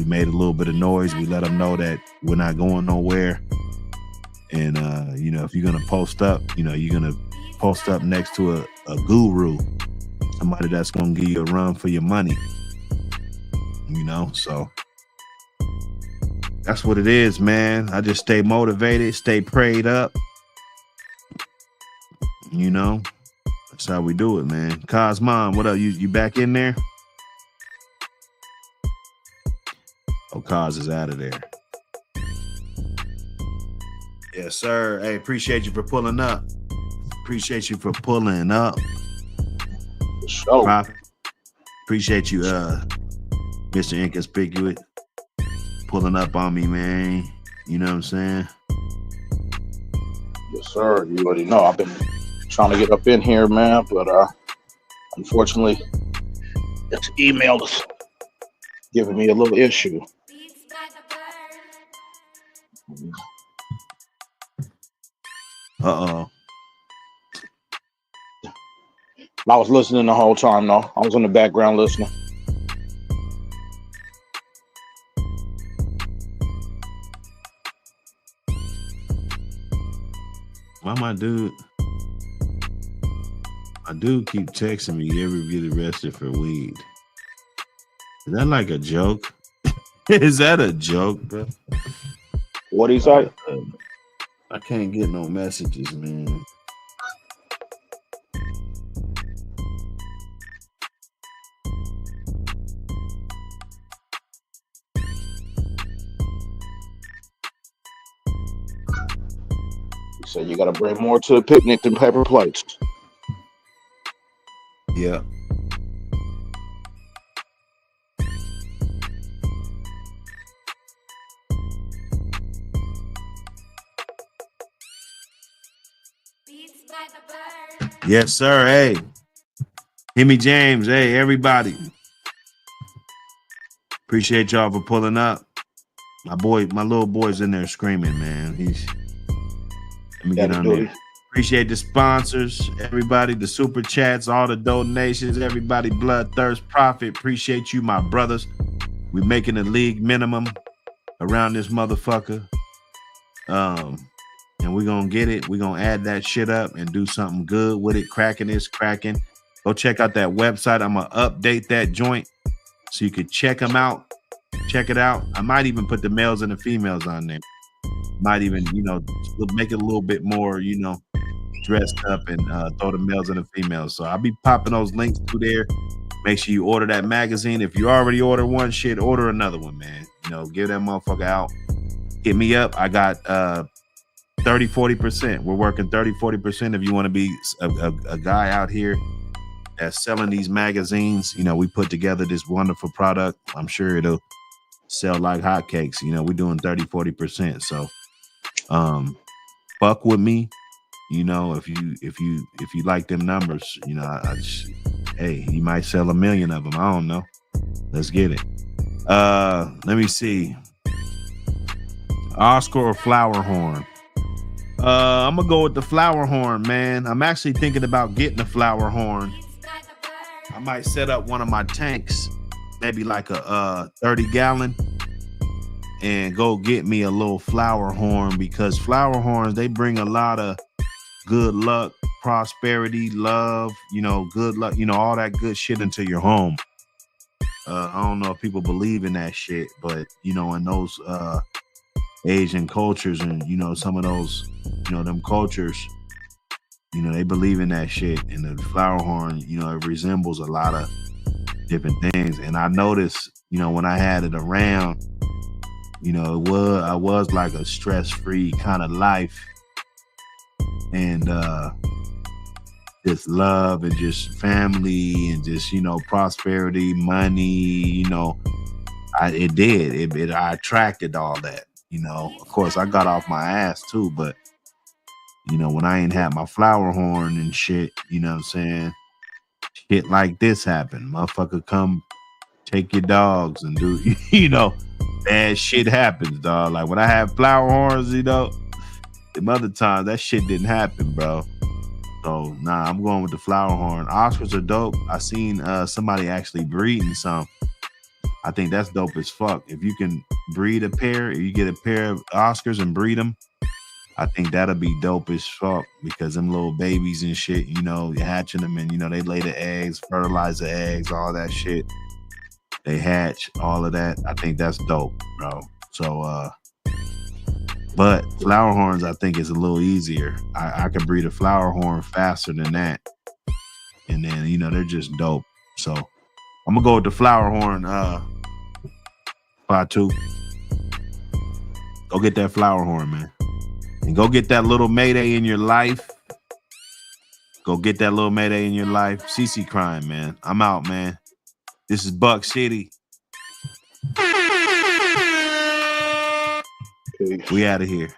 made a little bit of noise. We let them know that we're not going nowhere. And if you're gonna post up, you're gonna post up next to a guru, somebody that's gonna give you a run for your money. So that's what it is, man. I just stay motivated, stay prayed up. That's how we do it, man. Cosmon, what up? You back in there? Oh, Cos is out of there. Yes, sir. Hey, appreciate you for pulling up. So, Prophet. Appreciate you, Mr. Inconspicuous, pulling up on me, man. You know what I'm saying? yes, sir. You already know. I've been trying to get up in here, man, but unfortunately, this email is giving me a little issue. Uh-oh. I was listening the whole time, though. I was in the background listening. Why my dude keep texting me, you ever get arrested for weed? Is that like a joke? Is that a joke, bro? What do you say? I can't get no messages, man. You said you gotta bring more to the picnic than paper plates. Yeah. Yes, sir. Hey, Himmy James. Hey, everybody. Appreciate y'all for pulling up. My little boy's in there screaming, man. Let me get on there. Appreciate the sponsors, everybody, the super chats, all the donations, everybody, Blood Thirst Profit. Appreciate you, my brothers. We making a league minimum around this motherfucker. And we're gonna get it. We're gonna add that shit up and do something good with it. Cracking. Go check out that website. I'm gonna update that joint so you could check them out. Check it out. I might even put the males and the females on there. Might even, make it a little bit more, dressed up and throw the males and the females. So I'll be popping those links through there. Make sure you order that magazine. If you already order one, shit, order another one, man. Give that motherfucker out. Hit me up. I got 30-40%. We're working 30-40% if you want to be a guy out here that's selling these magazines. We put together this wonderful product. I'm sure it'll sell like hotcakes. We're doing 30-40%. So fuck with me. If you like them numbers, hey, you might sell 1 million of them. I don't know. Let's get it. Let me see. Oscar or flower horn? I'm gonna go with the flower horn, man. I'm actually thinking about getting a flower horn. I might set up one of my tanks, maybe like a 30-gallon, and go get me a little flower horn, because flower horns, they bring a lot of good luck, prosperity, love, good luck, all that good shit into your home. I don't know if people believe in that shit, but in those Asian cultures and some of those them cultures, they believe in that shit. And the flower horn, it resembles a lot of different things. And I noticed, when I had it around, I was like a stress-free kind of life. and just love and just family and just, you know, prosperity, money, you know, I attracted all that, you know. Of course, I got off my ass too, but you know, when I ain't had my flower horn and shit, you know what I'm saying? Shit like this happened. Motherfucker come take your dogs and do, you know, bad shit happens, dog. Like when I had flower horns, you know, the other times that shit didn't happen, bro. So nah, I'm going with the flower horn. Oscars are dope. I seen somebody actually breeding some. I think that's dope as fuck. If you can breed a pair, if you get a pair of Oscars and breed them, I think that'll be dope as fuck because them little babies and shit, you know, you're hatching them and, you know, they lay the eggs, fertilize the eggs, all that shit. They hatch, all of that. I think that's dope, bro. So, but flower horns, I think is a little easier. I can breed a flower horn faster than that. And then, you know, they're just dope. So I'm gonna go with the flower horn, Fatu. Go get that flower horn, man. And go get that little Mayday in your life. Go get that little Mayday in your life. CC Crime, man. I'm out, man. This is Buck City. Peace. We out of here.